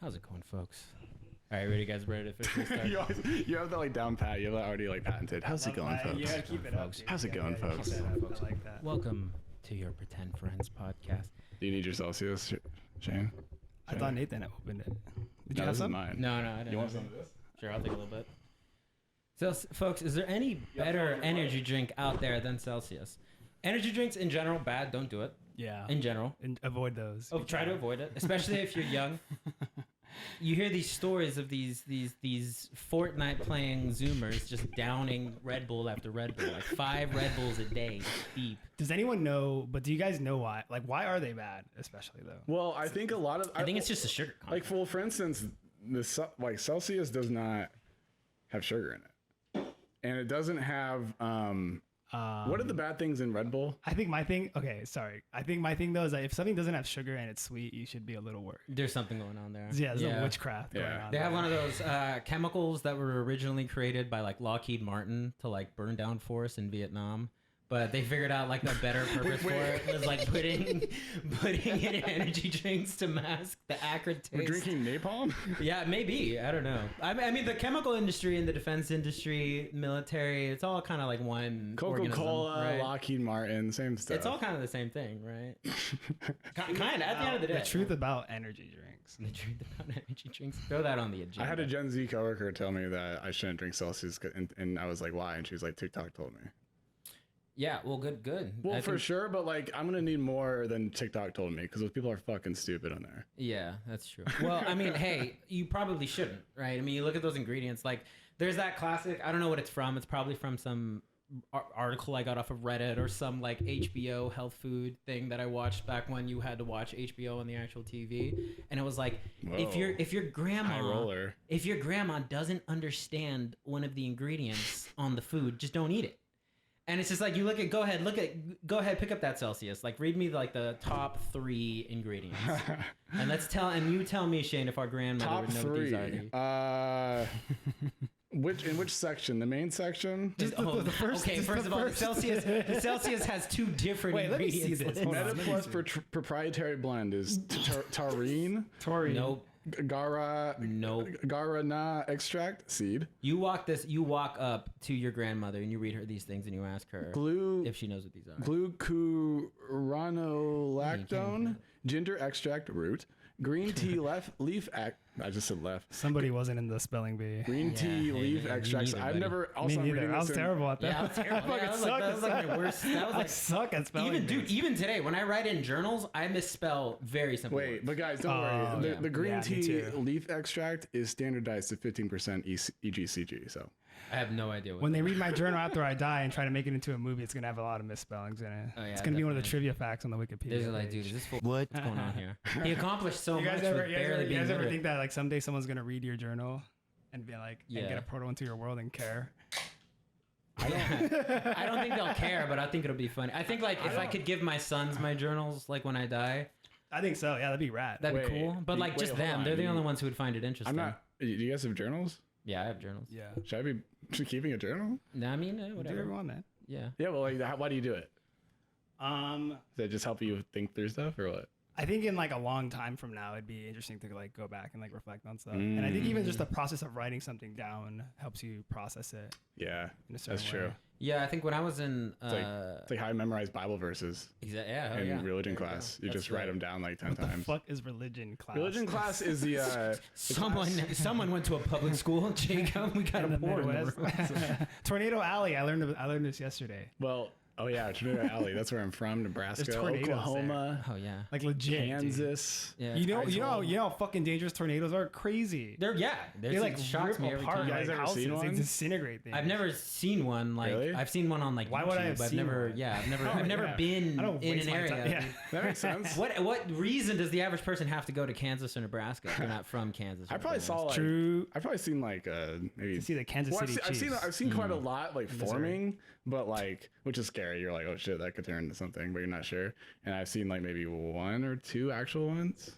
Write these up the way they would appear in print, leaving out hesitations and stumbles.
How's it going, folks? All right, ready, guys? Ready to officially start? you have that like down pat. You have that already like patented. How's it going, folks? You gotta keep it up, dude. How's it going, folks? I like that. Welcome to your Pretend Friends podcast. Do you need your Celsius, Shane? I thought Nathan opened it. Did you No, have this some? is mine. No, I didn't. You want some of this? Sure, I'll take a little bit. So, folks, is there any better energy drink out there than Celsius? Energy drinks in general, bad. Don't do it. Yeah. In general. And avoid those. Oh, try to avoid it, especially if you're young. You hear these stories of these Fortnite playing Zoomers just downing Red Bull after Red Bull, like 5 Red Bulls a day deep. Does anyone know, but do you guys know why? Like, why are they bad, especially, though? Well, I think a lot of... I think it's just a sugar content. Like, for instance, like Celsius does not have sugar in it. And it doesn't have... what are the bad things in Red Bull? I think my thing... Okay, sorry. I think my thing, though, is that if something doesn't have sugar and it's sweet, you should be a little worried. There's something going on there. Yeah, there's a witchcraft going on. They have one of those chemicals that were originally created by like Lockheed Martin to like burn down forests in Vietnam. But they figured out like a better purpose for it was like putting it in energy drinks to mask the acrid taste. We're drinking napalm? Yeah, maybe. I don't know. I mean, the chemical industry and the defense industry, military, it's all kind of like one Coca-Cola, organism, right? Lockheed Martin, same stuff. It's all kind of the same thing, right? Kind of, at the end of the day. The truth about energy drinks. The truth about energy drinks. Throw that on the agenda. I had a Gen Z coworker tell me that I shouldn't drink Celsius, and I was like, why? And she was like, TikTok told me. Yeah, well, good. Well, for sure, but like, I'm gonna need more than TikTok told me because those people are fucking stupid on there. Yeah, that's true. Well, I mean, hey, you probably shouldn't, right? I mean, you look at those ingredients. Like, there's that classic. I don't know what it's from. It's probably from some article I got off of Reddit or some like HBO health food thing that I watched back when you had to watch HBO on the actual TV. And it was like, Whoa. if your High roller. if your grandma doesn't understand one of the ingredients on the food, just don't eat it. And it's just like, you go ahead, pick up that Celsius. Like, read me like the top 3 ingredients, and you tell me, Shane, if our grandmother would know what these are. In which section? The main section? Just the first. Okay, first of all, the Celsius has 2 different ingredients. Let me see this. Hold on, MetaPlus proprietary blend is taurine. Taurine. Nope. Guarana extract seed. You walk up to your grandmother and you read her these things and you ask her if she knows what these are. Glucuronolactone, ginger extract root, green tea leaf I just said left. Somebody wasn't in the spelling bee. Green tea leaf extracts. neither, I've buddy. never. Also, Me neither. I was terrible at that. Yeah, I was terrible. I fucking suck. That was like my worst. That was I like suck at spelling. Even today when I write in journals, I misspell very simple Wait, words. but guys, don't worry. yeah. The green Yeah, me tea too. leaf extract is standardized to 15% EGCG. So I have no idea what When they read my journal after I die and try to make it into a movie, it's gonna have a lot of misspellings in it. Oh, yeah, it's gonna be one of the definitely. trivia facts on the Wikipedia. They're like, page. dude, is this what's going on here? He accomplished so You guys much ever, with barely you being guys ever literate. think that like someday someone's gonna read your journal and be like, Yeah. and get a portal into your world and care? I don't think they'll care, but I think it'll be funny. I think like if I could give my sons my journals like when I die, I think so. Yeah, that'd be rad. that'd be Wait, cool. But like wait, just hold them, on. they're the only ones who would find it interesting. I'm not. Do you guys have journals? Yeah, I have journals. yeah. Should I be keeping a journal? No, I mean Do whatever whatever. you want, man. Yeah. Yeah. Well, like, why do you do it? Um, Does that just help you think through stuff, or what? I think in like a long time from now, it'd be interesting to like go back and like reflect on stuff. And I think even just the process of writing something down helps you process it. Yeah, In a certain that's true. way. Yeah, I think when I was in It's like how I memorize Bible verses in religion class. You just write them down like 10 What the times. fuck is religion class? Religion class is the Someone went to a public school. Jacob, we got in a the board. Midwest. Tornado Alley. I learned this yesterday. well. Oh yeah, Tornado Alley. That's where I'm from. Nebraska, There's tornadoes Oklahoma, Oh yeah. Like legit. dude. Kansas. Yeah. You know how fucking dangerous tornadoes are. Crazy. They like shocks rip me every apart time. You guys like ever seen houses. one? They disintegrate things. I've never seen one. Like Really? I've seen one on like Why YouTube. would I have I've seen never. one? Yeah, I've never. Oh, I've never yeah. been I don't in waste an my area. time. Yeah. That makes sense. What reason does the average person have to go to Kansas or Nebraska if they're not from Kansas? Or I probably Nebraska? saw like True. I've probably seen like maybe To see the Kansas City Chiefs. I've seen quite a lot like forming, but like which is scary. You're like, oh shit, that could turn into something, but you're not sure. And I've seen like maybe 1 or 2 actual ones.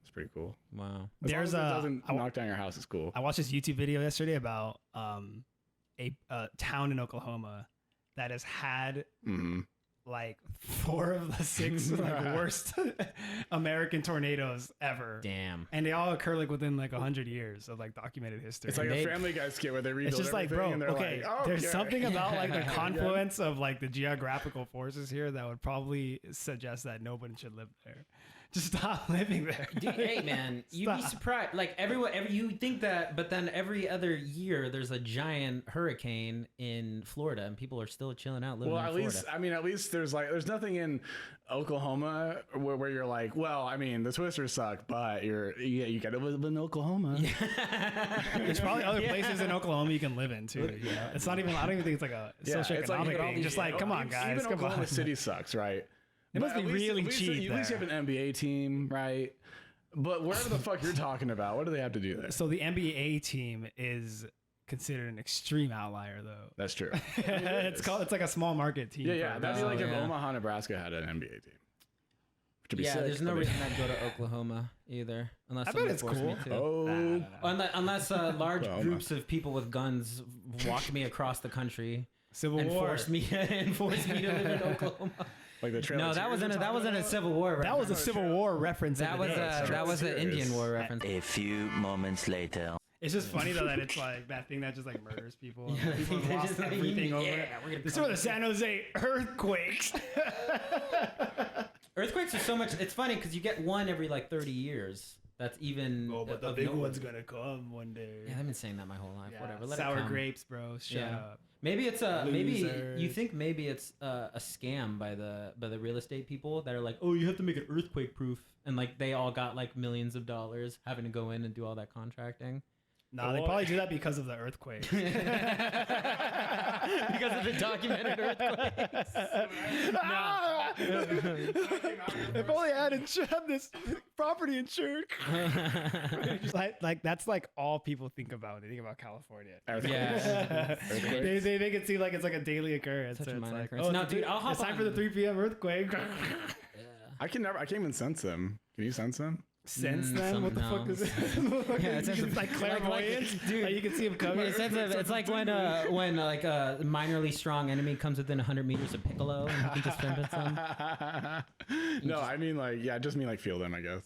It's pretty cool. Wow. As There's long as a- it doesn't knock down your house. It's cool. I watched this YouTube video yesterday about a town in Oklahoma that has had like 4 of the 6 like worst American tornadoes ever. Damn. And they all occur like within like 100 years of like documented history. It's like a Family Guy skit where they rebuild it's just like, everything bro, and they're okay, like, oh, there's something about like the confluence of like the geographical forces here that would probably suggest that nobody should live there. Just stop living there. Dude, hey man, you'd be surprised. Like you think that, but then every other year there's a giant hurricane in Florida, and people are still chilling out living in Florida. At least there's nothing in Oklahoma where you're like, well, I mean, the Twisters suck, but you got to live in Oklahoma. There's probably other places in Oklahoma you can live in too. You know? It's not even. I don't even think it's like a socioeconomic thing. Just like, come on, guys, even Oklahoma City sucks, right? It must be really cheap. At least you have an NBA team, right? But whatever the fuck you're talking about, what do they have to do there? So the NBA team is considered an extreme outlier, though. That's true. It's like a small market team. Yeah. That'd be like if Omaha, Nebraska had an NBA team. There's no reason I'd go to Oklahoma either, unless I bet it's cool. Me to. Oh, Unless large groups of people with guns walked me across the country. Civil and War. forced me to live in Oklahoma. Like the Trail No, that wasn't a Civil War reference. That was a Civil War reference. That was an Indian War reference. A few moments later. It's just funny though that it's like that thing that just like murders people. People have lost everything over it. This is where the San Jose earthquakes. Earthquakes are so much. It's funny because you get one every like 30 years. That's even. Oh, but the big one's gonna come one day. Yeah, I've been saying that my whole life. Yeah, Whatever. Let sour it come. grapes, bro. Shut up. Maybe it's Losers. you think maybe it's a scam by the real estate people that are like, oh, you have to make it earthquake proof, and like they all got like millions of dollars having to go in and do all that contracting. No, they probably do that because of the earthquake. Because of the documented earthquakes. If only I had this property insured. like that's like all people think about when they think about California. Yeah. They make it seem like it's like a daily occurrence. Such a So it's minor like, occurrence. oh, No, dude, I'll hop it's time on. for the 3 p.m. earthquake. I can't even sense them. Can you sense them? Sense them? What the fuck is it? Yeah, it's like clairvoyance. dude, Like you can see them coming. It's like when like a minorly strong enemy comes within 100 meters of Piccolo and you can just fence them. No, I mean I just mean like feel them, I guess.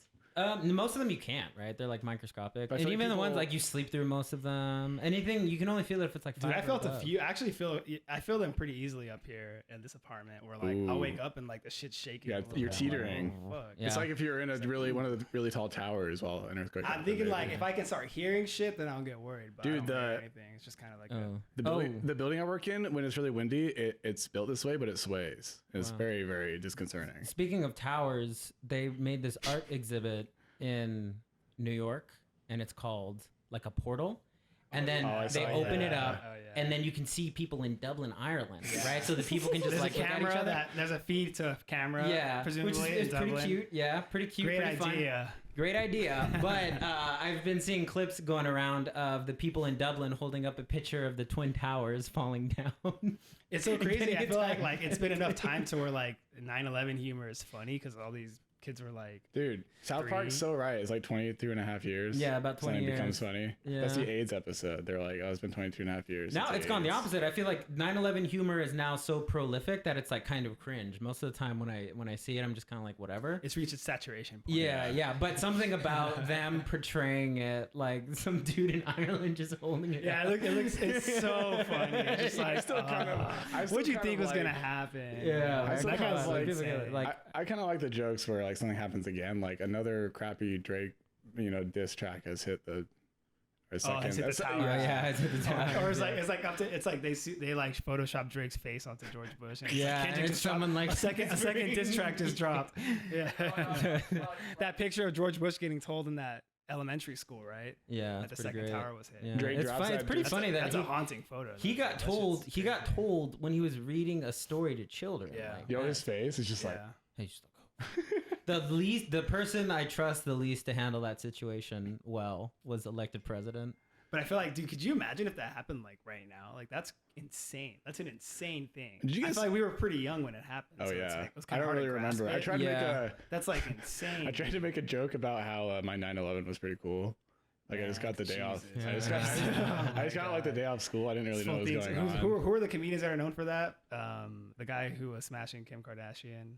Most of them you can't, right? They're like microscopic, But I and feel even like the ones people- like you sleep through most of them. Anything you can only feel it if it's like. Dude, I 5 or felt a above. few. Actually, I feel them pretty easily up here in this apartment. Where like I'll Ooh. wake up and like the shit's shaking. Yeah, a little you're bit. teetering. I'm like, oh, fuck. Yeah. It's like if you're in one of the really tall towers while an earthquake. I'm happens, thinking like maybe. if I can start hearing shit, then I'll get worried. But Dude, I don't hear anything. It's just kind of like the building I work in, when it's really windy, it's built this way, but it sways. It's Wow. very, very disconcerting. Speaking of towers, they made this art exhibit in New York, and it's called like a portal. And then I they saw open it that. up, Oh, yeah. and then you can see people in Dublin, Ireland, right? So the people can just There's like a look at each camera other. there's a feed to a camera. Yeah, presumably which in is pretty Dublin. cute. Yeah, pretty cute. Great pretty fun. idea. Great idea. But I've been seeing clips going around of the people in Dublin holding up a picture of the Twin Towers falling down. It's so crazy. Getting I feel attacked. like it's been enough time to where like 9/11 humor is funny because all these kids were like, Dude, South Park's so right. It's like 22.5 years. Yeah, about 20 Something years. becomes funny. Yeah. That's the AIDS episode. They're like, oh, it's been 22.5 years. Now since it's gone the AIDS. opposite. I feel like 9/11 humor is now so prolific that it's like kind of cringe. Most of the time when I see it, I'm just kind of like whatever. it's reached its saturation point. Yeah. But something about them portraying it like some dude in Ireland just holding it. Yeah, up. it's so funny. It's just like, what'd you think was gonna happen? Yeah, I still that kind guy's of like, insane. I kind of like the jokes where like something happens again, like another crappy Drake, diss track has hit the. Or second. has hit the tower. Yeah, it's at the top. Or it's like they like Photoshop Drake's face onto George Bush. And Yeah, Kendrick and just someone dropped like a second diss track just dropped. Yeah, that picture of George Bush getting told in that elementary school, right? Yeah, That the it's pretty second great. tower was hit. Yeah. Drake It's drops fun. It's that pretty diss- funny that That's a haunting photo. he got That told shit's he got crazy. told when he was reading a story to children. Yeah. like, Yo, man, his face is just like. Yeah. hey, just the person I trust the least to handle that situation well was elected president. But I feel like, dude, could you imagine if that happened like right now? Like that's insane. That's an insane thing. Did you I guys- feel like we were pretty young when it happened. Oh so it's yeah, like, it was I kinda don't hard to really grasp remember. I it. tried to Yeah. make That's like insane. I tried to make a joke about how my 9/11 was pretty cool. Like I just got the day off. Jesus. I just got like the day off school. I didn't really know what was going on. Who are the comedians that are known for that? The guy who was smashing Kim Kardashian.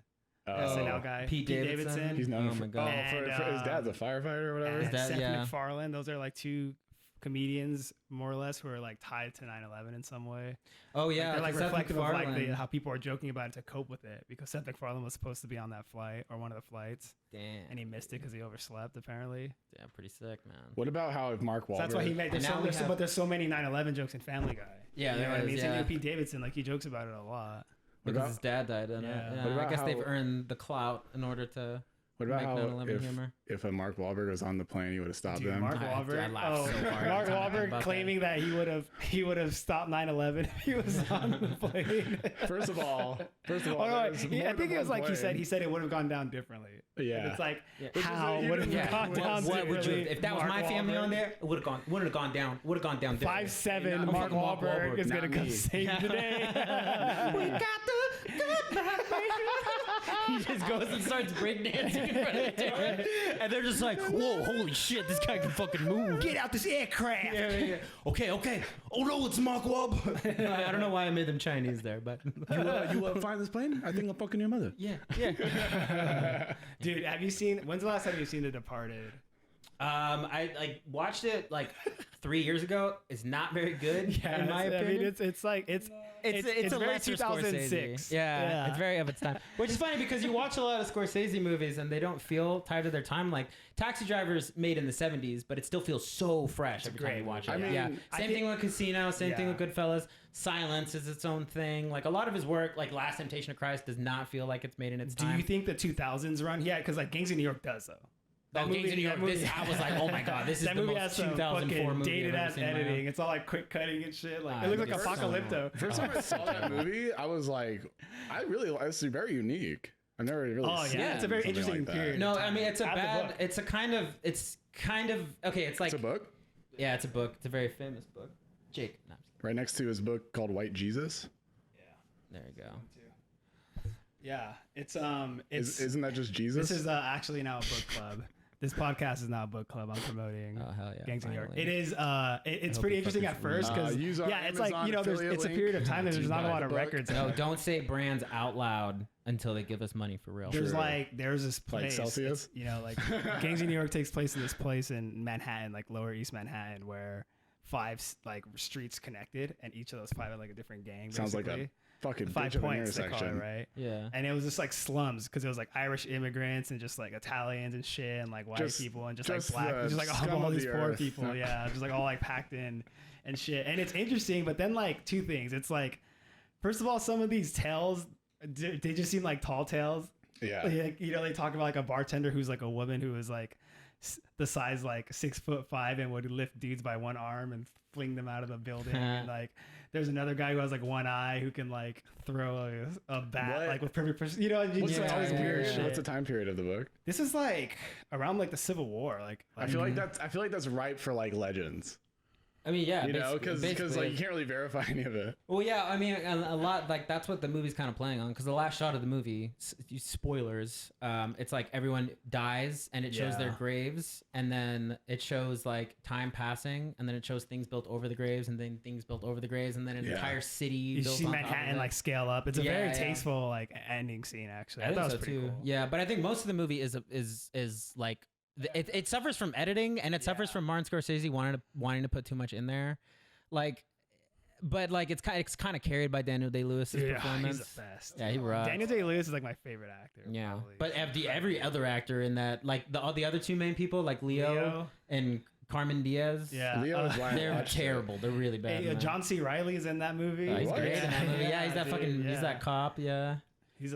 SNL guy. Pete Davidson. He's known Oh my for, God. for his dad's a firefighter or whatever. And That- Seth yeah. MacFarlane. Those are like two comedians, more or less, who are like tied to 9/11 in some way. Oh yeah, They're like Seth reflective of like MacFarlane. how people are joking about it to cope with it, because Seth MacFarlane was supposed to be on that flight or one of the flights, Damn. and he missed it because he overslept apparently. Yeah, pretty sick, man. What about how if Mark Wahlberg? So that's why he made. Now But there's so many 9/11 jokes in Family Guy. Yeah, you know there what I is, mean. yeah. Same with Pete Davidson, like he jokes about it a lot. Because about- his dad died in it. Yeah. Yeah, What I about guess they've how- earned the clout in order to What about make how 9/11 humor. if a Mark Wahlberg was on the plane, he would have stopped Dude, them? Mark I Wahlberg. laughed so hard Mark every time I think Wahlberg about claiming that he would have stopped 9/11 if he was on the plane. First of all, Oh, no, there's I more think than it was one like he plane. said it would have gone down differently. Yeah. And it's like Yeah. how Which is a would have human- gone Yeah, down what would you differently? if that was Mark my family Wahlberg. on there? It would have gone down. Would have gone down differently. 5'7" Not Mark fucking Mark Wahlberg Wahlberg, is gonna not come me. save the day. We got the good vibration. He just goes and starts breakdancing in front of the camera, and they're just like, "Whoa, holy shit, this guy can fucking move." Get out this aircraft. Yeah. Okay. Oh no, it's Mark Wahlberg. I don't know why I made them Chinese there, but You find this plane? I think I'm fucking your mother. yeah. Dude, have you seen? When's the last time you've seen The Departed? I like watched it like 3 years ago. It's not very good in my opinion. I mean, it's like it's a very lesser 2006. Scorsese. Yeah, it's very of its time. Which is funny because you watch a lot of Scorsese movies and they don't feel tied to their time. Like Taxi Driver's made in the 70s, but it still feels so fresh every time great you watch movie. it. I mean, yeah. I Same think- thing with Casino, same thing Yeah. with Goodfellas. Silence is its own thing. Like a lot of his work, like Last Temptation of Christ, does not feel like it's made in its Do time. you think the 2000s run? Yeah, because like Gangs of New York does though. Oh, Gangs of New York. I was like, oh my god, this is that the movie most has some 2004 fucking movie dated I've ever ass seen in my life. editing. It's all like quick cutting and shit. Like Ah, it looks like the first Apocalypto. First time I saw that movie, I was like, it's very unique. I've never really Oh seen yeah, it's a very something interesting like that. period. No, of I time. mean it's a Have the bad. book. It's kind of okay. It's like It's a book yeah, it's a book. It's a very famous book. Jake, no, I'm just right next to his book called White Jesus. there you go. Yeah, it's Isn't that just Jesus? this is actually now a book club. This podcast is now a book club. I'm promoting. Oh hell yeah! Gangs of New York. finally. It is. It's hope pretty you interesting fucking at first because use our yeah, it's like Amazon there's affiliate it's a link period of time that to there's not a buy lot the of book. records. No, don't say brands out loud until they give us money for real. There's True. there's this Like place, Celsius? like Gangs of New York takes place in this place in Manhattan, like Lower East Manhattan, where 5 like streets connected, and each of those 5 are like a different gang. Sounds like basically. a fucking 5 bitch of an points they call it, intersection. right? Yeah. And it was just like slums because it was like Irish immigrants and just like Italians and shit and like white Just- people and just just like black, the just like scum all of these the poor earth. people, yeah, just like all like packed in and shit. And it's interesting, but then like 2 things. It's like, first of all, some of these tales, they just seem like tall tales. Yeah. Like, they talk about like a bartender who's like a woman who is like the size like 6'5" and would lift dudes by one arm and fling them out of the building. And like, there's another guy who has like one eye who can like throw a bat What? like with perfect precision. What's All this the time weird period? shit. What's the time period of the book? This is like around like the Civil War. Like I feel like that's ripe for like legends. I mean, yeah. You know, basically- because like you can't really verify any of it. Well, yeah, I mean, a lot like that's what the movie's kind of playing on because the last shot of the movie, spoilers, it's like everyone dies and it shows their Yeah. graves, and then it shows like time passing, and then it shows things built over the graves, and then things built over the graves, and then an Yeah. entire city. you built see on top of Manhattan it. like scale up. It's a Yeah, very yeah. tasteful like ending scene. Actually, I thought think it so was pretty too. cool. Yeah, but I think most of the movie is like it suffers from editing, and it suffers from Martin Scorsese wanting to put too much in there, like. But like it's kind of carried by Daniel Day-Lewis's performance. He's the best. Yeah, he rocks. Daniel Day-Lewis is like my favorite actor. Yeah, probably. but every other actor in that, like all the other 2 main people, like Leo and Carmen Diaz, yeah, Leo is why I they're watched it. terrible. They're really bad. Hey, man. John C. Reilly is in that movie. He's What? great in that movie. Yeah, he's that dude, fucking, yeah. he's that cop. Yeah, He's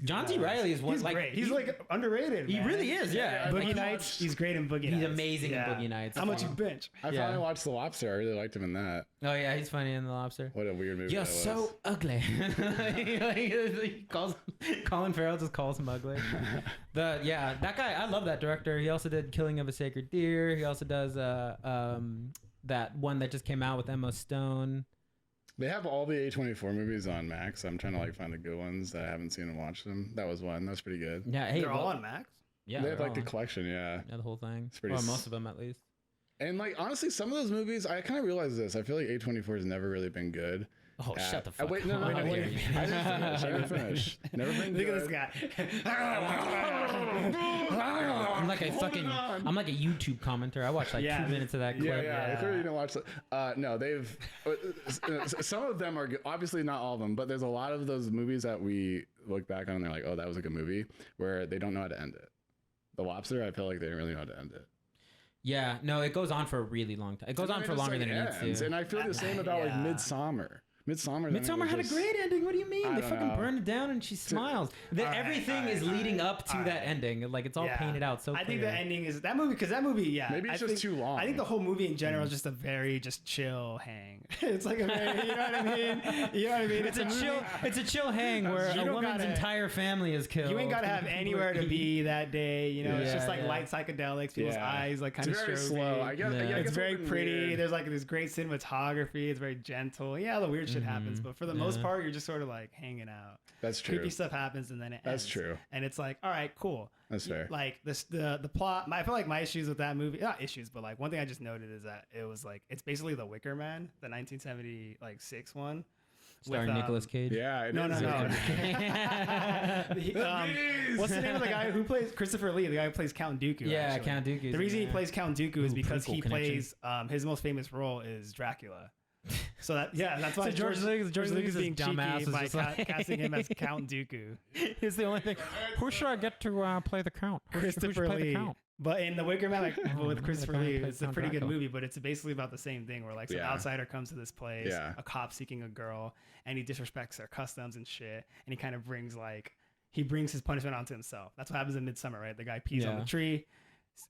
John C. Reilly is one He's like great. He's like underrated. he man. really is. Yeah, I Boogie like Nights. watched- He's great in Boogie he's Nights. amazing Yeah. in Boogie Nights. How much you bench? I Yeah. finally watched The Lobster. I really liked him in that. Oh yeah, he's funny in The Lobster. What a weird movie. You're that was. so ugly. he calls Colin Farrell just calls him ugly. That guy. I love that director. He also did Killing of a Sacred Deer. He also does that one that just came out with Emma Stone. They have all the A24 movies on Max. I'm trying to like find the good ones that I haven't seen and watch them. That was one. That's pretty good. Yeah, hey, They're all well, on Max. Yeah, they have they're like the all on. collection. Yeah. Yeah, the whole thing. It's pretty Or s- most of them at least. And like honestly, some of those movies, I kind of realize this. I feel like A24 has never really been good. Oh, shut the fuck wait, no, up. wait. I didn't finish. Never been Look good. at this guy. I'm like a YouTube commenter. I watched like 2 minutes of that clip. Yeah. I clearly didn't watch that. No, they've some of them are good. Obviously not all of them, but there's a lot of those movies that we look back on and they're like, oh, that was a good movie, where they don't know how to end it. The Lobster, I feel like they didn't really know how to end it. Yeah, no, it goes on for a really long time. It goes on for longer than it needs to. And I feel the same about like Midsommar. Midsommar had a great ending. What do you mean? They fucking burned it down and she smiles. Everything is leading up to that ending. Like it's all painted out so clear. I think the ending is that movie, because that movie, maybe it's just too long. I think the whole movie in general is just a very just chill hang. It's like a very, you know what I mean? You know what I mean? It's a chill hang where a woman's entire family is killed. You ain't gotta have anywhere to be that day. You know, it's just like light psychedelics. People's eyes like kind of very slow. I guess it's very pretty. Weird. There's like this great cinematography. It's very gentle. Yeah, the weird shit happens, but for the most part, you're just sort of like hanging out. That's true. Creepy stuff happens and then it ends. That's true. And it's like, all right, cool. That's fair. Like the plot. I feel like my issues with that movie, not issues, but like one thing I just noted is that it was like it's basically The Wicker Man, the 1976 one. Starring Nicolas Cage. Yeah. No. What's the name of the guy who plays Christopher Lee? The guy who plays Count Dooku. Yeah, actually. Count Dooku. The reason he plays Count Dooku is because he plays his most famous role is Dracula. So that's why George Lucas is being dumbass cheeky by like... casting him as Count Dooku. It's the only thing. Who should I get to play the Count? Christopher Lee. But in The Wicker Man, like with Christopher Lee, it's a pretty good movie, but it's basically about the same thing where like some outsider comes to this place, a cop seeking a girl, and he disrespects their customs and shit, and he kind of brings his punishment onto himself. That's what happens in Midsummer, right? The guy pees on the tree.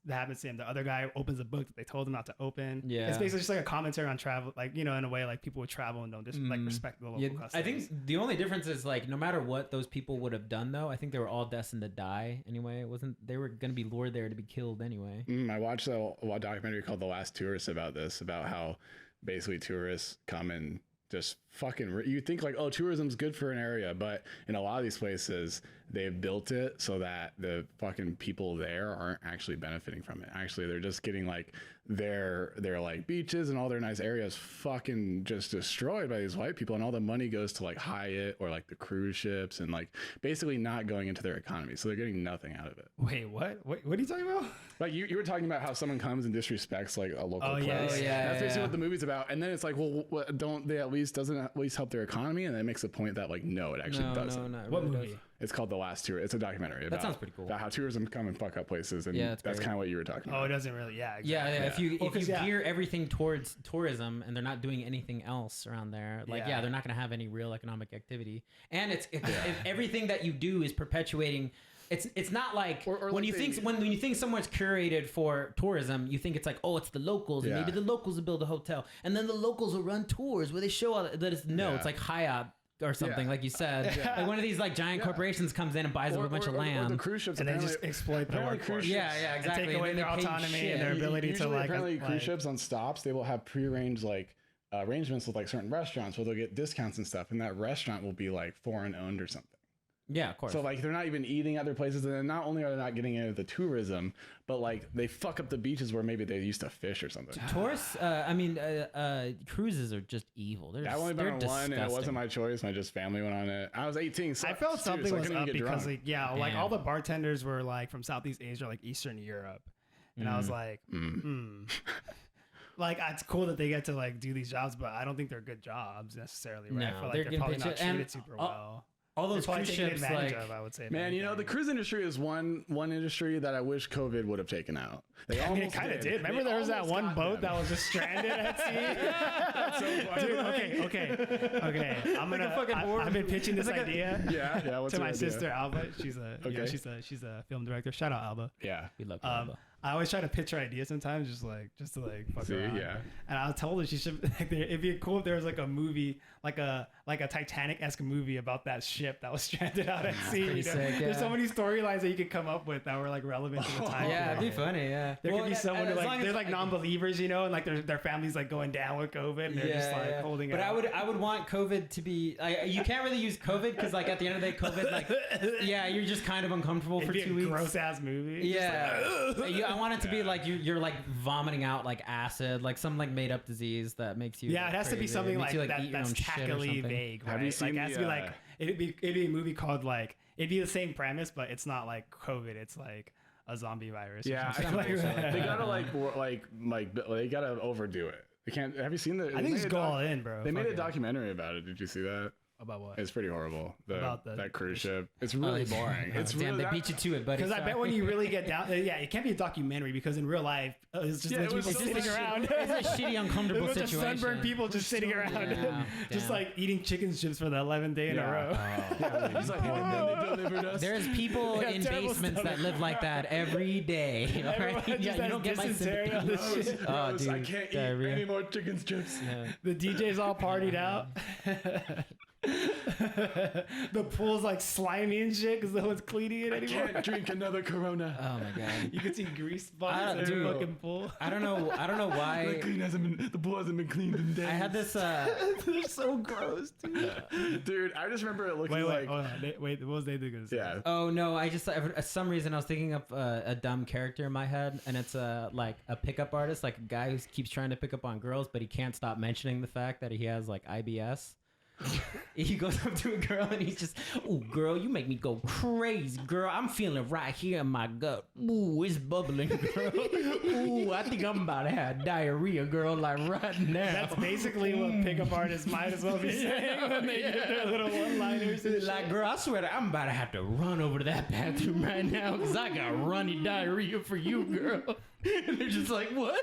That happens to him. The other guy opens a book that they told him not to open. Yeah, it's basically just like a commentary on travel, like, you know, in a way like people would travel and don't just like respect the local customs. I think the only difference is like no matter what those people would have done though, I think they were all destined to die anyway. They were going to be lured there to be killed anyway. I watched a documentary called The Last Tourist about this, about how basically tourists come and just fucking you think like, oh, tourism's good for an area, but in a lot of these places they've built it so that the fucking people there aren't actually benefiting from it. Actually, they're just getting like their like beaches and all their nice areas fucking just destroyed by these white people, and all the money goes to like Hyatt or like the cruise ships and like basically not going into their economy, so they're getting nothing out of it. What are you talking about? Like you were talking about how someone comes and disrespects like a local place. That's basically what the movie's about. And then it's like, well, doesn't at least help their economy? And it makes a point that like, no, it actually doesn't. What movie? It's called The Last Tour. It's a documentary about, that sounds pretty cool. About how tourism come and fuck up places, and that's kind of what you were talking about. Oh, it doesn't really. Yeah. Exactly. Yeah. If you gear everything towards tourism and they're not doing anything else around there, like they're not going to have any real economic activity. And it's everything that you do is perpetuating. It's not like or when you think somewhere's curated for tourism, you think it's like, oh, it's the locals, and maybe the locals will build a hotel, and then the locals will run tours where they show all that. It's like Hyatt or something, like you said. Like one of these like giant corporations comes in and buys up a bunch of land. Or the cruise ships, and they just exploit the workforce. Yeah, exactly. And take away their autonomy and their ability to like. Apparently, cruise ships on stops, they will have prearranged like arrangements with like certain restaurants where they'll get discounts and stuff, and that restaurant will be like foreign owned or something. Yeah, of course. So like they're not even eating other places, and then not only are they not getting into the tourism, but like they fuck up the beaches where maybe they used to fish or something. Tourists, cruises are just evil. I've only been on one, and it wasn't my choice. My just family went on it. I was 18, so I felt something was up because like all the bartenders were like from Southeast Asia, like Eastern Europe, and I was like, like it's cool that they get to like do these jobs, but I don't think they're good jobs necessarily. Right? No, I feel like they're probably not treated super well. All those cruise ships, like, I would say, man, you know, the cruise industry is one industry that I wish COVID would have taken out. They almost it kind of did. Remember, there was that one boat that was just stranded at sea. Dude, okay. I've been pitching this idea. What's to my sister Alba. She's a film director. Shout out Alba. Yeah, we love Alba. I always try to pitch her ideas sometimes, just to fuck around. Yeah. And I told her she should. It'd be cool if there was like a movie, like a Titanic-esque movie about that ship that was stranded out at sea. You know? Sick, There's so many storylines that you could come up with that were like relevant to the time. Yeah, it'd be funny. Yeah, there could be someone who like they're like non-believers, you know, and like their family's like going down with COVID, and they're just like holding it. But I would want COVID to be. You can't really use COVID because like at the end of the day, COVID, like you're just kind of uncomfortable for 2 weeks. Gross ass movie. Yeah. I want it to be like you're like vomiting out like acid, like some like made up disease that makes you. Yeah, like, it has to be crazy. something It like makes you, that. eat your That's own shit or tackily something. vague, right? Have you seen like, it has to be like it'd be a movie called like it'd be the same premise, but it's not like COVID. It's like a zombie virus. or Yeah, something I like think so. that. They gotta like they gotta overdo it. They can't. Have you seen the? I think just go all in, bro. They made Fuck a it. documentary about it. Did you see that? About what? It's pretty horrible. About That cruise ship. It's really boring. It's Damn, really they beat you to it, buddy. Because I bet when you really get down, yeah, it can't be a documentary because in real life, it's just Yeah, a it bunch of was people so sitting much- around. It's a shitty, uncomfortable There's a bunch of situation. sunburned people just sitting around, Yeah, just damn. like eating chicken strips for the 11th day in a row. Yeah, he's like, and then they delivered us. There's people Yeah, in terrible basements stuff. that live like that every day. All Everyone right? just Yeah, you has don't get my dysentery on sympathy. this shit. Oh, Gross, I dude, can't eat diarrhea. any more chicken strips. The DJ's all partied out. The pool's like slimy and shit because no one's cleaning it I anymore. can't drink another Corona. Oh my god. You can see grease spots in the dude. fucking pool. I don't know why. The pool hasn't been cleaned in days. I had this. They're so gross, dude. Dude, I just remember it looking Wait, like. hold on. Wait, what was Nathan gonna say? Yeah. Oh no! I just for some reason I was thinking of a dumb character in my head, and it's like a pickup artist, like a guy who keeps trying to pick up on girls, but he can't stop mentioning the fact that he has like IBS. He goes up to a girl and he's just, "Ooh, girl, you make me go crazy, girl. I'm feeling right here in my gut. Ooh, it's bubbling, girl. Ooh, I think I'm about to have diarrhea, girl, like right now." That's basically what pickup artists might as well be saying when they get their little one-liners. And Like, girl, I swear to I'm about to have to run over to that bathroom right now because I got runny diarrhea for you, girl. And they're just like, what?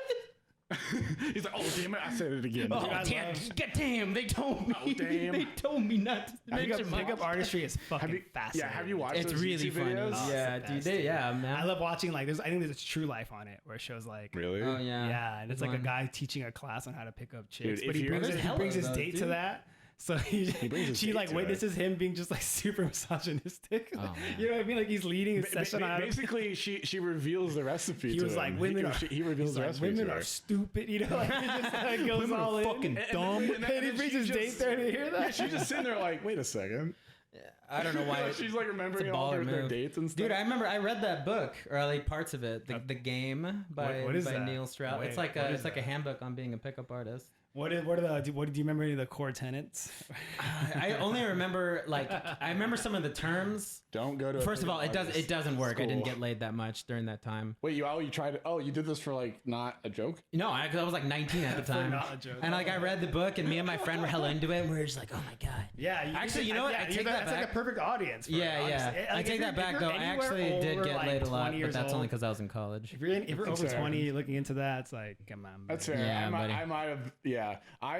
He's like, oh, damn it. I said it again. Oh, I damn, love- God damn, they told me. Oh, damn. They told me not to mention my... Pickup artistry is fucking Have you, fascinating. yeah, have you watched It's those really YouTube funny. videos? Oh, Yeah, it's the dude. best, Yeah, man. I love watching like I think there's a True Life on it where it shows like Really? Oh, yeah. yeah, and it's like a One. guy teaching a class on how to pick up chicks, Dude, but if he you're- brings, There's he hella brings his of those, date to dude. that. So he brings his she date like to witnesses it. him being just like super misogynistic. Oh, man. You know what I mean? Like he's leading a session on how to Basically, she reveals the recipe he to was him. like, women are. He reveals he's the like, recipe women to her. are stupid. You know, like he just like goes Women are all in. fucking And- dumb. and And then he brings she his date just- there to hear that. Yeah, she's just sitting there like, wait a second. I don't know why. She's like remembering It's a all baller their move. dates and stuff. Dude, I remember I read that book, or like parts of it, the game by, What is by that? Neil Strauss. Wait, it's like what a is it's like a that? handbook on being a pickup artist. What do you remember any of the core tenets? I only remember I remember some of the terms. Don't go to. a First of all, pickup it doesn't work. I didn't school. get laid that much during that time. Wait, you tried it? Oh, you did this for like not a joke? No, I was like 19 at the time. not a joke. And like I read the book, and me and my friend were hella into it, and we were just like, oh my god. Yeah, Actually, you know what? I take that That's back. like a perfect audience. For it, Yeah, honestly. yeah. I Like, take if that you're- back if though. you're I anywhere actually did over, get like, laid a lot, 20 but years that's only old, because I was in college. If you're That's over fair. 20 looking into that, it's like, come on. That's buddy. fair. Yeah, buddy. I might have. Yeah, I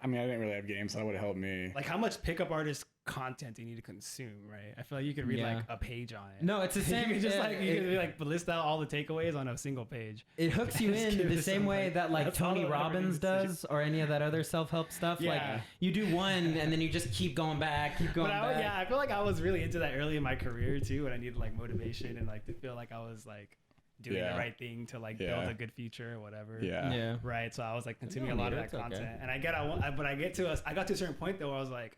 mean, I didn't really have games, so that would have helped me. Like, how much pickup artist content do you need to consume, right? I feel like you could read Yeah. like a page on it. No, it's the same. You could just like you it, could like list out all the takeaways on a single page. it hooks you Just in give the it same way something. that like That's all Tony I'll ever Robbins need to see. does, or any of that other self-help stuff. Like Yeah. you do one, and then you just keep going back, keep going But back. yeah, I feel like I was really into that early in my career too, when I needed like motivation and like to feel like I was like doing Yeah. the right thing to like Yeah. build a good future or whatever. Yeah. Yeah. Right. So I was like consuming don't a lot need of it, that it's okay. content, and I got to a certain point though where I was like,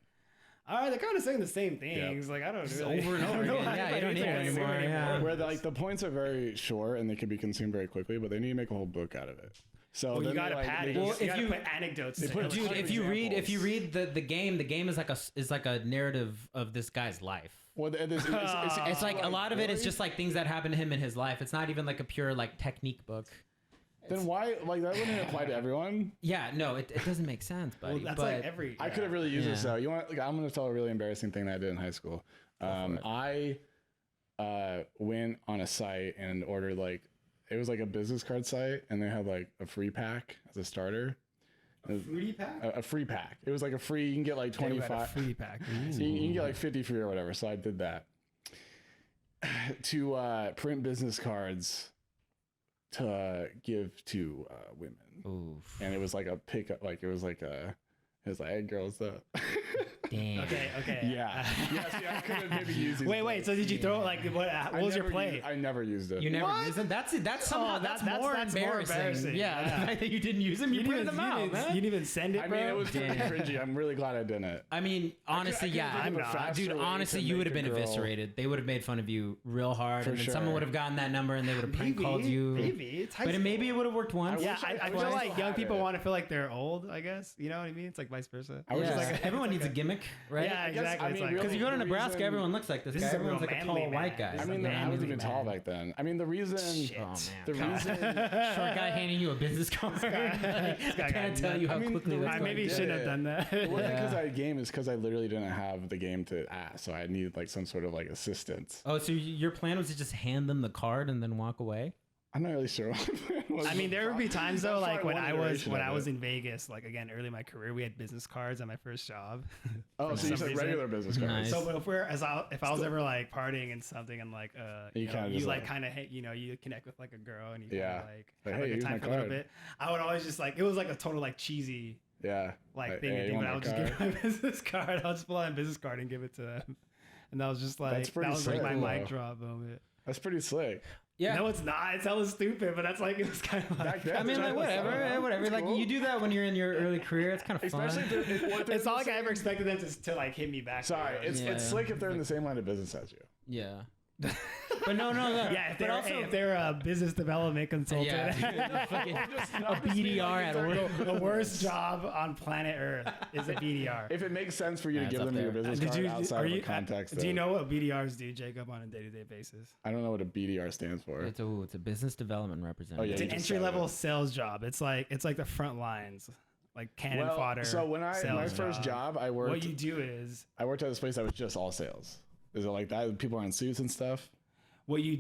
all right, they're kind of saying the same things. Like I don't Just really, over and I don't over know again. why Yeah, you anybody don't need it thinks anymore, yeah. Where the points are very short and they can be consumed very quickly, but they need to make a whole book out of it. So Well, you then gotta they, like, pad they it. just- Well, You if gotta you- put anecdotes. They to put it. Dude, Like, if you examples. read the game is like a narrative of this guy's life. well, It's like a lot of it is just like things that happen to him in his life. It's not even like a pure like technique book. Then why like that wouldn't apply to everyone? Yeah, no, it doesn't make sense, buddy. Well, that's but like every. I could have really used this Yeah. though. You want? Like, I'm gonna tell a really embarrassing thing that I did in high school. I went on a site and ordered like it was like a business card site, and they had like a free pack as a starter. fruity pack. A free pack. It was like a free. You can get like They got a 25. free pack. So you can get like 50 free or whatever. So I did that to print business cards to give to women. Oof. And it was like a pickup, like it was like, hey girl, what's up? Damn. Okay. Yeah. See, I could have maybe used these. Wait. So did you throw like what was your play? I never used it. You never What? use them? That's somehow that's more that's more embarrassing. embarrassing. Yeah, Yeah. the fact that you didn't use them, you printed them out, man. You didn't even send it, I bro. mean, it was pretty Damn. cringy. I'm really glad I didn't. I mean, honestly, I could've yeah, think of a faster dude. way Honestly, to you make would have a been girl- eviscerated. They would have made fun of you real hard, For and then sure. someone would have gotten that number, and they would have prank called you. Maybe it's high But school. maybe it would have worked once. Yeah, wish I- I I wish feel I like still young had people it. want to feel like they're old. I guess you know what I mean. It's like vice versa. I was Yeah. just like, Everyone needs a gimmick, right? Yeah, guess- exactly. I It's mean, like, really, Because you go to the Nebraska, reason- everyone looks like this. This guy. is a Everyone's real like a tall manly white man. guy. I mean, I wasn't even tall back then. I mean, the reason. Shit. Oh man. The reason. Short guy handing you a business card. I guy can't got tell you how I mean, quickly the this reason I maybe did shouldn't have it. done that. It wasn't because Yeah. I had game. It's because I literally didn't have the game to ask, so I needed like some sort of like assistance. Oh, so your plan was to just hand them the card and then walk away? I'm not really sure. What my plan was. I mean, there would be times though, That's like probably when one I was iteration of it. in Vegas, like again early in my career, we had business cards at my first job. Oh, so you some said reason. regular business cards. Nice. So but if I was ever like partying and something and like You kinda you just, like like- kind of you connect with like a girl and you Yeah. kinda, like Like, have hey, a good use time my for a little card. bit. I would always just like it was like a total like cheesy Yeah. like thing hey, to you do, want but I my would just card? give my business card. I'll just pull out a business card and give it to them. And that was just like That's pretty that was like my sick, mic though. drop moment. That's pretty slick. Yeah. No, it's not. It's hella stupid, but that's like it was kind of like Back then, I mean, like whatever. Like Cool. you do that when you're in your early career. It's kind of fun. Especially if it's not like I ever expected them to like hit me back. Sorry, it's Yeah. slick if they're in the same line of business as you. Yeah. But no. Yeah, if but they're, also, if they're a business development consultant, yeah, fucking a BDR at work. the worst job on planet Earth is a BDR. If it makes sense for you to That's give up them your there. business card outside of the context, do you of- know what BDRs do, Jacob, on a day-to-day basis? I don't know what a BDR stands for. It's a business development representative. Oh, yeah, It's you an just said entry-level it. sales job. It's like the front lines, like cannon Well, fodder. so when my sales first job, I worked. what you do is I worked at this place that was just all sales. Is it like that? People are in suits and stuff. but you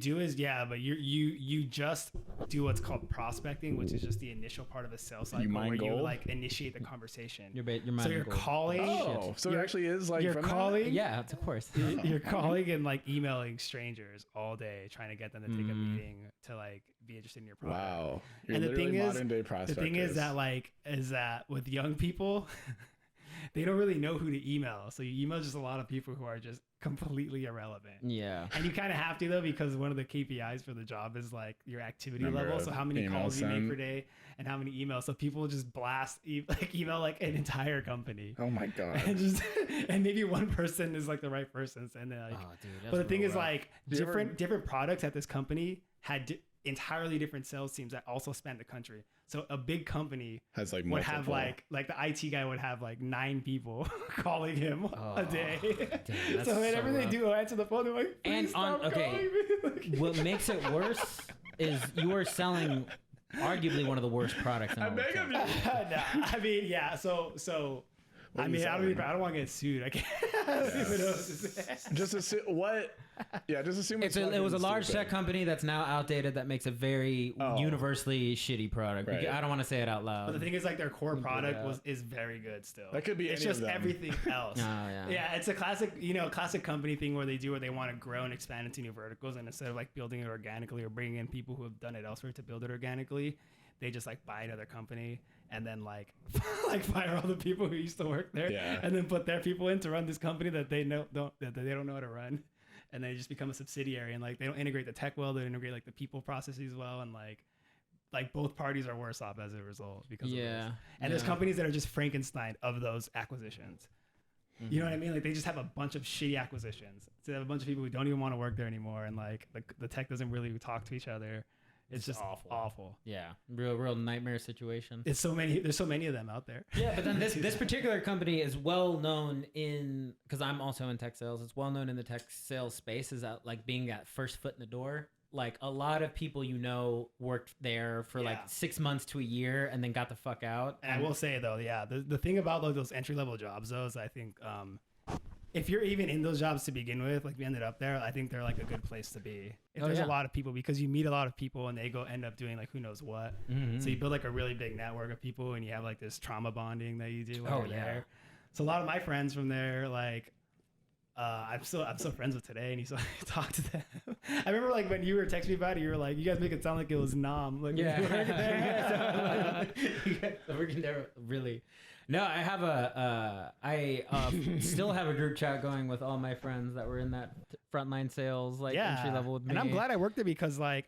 just do what's called prospecting, which is just the initial part of a sales cycle mine where you gold? like initiate the conversation. You're So minding you're gold. calling. Oh, so it You're- actually is like You're from that? calling. Yeah, of course. You're calling and like emailing strangers all day, trying to get them to take a meeting to like be interested in your product. Wow, you're And the literally thing is- modern day The prospectors. thing is that with young people, they don't really know who to email. So you email just a lot of people who are just completely irrelevant. Yeah. And you kind of have to though, because one of the KPIs for the job is like your activity Number level. of So how many emails calls you make sent. per day and how many emails. So people just blast email like an entire company. Oh my god. And just and maybe one person is like the right person, and then like. Oh, dude. that's But the thing real is, rough. like Do you ever- different products at this company had entirely different sales teams that also spanned the country. So a big company Has like would have multiple. like the IT guy would have like 9 people calling him a day. that's So so whenever they rough. do answer the phone, they're like, "Please And stop calling me." what makes it worse is you are selling arguably one of the worst products in all of beg tech. of you. No, I mean, yeah. So What I are you mean, I selling? don't want to get sued. I can't. I don't even know what to say. Just assume what? Yeah, just assume It was a fucking large stupid. tech company that's now outdated that makes a very Oh. universally shitty product. Right. I don't want to say it out But the loud. thing is, like, their core product out. is very good still. That could be It's any of just them. everything else. Oh, yeah. Yeah, it's a classic company thing where they want to grow and expand into new verticals, and instead of like building it organically or bringing in people who have done it elsewhere to build it organically, they just like buy another company and then like like fire all the people who used to work there, Yeah. and then put their people in to run this company that they don't know how to run, and they just become a subsidiary, and like they don't integrate the tech well, they don't integrate like the people processes well, and like both parties are worse off as a result because of Yeah. this. And there's Yeah. companies that are just Frankenstein of those acquisitions. You know what I mean? Like they just have a bunch of shitty acquisitions. So they have a bunch of people who don't even want to work there anymore, and like the tech doesn't really talk to each other. It's just awful. Yeah. Real nightmare situation. There's so many of them out there. Yeah, but then this particular company is well known because I'm also in tech sales. It's well known in the tech sales space as that like being that first foot in the door. Like a lot of people worked there for like Yeah. 6 months to a year and then got the fuck out. And I will say though, yeah, the thing about like those entry level jobs though is I think if you're even in those jobs to begin with, like we ended up there, I think they're like a good place to be. If Oh, there's yeah. a lot of people, because you meet a lot of people and they end up doing like who knows what. Mhm. So you build like a really big network of people, and you have like this trauma bonding that you do while Oh, you're yeah. there. So a lot of my friends from there, like I'm still friends with today, and you still talk to them. I remember like when you were texting me about it, you were like, "You guys make it sound like it was Nam." Like, when you were there. We're working there really. No, I have still have a group chat going with all my friends that were in that frontline sales entry level with me. And I'm glad I worked there because what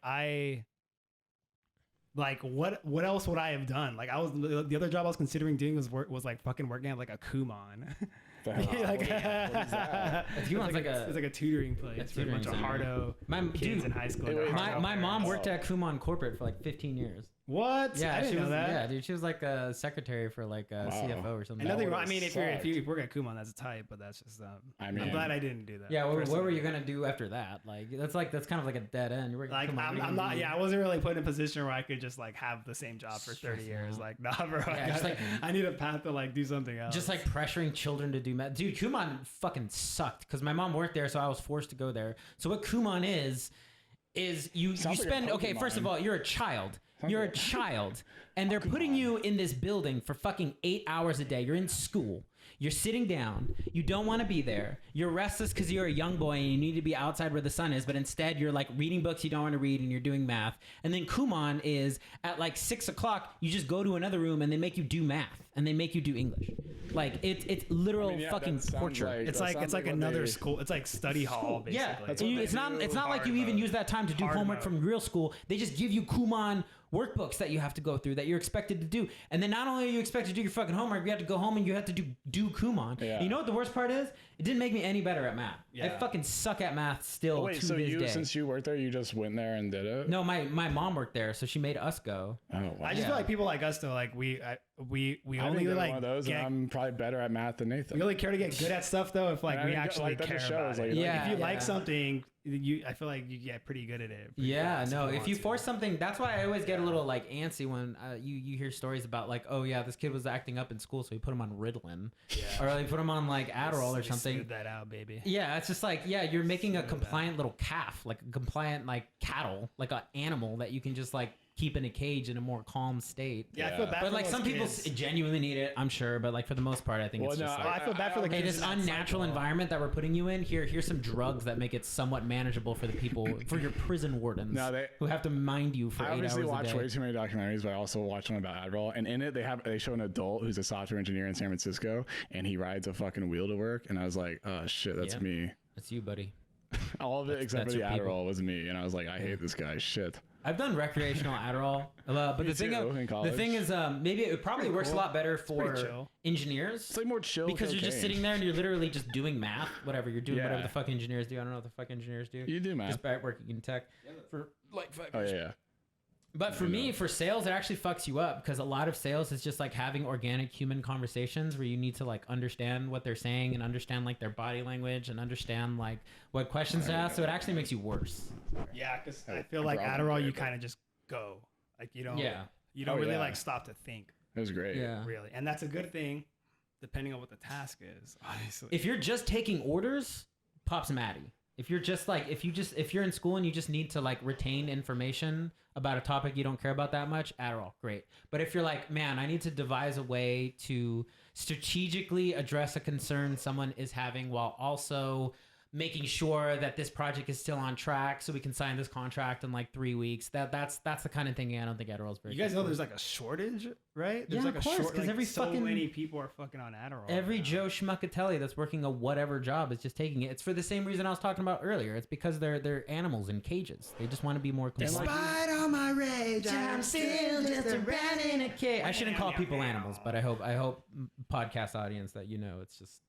else would I have done? Like the other job I was considering doing was like fucking working at like a Kumon. What is that? Kumon's it's like a tutoring place for a bunch of hardo kids in high school. My mom worked at Kumon corporate for like 15 years. What? Yeah, I didn't know that. Yeah, dude, she was like a secretary for like a CFO or something. And nothing wrong. I mean, if you work at Kumon, that's a type, but that's just. I'm glad I didn't do that. Yeah, what were you gonna do after that? That's kind of like a dead end. You're working like Kumon, I'm not. Yeah, I wasn't really put in a position where I could just like have the same job for 30 years. Like, nah, bro. Yeah, I need a path to like do something else. Just like pressuring children to do math. Dude, Kumon fucking sucked because my mom worked there, so I was forced to go there. So what Kumon is you spend first of all, you're a child. You're a child, and they're putting you in this building for fucking 8 hours a day. You're in school. You're sitting down. You don't want to be there. You're restless because you're a young boy and you need to be outside where the sun is, but instead you're like reading books you don't want to read and you're doing math. And then Kumon is at like 6 o'clock, you just go to another room and they make you do math and they make you do English. Like it's literal fucking torture. It's like another school. It's like study hall, basically. Yeah, it's not like you even use that time to do homework from real school. They just give you Kumon workbooks that you have to go through that you're expected to do. And then not only are you expected to do your fucking homework, you have to go home and you have to do Kumon. Yeah. You know what the worst part is? It didn't make me any better at math. Yeah. I fucking suck at math still to this day. Since you worked there, you just went there and did it? No, my mom worked there, so she made us go. Oh, wow. I just feel like people like us though, like we only like one of those, and I'm probably better at math than Nathan. We only care to get good at stuff though if like we actually care about it. If you like something, I feel like you get pretty good at it. If you force something, that's why I always get a little like antsy when you hear stories about like, oh yeah, this kid was acting up in school, so we put him on Ritalin, or they put him on like Adderall or something. Smooth that out, baby. Yeah, it's just like you're making a compliant little calf, like a compliant like cattle, like an animal that you can just like keep in a cage in a more calm state. Yeah, I feel bad. But like some people genuinely need it, I'm sure. But like for the most part, I think it's just I feel bad for the kids. This unnatural environment that we're putting you in. Here's some drugs that make it somewhat manageable for the people, for your prison wardens who have to mind you for 8 hours a day. I obviously watch way too many documentaries, but I also watch one about Adderall. And in it, they show an adult who's a software engineer in San Francisco, and he rides a fucking wheel to work. And I was like, oh shit, that's me. That's you, buddy. All of it except for the Adderall was me, and I was like, I hate this guy. Shit. I've done recreational Adderall, but the thing is, maybe it probably works a lot better for engineers. It's like more chill because you're just sitting there and you're literally just doing math, whatever you're doing, whatever the fuck engineers do. I don't know what the fuck engineers do. You do math. Just by working in tech for like 5 years. Oh yeah. But for me, for sales, it actually fucks you up because a lot of sales is just like having organic human conversations where you need to like understand what they're saying and understand like their body language and understand like what questions to ask. So it actually makes you worse. Yeah, because I feel like Adderall, you kind of just go. Like you don't really like stop to think. It was great. Yeah. Really. And that's a good thing depending on what the task is, obviously. If you're just taking orders, Pop's Matty. If you're just like, if you're in school and you just need to like retain information about a topic you don't care about that much, Adderall, great. But if you're like, man, I need to devise a way to strategically address a concern someone is having while also making sure that this project is still on track so we can sign this contract in like 3 weeks. That's the kind of thing I don't think Adderall is very You guys know there's like a shortage, right? There's like a shortage because every so many people are fucking on Adderall. Every Joe Schmuckatelli that's working a whatever job is just taking it. It's for the same reason I was talking about earlier. It's because they're animals in cages. They just want to be more compliant. Despite all my rage, I'm still just a rat in a cage. I shouldn't call people animals, but I hope podcast audience that it's just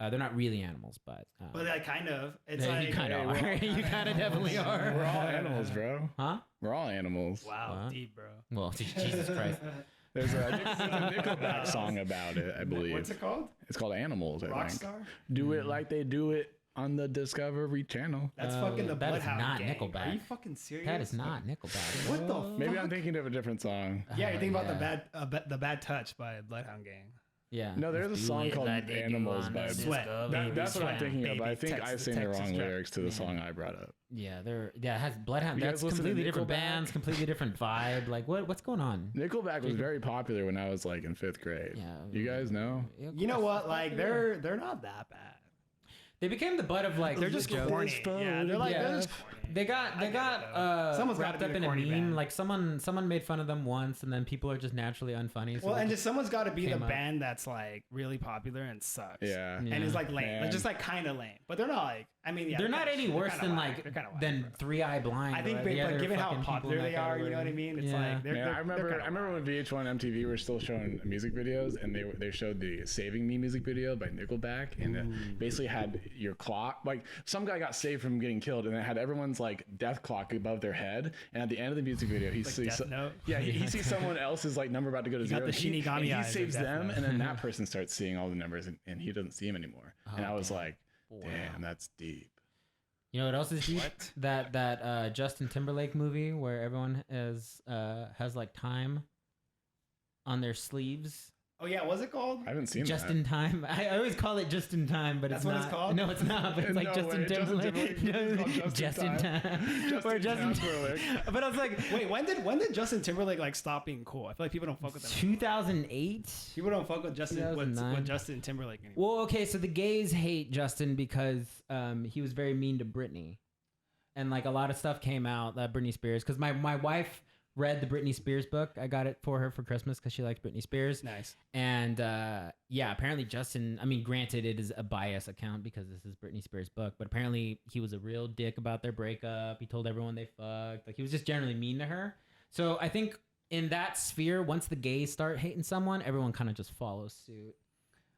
they're not really animals, but like kind of. It's like you kind of are. You kind of definitely are. We're all animals, bro. Huh? We're all animals. Wow, deep, bro. Well, Jesus Christ. There's a Nickelback song about it, I believe. What's it called? It's called Animals, I think. Rockstar? Do it like they do it on the Discovery Channel. That's fucking the Bloodhound That is not Gang. Nickelback. Are you fucking serious? That is not Nickelback. What the fuck? Maybe I'm thinking of a different song. Yeah, you're thinking about the Bad Touch by Bloodhound Gang. Yeah. No, there's a song called Animals by Sweat. That's what I'm thinking of. I think I sing the wrong Texas lyrics to the song I brought up. Yeah, it has Bloodhound. That's listen to completely different Nickelback? bands, completely different vibe. Like what's going on? Nickelback was very popular when I was like in 5th grade. Yeah. You guys know? You know what? Like they're not that bad. They became the butt of like They're just corny. Yeah, they're just corny. They got Someone's gotta wrapped be up the in a corny meme. band. Like someone made fun of them once, and then people are just naturally unfunny. So Well, they and just someone's got to be the came up. band that's like really popular and sucks. Yeah. And is like lame, Man. like just like kind of lame. But they're not like. I mean, yeah, they're not any worse than whack. like They're kinda whack, than bro. 3 Eye Blind. I think, right? but they're given how fucking people popular in that they are, you know what I category. mean? It's Yeah. like they're. Man, they're, I remember. they're I remember when VH1 MTV were still showing music videos, and they showed the "Saving Me" music video by Nickelback, and it basically had your clock. Like some guy got saved from getting killed, and it had everyone's like death clock above their head. And at the end of the music video, he sees Death Note? he sees someone else's like number about to go to got zero. the and Shinigami and he eyes of saves Death them, Note. and then that person starts seeing all the numbers, and he doesn't see them anymore. And I was like, damn, that's deep. You know what else is deep? That Justin Timberlake movie where everyone has like time on their sleeves. Oh yeah, what's it called? I haven't seen Just that. in time. I always call it just in time, but That's it's what not. it's called? No, it's not. But it's like No Justin way. Justin Timberlake. Timberlake movie's called Just in time. Where Justin Timberlake. But I was like, Wait, when did Justin Timberlake like stop being cool? I feel like people don't fuck with him. 2008. People don't fuck with Justin 2009. with Justin Timberlake anymore. Well, okay, so the gays hate Justin because he was very mean to Britney, and like a lot of stuff came out that Britney Spears. Because my wife read the Britney Spears book. I got it for her for Christmas because she likes Britney Spears. Nice. And yeah, apparently Justin, I mean, granted, it is a bias account because this is Britney Spears' book, but apparently he was a real dick about their breakup. He told everyone they fucked. Like, he was just generally mean to her. So I think in that sphere, once the gays start hating someone, everyone kind of just follows suit.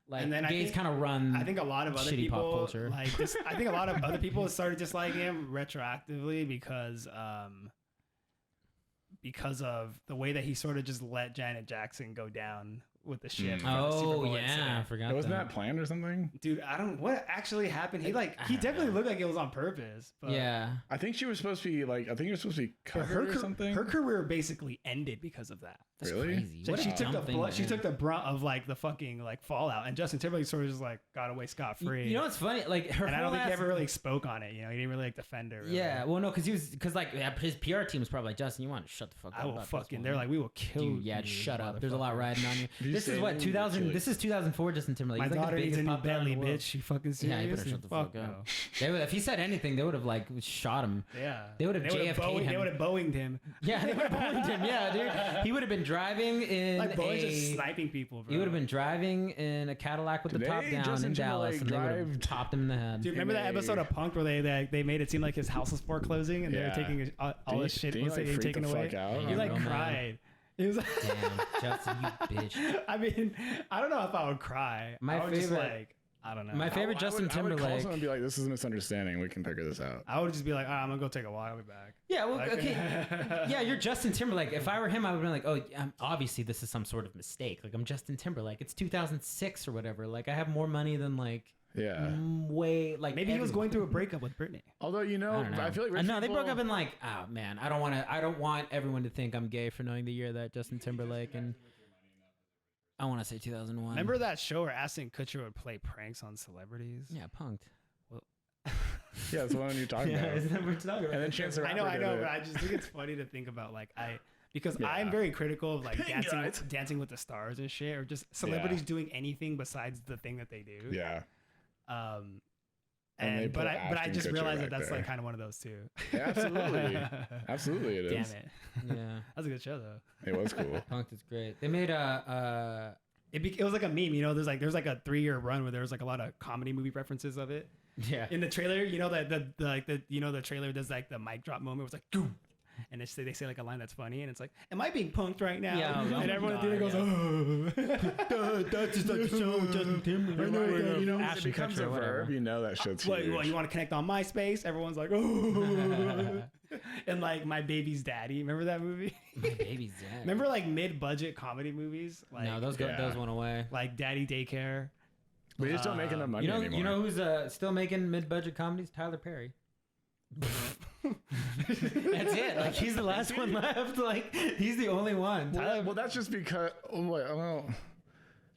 Like, And then gays kind of run. I think a lot of other shitty people pop culture. like this. I think a lot of other people started disliking him retroactively because of the way that he sort of just let Janet Jackson go down with the shit. from the Super Oh Bowl yeah, I incident. forgot. Wasn't that planned or something? Dude, I don't. What actually happened? He I definitely don't know. looked like it was on purpose. But Yeah. I think she was supposed to be like. I think it was supposed to be but covered or something. her career basically ended because of that. That's Really? crazy. So What a she took dumb thing to she end. took the brunt of like the fucking like fallout, and Justin Timberlake sort of just like got away scot free. You know what's funny? Like her and I whole don't think he ass- ever really spoke on it. You know, he didn't really like defend her. Really. Yeah, well, no, because like his PR team was probably like, Justin, you want to shut the fuck up? I will about this fucking. one." They're like, we will kill Dude, yeah, you, shut up. There's a lot motherfucker. riding on you. you This is say what anything, 2000. actually- This is 2004. Justin Timberlake. My He's like daughter the needs biggest a new pop star in the Bentley, world. bitch. You fucking Yeah, you serious? better shut the Fuck fuck up. no. They would, if he said anything, they would have like shot him. Yeah, They would have JFK'd They him. would have Boeinged him. Yeah, they would have Boeinged him. Yeah, dude. He would have been driving in Like Boeing's just a. sniping people, bro. He would have been driving in a Cadillac with the top Today, down Justin in Dallas, and they would Timberlake have topped him in the head. Dude, remember that in episode a- of Punk'd where they made it seem like his house was foreclosing and they were Yeah. taking all his shit Didn't was he, like, getting freak taken the away? fuck out? He like Real mad. cried. He was like, Damn, Justin, you bitch. I mean, I don't know if I would cry. My I would just favorite- like, I don't know. My favorite Justin I would call Timberlake. someone and be like, "This is a misunderstanding. We can figure this out." I would just be like, all right, I'm gonna go take a walk. I'll be back. Yeah, well, Like- okay. Yeah, you're Justin Timberlake. If I were him, I would be like, oh, obviously this is some sort of mistake. Like, I'm Justin Timberlake. It's 2006 or whatever. Like, I have more money than like Yeah. way like. Maybe he was everyone. going through a breakup with Britney. Although I I don't know. feel like rich no, they broke people- up in like, oh man, I don't want everyone to think I'm gay for knowing the year that Justin Timberlake and I want to say 2001. Remember that show where Ashton Kutcher would play pranks on celebrities? Yeah, punked. Yeah, that's the one you're talking about. isn't that what we're talking about? And then Chance the I know, Rapper did it. but I just think it's funny to think about because Yeah. I'm very critical of like Hey, guys. dancing with the stars and shit, or just celebrities doing anything besides the thing that they do. Yeah. And they but put I Ashton just Kutcher realized back that that's there. like kind of one of those too. Yeah, absolutely. Absolutely, it Damn is. it, Yeah, that's a good show though. It was cool. punked is great. They made a It was like a meme, you know. There's like a 3-year run where there was like a lot of comedy movie references of it yeah. in the trailer. You know that the trailer does like the mic drop moment. It was like, Goom! And they say like a line that's funny, and it's like, "Am I being punked right now?" Yeah, oh and my everyone in the God, theater goes, "Oh." That's just like the show with Justin Timberlake. You know, it Ashton becomes Kutcher a or whatever. verb. You know that shit's What, huge. you want to connect on MySpace? Everyone's like, "Oh." And like My Baby's Daddy, remember that movie? My baby's dead. Remember like mid-budget comedy movies? Like, No, those Yeah. went away. like Daddy Daycare. We just don't make enough money You know, anymore. you know who's still making mid-budget comedies? Tyler Perry. That's it. Like, he's the last one left. Like, he's the only one. well, that's just because. Oh, wait, well,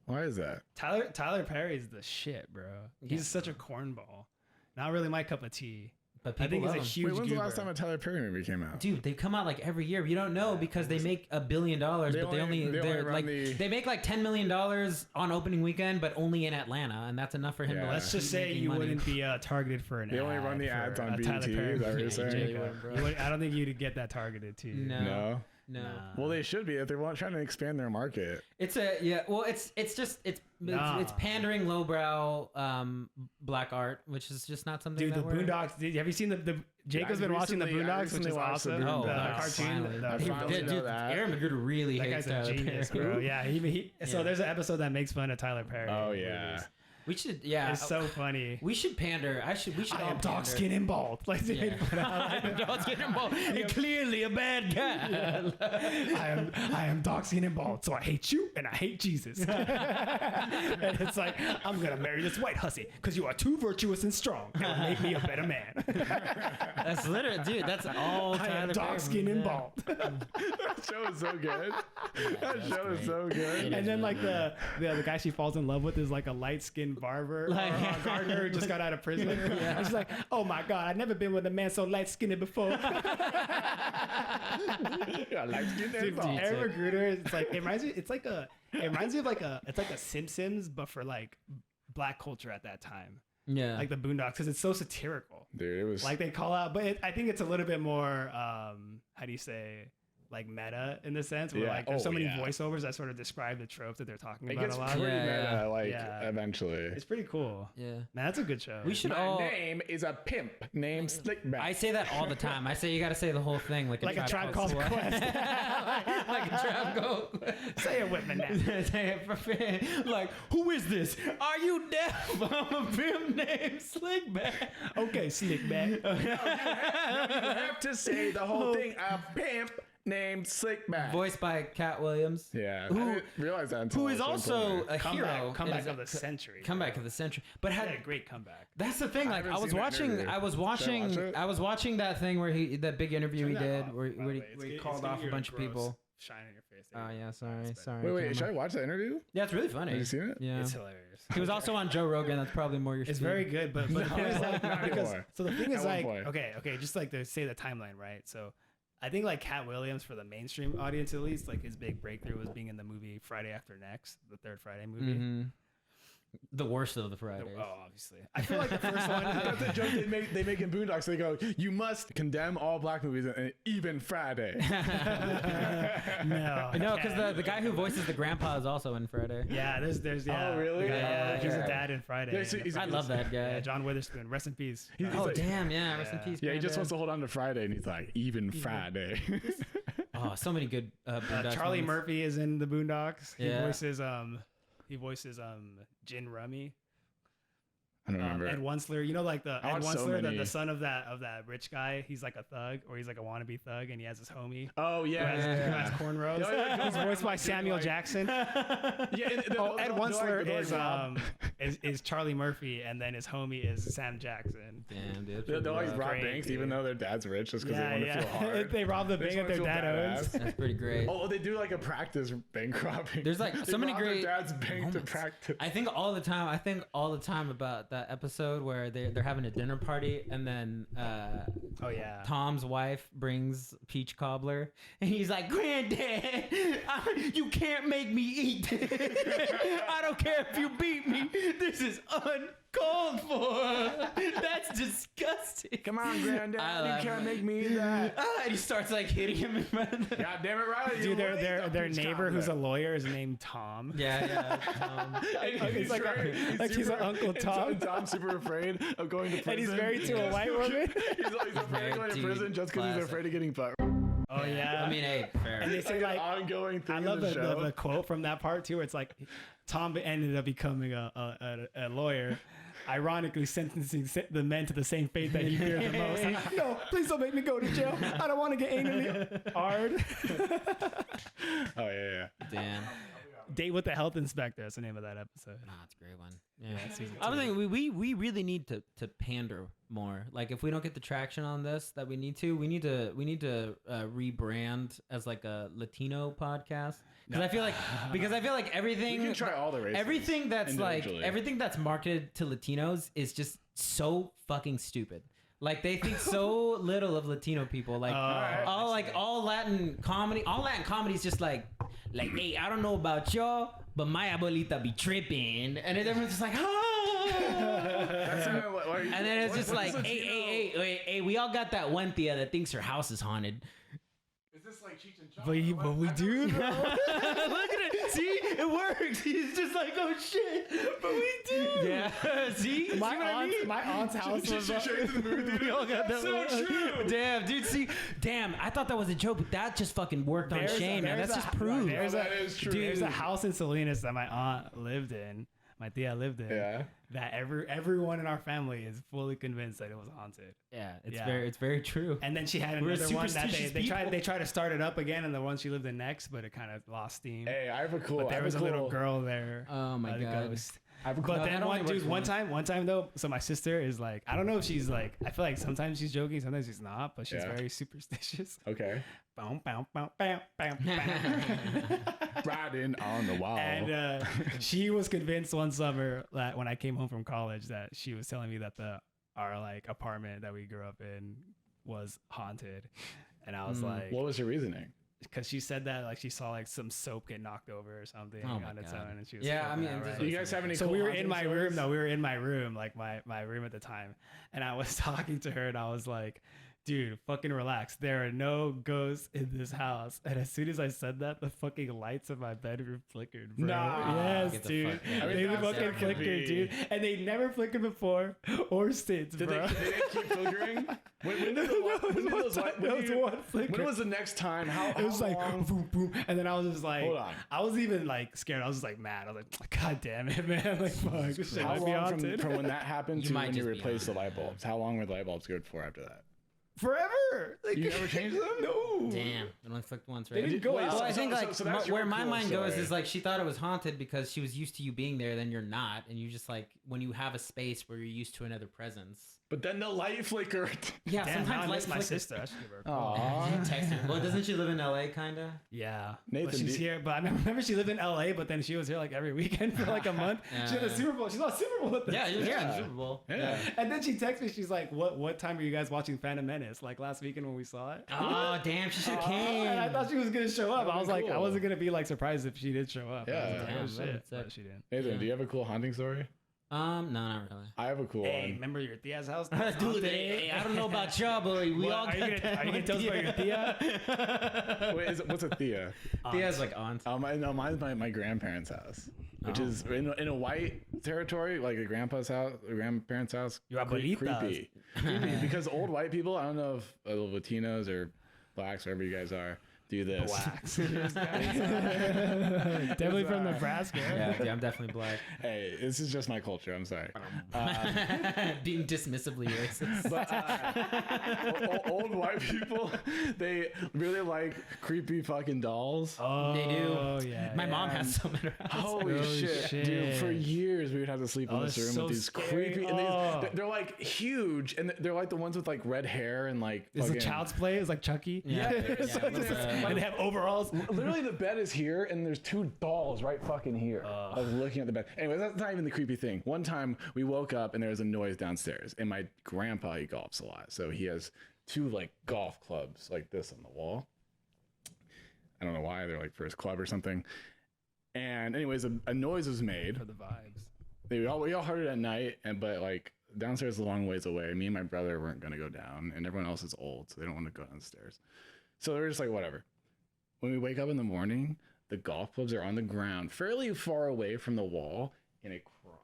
why is that? Tyler Perry's the shit, bro. He's such a cornball. Not really my cup of tea. but I people think it's love a them. huge. Wait, when's the last goober. time a Tyler Perry movie came out? Dude, they come out like every year. You don't know because they make $1 billion, but they make like $10 million on opening weekend, but only in Atlanta, and that's enough for him to Yeah. like, Let's just keep say making you money. wouldn't be targeted for an They only ad run the for ads on a Tyler BET, Perry is that what you're movie. saying? Jacob. I don't think you'd get that targeted to. No. No. No. Well, they should be if they're trying to expand their market. It's pandering lowbrow black art, which is just not something. Dude, the that we're- Boondocks. Have you seen the Jacob's been watching the recently- I Boondocks, which recently is watched the awesome. Oh, The wow, cartoon. finally. the- I finally know Dude, that. Aaron McGruder really that hates guy's a Tyler genius, Perry. bro. Yeah, so Yeah. there's an episode that makes fun of Tyler Perry. Oh yeah. movies. We should, yeah. It's so funny. We should pander. We should. I all am dark pander. skinned and bald. Like, Yeah. Dark skin and bald. And clearly a bad guy. I am dark skinned and bald, so I hate you and I hate Jesus. And it's like, I'm gonna marry this white hussy because you are too virtuous and strong. It will make me a better man. That's literally, dude. That's all. I am Tyler dark Perry skinned and movies, bald. That show is so good. That show is so good. And then like the guy she falls in love with is like a light skinned barber or a gardener who just got out of prison. And she's like, oh my god, I've never been with a man so light skinned before. Yeah, like skin and Dude, ball. Aaron McGruder, it's like it reminds me of like a Simpsons, but for like black culture at that time. Yeah. Like the Boondocks, because it's so satirical. Dude, it was Like they call out, but I think it's a little bit more how do you say, like meta in the sense where Yeah. like there's so Oh, many yeah. voiceovers that sort of describe the tropes that they're talking it about gets a lot. pretty Yeah, meta, like Yeah. eventually. It's pretty cool. yeah. Man, that's a good show. We should My all. name is a pimp named Slickback. I say that all the time. I say you got to say the whole thing like like a Tribe Called Quest. Quest. like a Tribe Called Quest. Say it with me now. Say it for like, who is this? Are you deaf? I'm a pimp named Slickback. Okay, Slickback. You have to say the whole thing. A pimp named Slickback. Voiced by Cat Williams. Yeah, Who- I didn't realize that until Who I is was also older. a hero. Comeback in- of the century. Comeback of the century. But Had had a great comeback. that's the thing. Like haven't I was seen that watching, interview. I was Should I watching, watch it? I was watching that thing where that big interview he Turn that did, off, where, by the where he, way. It's where he gonna- called it's gonna off a be bunch of gross people. Shine in your face. Oh yeah, sorry. Wait, camera. should I watch that interview? Yeah, it's really funny. Have you seen it? Yeah, It's hilarious. he was also on Joe Rogan. That's probably more your. It's speed. very good, but the thing is like Not because anymore. so the thing is At one like point. okay, just like to say the timeline, right? So I think like Cat Williams for the mainstream audience at least, like his big breakthrough was being in the movie Friday After Next, the third Friday movie. Mhm. The worst of the Fridays. Oh, obviously. I feel like the first one. That's a joke they make in Boondocks. They go, you must condemn all black movies, and even Friday. no, No, because the guy who voices the grandpa is also in Friday. yeah, there's yeah. Oh, really? Yeah, Oh, he's a okay. dad in Friday. Yeah, so he's- I love that guy. yeah, John Witherspoon. Rest in peace. He's Oh like- damn, yeah. Rest in Yeah. peace. Yeah, he just granddad. wants to hold on to Friday, and he's like, even Friday. Oh, so many good. Boondocks Charlie moments. Murphy is in the Boondocks. Yeah. He voices Jin Rummy. I don't remember. Ed Wunsler, you know, like the I Ed watched so Wunsler, many. the son of that rich guy. He's like a thug, or he's like a wannabe thug, and he has his homie Oh who has, yeah, who has cornrows. Yeah, yeah, He's voiced by Samuel like- Jackson. Oh, Ed Wunsler is Charlie Murphy, and then his homie is Sam Jackson. Damn, dude. They're like That's rob great, banks, dude. even though their dad's rich, just because they want to feel hard. They rob the They bank just that their wanna feel dad owns. badass. pretty great. Oh, they do like a practice bank robbing. There's like They so many rob their great dad's bank to moments. practice. I think all the time about that episode where they're having a dinner party and then Oh yeah. Tom's wife brings peach cobbler and he's like, "Granddad, you can't make me eat. I don't care if you beat me. This is uncalled for. That's disgusting." Come on, granddad, I you love can't it. make me eat that. And he starts like hitting him in front of the... God damn it, Riley. Dude, you will eat their that peach neighbor who's a cobbler. lawyer is named Tom. Yeah. And He's like he's super- an Uncle and Tom. Tom's super afraid of going to prison. And he's married to a white woman. He's afraid of going to Dude, prison just because he's classic. afraid of getting fucked. Oh yeah. I mean, hey, fair. and they say Like like an ongoing thing I in love the the show. quote from that part too. Where it's like Tom ended up becoming a lawyer, ironically sentencing the men to the same fate that he feared the most. No, please don't make me go to jail. I don't want to get anally hard. Oh yeah. Damn. Date with the health inspector. That's the name of that episode. Nah, it's a great one. Yeah, season I was two. thinking we really need to pander more. Like if we don't get the traction on this that we need to rebrand as like a Latino podcast. Because I feel like everything We can try all the races. everything that's like individually. everything that's marketed to Latinos is just so fucking stupid. Like they think so little of Latino people. Like all Latin comedy is just like, hey, I don't know about y'all, but my abuelita be tripping, and then everyone's just like, That's and then it's just like, hey, we all got that one tia that thinks her house is haunted. Is this like Cheech and Chong? But we do. Look at it. See, it works. He's just like, oh shit, but we do. Yeah. See, My aunt's house was. We all got that. So true. Damn, dude. See, I thought that was a joke, but that just fucking worked on Shane. Now that's just proof. That is true. Dude, there's a house in Salinas that my aunt lived in. My tia lived in. Yeah. That everyone in our family is fully convinced that it was haunted. Yeah, it's very true. And then she had We're another one that superstitious they tried to start it up again, and the one she lived in next, but it kind of lost steam. Hey, I have a cool. But there was a little girl there. Oh my god. Ghost. I have a cool. But then that only works one once. time though, so my sister is like, I don't know if she's like, I feel like sometimes she's joking, sometimes she's not, but she's very superstitious. Okay. Bow, bow, bow, bow, bow, bow. Riding on the wall. And she was convinced one summer that when I came home from college that she was telling me that our like apartment that we grew up in was haunted, and I was like, what was her reasoning? because she said that like she saw like some soap get knocked over or something Oh my on its God. own, and she was Yeah, I freaking mean, out, just right? You guys have any? So cool we were in haunting my room stories? though. We were in my room, like my room at the time, and I was talking to her, and I was like, dude, fucking relax. There are no ghosts in this house. And as soon as I said that, the fucking lights in my bedroom flickered, bro. Nah. Yes, Get the dude. fuck out. I mean, They that's fucking never gonna flickered, be- dude. And they never flickered before or since, Did bro. they keep flickering? When did those light- There was one flicker. when was the next time? How It was like long? boom, boom, and then I was just like, Hold on. I was even like scared. I was just like mad. I was like, God damn it, man! Like, fuck, this shit How might be long haunted. from when that happened You to might when you just be replaced the haunted. light bulbs? How long were the light bulbs good for after that? Forever. Like, You never changed them? No. Damn, it only flicked once, They right? didn't go Wait, out. Well, I think so- like so that's where your my cool mind goes story. is like she thought it was haunted because she was used to you being there, then you're not, and you just like when you have a space where you're used to another presence. But then the light flickered. Yeah, Damn, now I sometimes light miss my flickers. sister. I should give her a call. Aww. Text her. Well, doesn't she live in LA, kinda? Yeah, Nathan, but she's do- here. But I remember she lived in LA, but then she was here like every weekend for like a month. She had a Super Bowl. She saw a Super Bowl with us. Yeah, you're Yeah. in Super Bowl. Yeah. And then she texted me. She's like, "What time are you guys watching Phantom Menace? Like last weekend when we saw it." Oh, damn, she should have came. And I thought she was gonna show up. That'd I was be like, I cool. wasn't gonna be like surprised if she did show up. I Yeah. was like, Damn, oh that's shit, sick. but she didn't. Nathan, Yeah. do you have a cool haunting story? No, not really. I have a cool Hey, one. remember your tia's house? Dude, hey, I don't know about y'all, but we What, all are you got gonna- that. are you gonna tell us about your tia? Wait, what's a Thea? Tia's like aunt. No, mine's my grandparents' house, which Oh. is in a white territory, like a grandpa's house, a grandparents' house. Your Creepy. abuelitas. Creepy. Because old white people, I don't know if Latinos or blacks, wherever you guys are, do this. Blacks. Definitely from Nebraska. Yeah, I'm definitely black. Hey, this is just my culture. I'm sorry. Being dismissively racist. But old white people, they really like creepy fucking dolls. Oh, They do. Yeah. My mom has some in her house. Holy Holy shit, shit. dude! For years, we would have to sleep in Oh, this that's room so with these scary. creepy. And Oh. they're like huge, and they're like the ones with like red hair and like. It's a fucking- child's play. It's like Chucky. Yeah. So Yeah, it's just- yeah. and they have overalls. Literally, the bed is here, and there's two dolls right fucking here. I was looking at the bed. Anyway, that's not even the creepy thing. One time, we woke up and there was a noise downstairs, and my grandpa, he golfs a lot, so he has two like golf clubs like this on the wall. I don't know why, they're like for his club or something. And anyways, a noise was made. For the vibes. We all heard it at night, but like downstairs is a long ways away. Me and my brother weren't gonna go down, and everyone else is old, so they don't want to go downstairs. So they were just like, whatever. When we wake up in the morning, the golf clubs are on the ground, fairly far away from the wall, in a cross.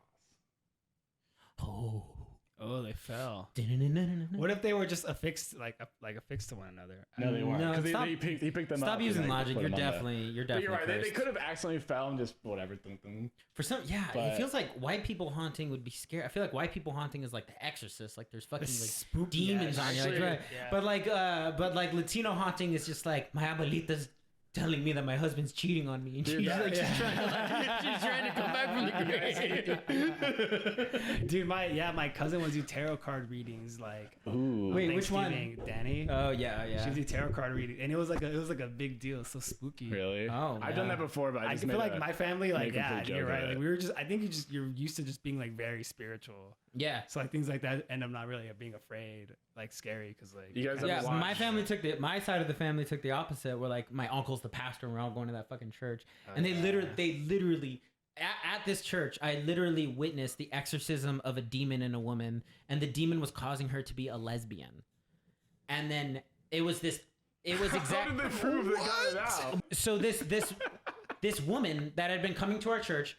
Oh, they fell. What What if they were just affixed, like affixed to one another? No, they weren't. No, Because stop- he picked them up. Stop and, using like, logic. put You're them on the- definitely But you're right. They cursed. could have accidentally fell and just whatever. Dun, dun. For some, yeah, But- it feels like white people haunting would be scary. I feel like white people haunting is like The Exorcist. Like there's fucking like spooky demons ass on you. Like, shit. right. Yeah. But like Latino haunting is just like my abuelita's telling me that my husband's cheating on me, and Dude, she's that- like she's trying to come back from the grave. Dude, my cousin was do tarot card readings like Ooh. Wait, which one? Thanksgiving. Danny. Oh yeah, She yeah. would do tarot card reading, and it was like a big deal. So spooky. Really? Oh, I've done yeah. that before, but I I just feel made like a- my family, like, made a yeah, complete you're joke right. of Like it. we were just, I think you're used to just being like very spiritual. Yeah. So like things like that end up not really being afraid. like scary because like You guys kinda- ever Yeah, watch- my side of the family took the opposite. Where like my uncle's the pastor, and we're all going to that fucking church, and they literally. At this church, I literally witnessed the exorcism of a demon in a woman, and the demon was causing her to be a lesbian. And then it was How exactly. did they prove they got it out? So this woman that had been coming to our church,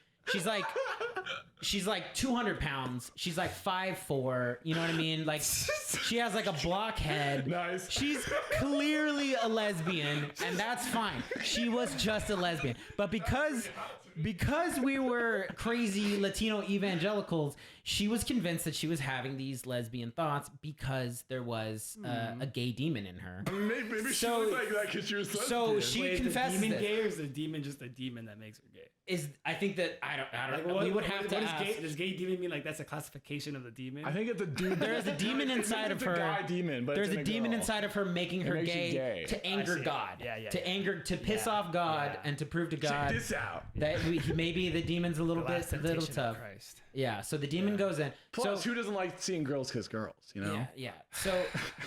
she's like 200 pounds. She's like 5'4". You know what I mean? Like she has like a blockhead. Nice. She's clearly a lesbian, and that's fine. She was just a lesbian. But because we were crazy Latino evangelicals, she was convinced that she was having these lesbian thoughts because there was a gay demon in her. Maybe she So- was like that because she was So lesbian. she Wait, is the confesses demon this. gay or is the demon just a demon that makes her gay? I think that I don't Like, know. We would have to what is ask. gay? Does gay demon mean like that's a classification of the demon? I think it's a dude. There is a demon inside of it's her. A guy demon, but There's it's in a demon girl. inside of her making her makes you gay, gay. to anger see. God. Yeah, To piss Yeah, off God yeah. and to prove to Check God this out. that maybe the demon's a little The last bit a little temptation of tough. Christ. Yeah. So the demon goes in. Plus, so who doesn't like seeing girls kiss girls? You know. yeah. So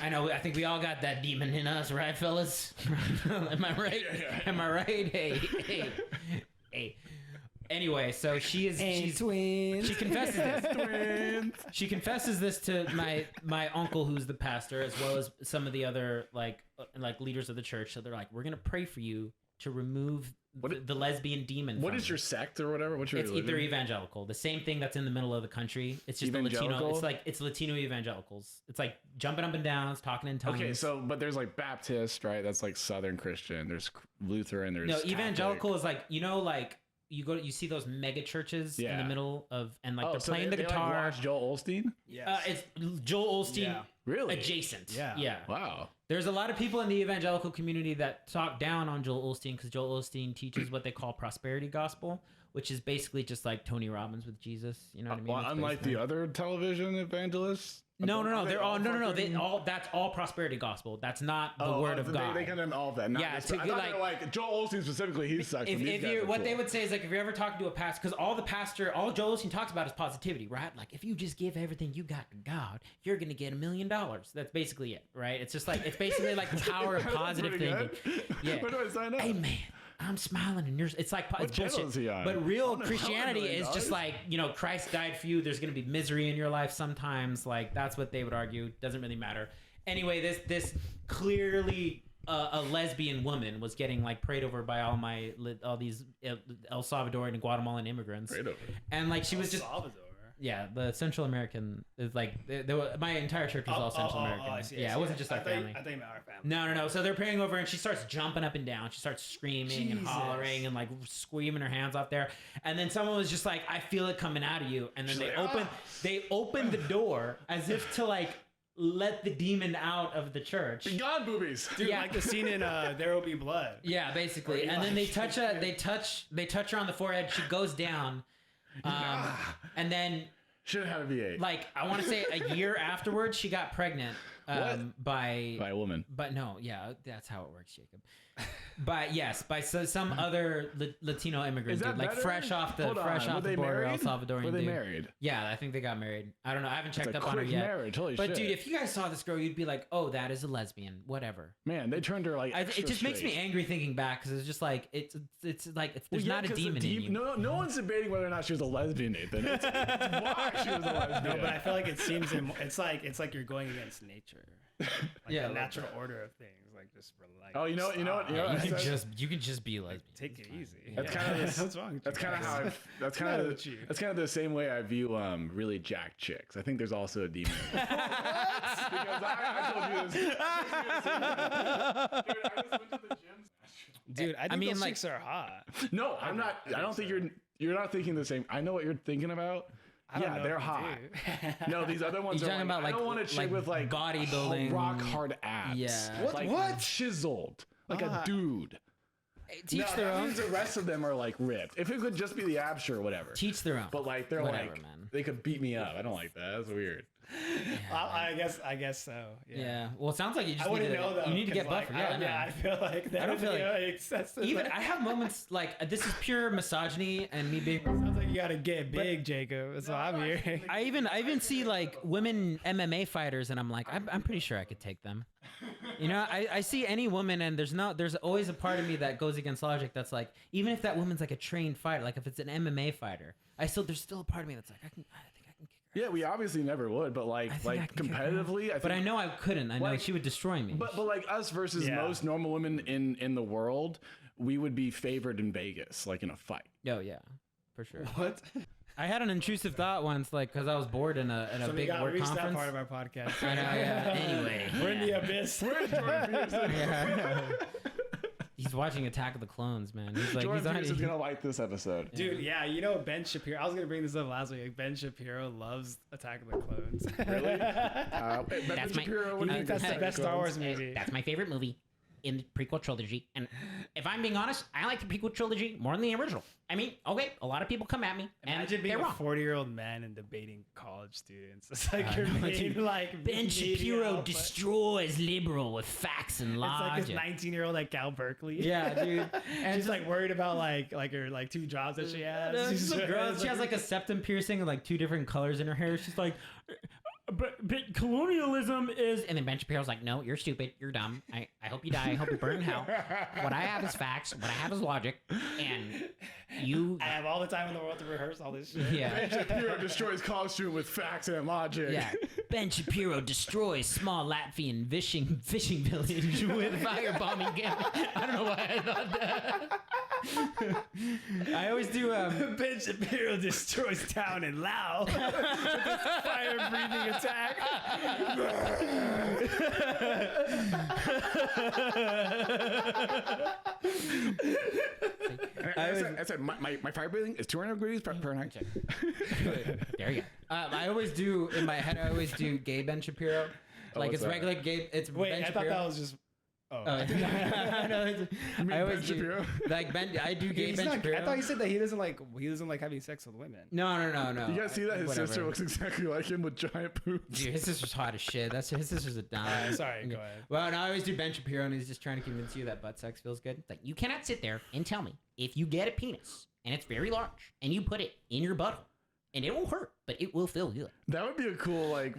I know. I think we all got that demon in us, right, fellas? Am I right? Am I right? Hey. Anyway, so she's twins. she confesses this. She confesses this to my uncle, who's the pastor, as well as some of the other like leaders of the church. So they're like, we're gonna pray for you to remove the lesbian demon. What from is you. your sect or whatever? What's your It's religion? either evangelical, the same thing that's in the middle of the country. It's just the Latino. Evangelical? It's Latino evangelicals. It's like jumping up and down, talking in tongues. Okay, so but there's like Baptist, right? That's like Southern Christian. There's Lutheran. There's no, Catholic. evangelical is like like you see those mega churches in the Yeah. middle of and like Oh, they're so playing they, the they, guitar. Like, watch Joel Osteen. Yes. It's Joel Osteen Yeah. Really? adjacent. Yeah. Wow. There's a lot of people in the evangelical community that talk down on Joel Osteen because Joel Osteen teaches what they call prosperity gospel, which is basically just like Tony Robbins with Jesus. You know what I mean? Well, It's unlike basically- the other television evangelists. No. They're all no. fucking- That's all prosperity gospel. That's not the Oh, word of God. They condemn all of that. Not Yeah, this, to I be thought like- they were like Joel Osteen specifically. He sucks. and these If guys you're, are what cool. they would say is like if you're ever talking to a pastor, because all Joel Osteen talks about is positivity, right? Like if you just give everything you got to God, you're gonna get $1 million. That's basically it, right? It's just like it's basically like the power of That's positive pretty thinking. good. Yeah. Where do I sign up? Hey man, I'm smiling and it's like it's channel bullshit. is he on? But real I wanna Christianity know, is just guys. like Christ died for you. There's gonna be misery in your life sometimes. Like that's what they would argue. Doesn't really matter. Anyway, this clearly a lesbian woman was getting like prayed over by all these El Salvadorian and Guatemalan immigrants, Prayed over. and like she was just Salvador. yeah, the Central American is like my entire church was all Central American. I see, Yeah, it wasn't just our family. I think our family. No. So they're praying over, and she starts jumping up and down. She starts screaming and Jesus. hollering and like squeaming her hands off there. And then someone was just like, "I feel it coming out of you." And then She's they like, open the door as if to like let the demon out of the church. Be gone, boobies. Dude, Yeah. like the scene in There Will Be Blood. Yeah, basically. Or And then they Eli. touch her on the forehead. She goes down, and then Should have had a V8 like I want to say a year afterwards, she got pregnant by by a woman. But no, yeah, that's how it works, Jacob. By some other Latino immigrant Is that dude, like better? fresh off the Hold on, fresh were off they the border, El married? Salvadorian Were they dude. married? Yeah, I think they got married. I don't know. I haven't checked It's a up on her quick yet. marriage. Holy But shit. dude, if you guys saw this girl, you'd be like, "Oh, that is a lesbian." Whatever. Man, they turned her like. It extra just makes me straight. angry thinking back because it's just like it's like Well, there's yeah, not a 'cause the demon in you. No one's debating whether or not she was a lesbian, Nathan. It's why she was a lesbian. No, but I feel like it seems it's like you're going against nature, like Yeah, the like- natural order of things. Like just relax. Oh, you know what? You can just be lesbian. Take it easy. That's kind of What's wrong with That's you kind of guys? how that's kind What's of with you? that's kind of the same way I view really jacked chicks. I think there's also a demon. Because I told you this. Dude, I just went to the gym. Dude, I think mean, those like- chicks are hot. No, I'm not. I don't think you're not thinking the same. I know what you're thinking about. I don't Yeah, know they're if you hot. do. No, these other ones You're are talking like, about, I like- don't want a chick like with like bodybuilding. rock hard abs. Yeah. Like, chiseled like a dude. Teach their that own. means the rest of them are like ripped. If it could just be the abs, sure, whatever. Teach their own. But like they're Whatever, like man. they could beat me up. I don't like that. That's weird. I guess so. Yeah. Well, it sounds like you just I need wouldn't to, know though. you need to get 'cause, buffer. Yeah, no. I feel like that I don't would feel be like- excessive. Even I have moments like this is pure misogyny and me being. Sounds like you gotta get big, Jacob. That's what I'm hearing. I even see like women MMA fighters and I'm like I'm pretty sure I could take them. You know, I see any woman and there's always a part of me that goes against logic that's like even if that woman's like a trained fighter, like if it's an MMA fighter, there's still a part of me that's like I think I can kick her. Yeah, we obviously never would, but like I think I can kick her competitively, I think. But I know I couldn't. I know Like- she would destroy me. But like us versus Yeah. most normal women in the world, we would be favored in Vegas, like in a fight. Oh yeah, for sure. What? I had an intrusive thought once, like because I was bored in a So we big gotta work reach conference. that part of our podcast. I know, yeah. Anyway, We're in the abyss. yeah. He's watching Attack of the Clones, man. He's like, Jordan he's Pierce is gonna like this episode. Dude, yeah, you know Ben Shapiro. I was gonna bring this up last week. Like, Ben Shapiro loves Attack of the Clones. Really? Ben That's my- Shapiro, what do you think That's the of best Star Wars Clones? movie. That's my favorite movie in the prequel trilogy. And if I'm being honest, I like the prequel trilogy more than the original. I mean, okay, a lot of people come at me, and Imagine being they're a wrong. 40-year-old man and debating college students. It's like your main, like, Ben media Shapiro outlet. destroys liberal with facts and It's like this logic. 19-year-old at Cal Berkeley. Yeah, dude. And she's like worried about like her like 2 jobs that she has. She's She's a girl. She has like a septum piercing and like 2 different colors in her hair. She's like, but colonialism is. And then Ben Shapiro's like, no, you're stupid. You're dumb. I hope you die. I hope you burn in hell. What I have is facts. What I have is logic. And you... I have all the time in the world to rehearse all this shit. Yeah. Ben Shapiro destroys college student with facts and logic. Yeah. Ben Shapiro destroys small Latvian fishing village with firebombing gun. I don't know why I thought that. I always do. Ben Shapiro destroys town in Laos with his fire-breathing attack. I said my fire breathing is 200 degrees per night. There you go. I always do in my head. I always do gay Ben Shapiro. Like what's it's that? regular gay. It's Wait, Ben I Shapiro. thought that was just. Oh. No, I always Ben do, Shapiro? like Ben. I do gay He's Ben not, Shapiro. I thought he said that he doesn't like having sex with women. No. You guys see that his Whatever. sister looks exactly like him with giant boobs. Dude, his sister's hot as shit. His sister's a dime. Sorry, go ahead. Well, no, I always do Ben Shapiro, and he's just trying to convince you that butt sex feels good. Like, you cannot sit there and tell me if you get a penis and it's very large and you put it in your butthole and it won't hurt, but it will feel good. That would be a cool like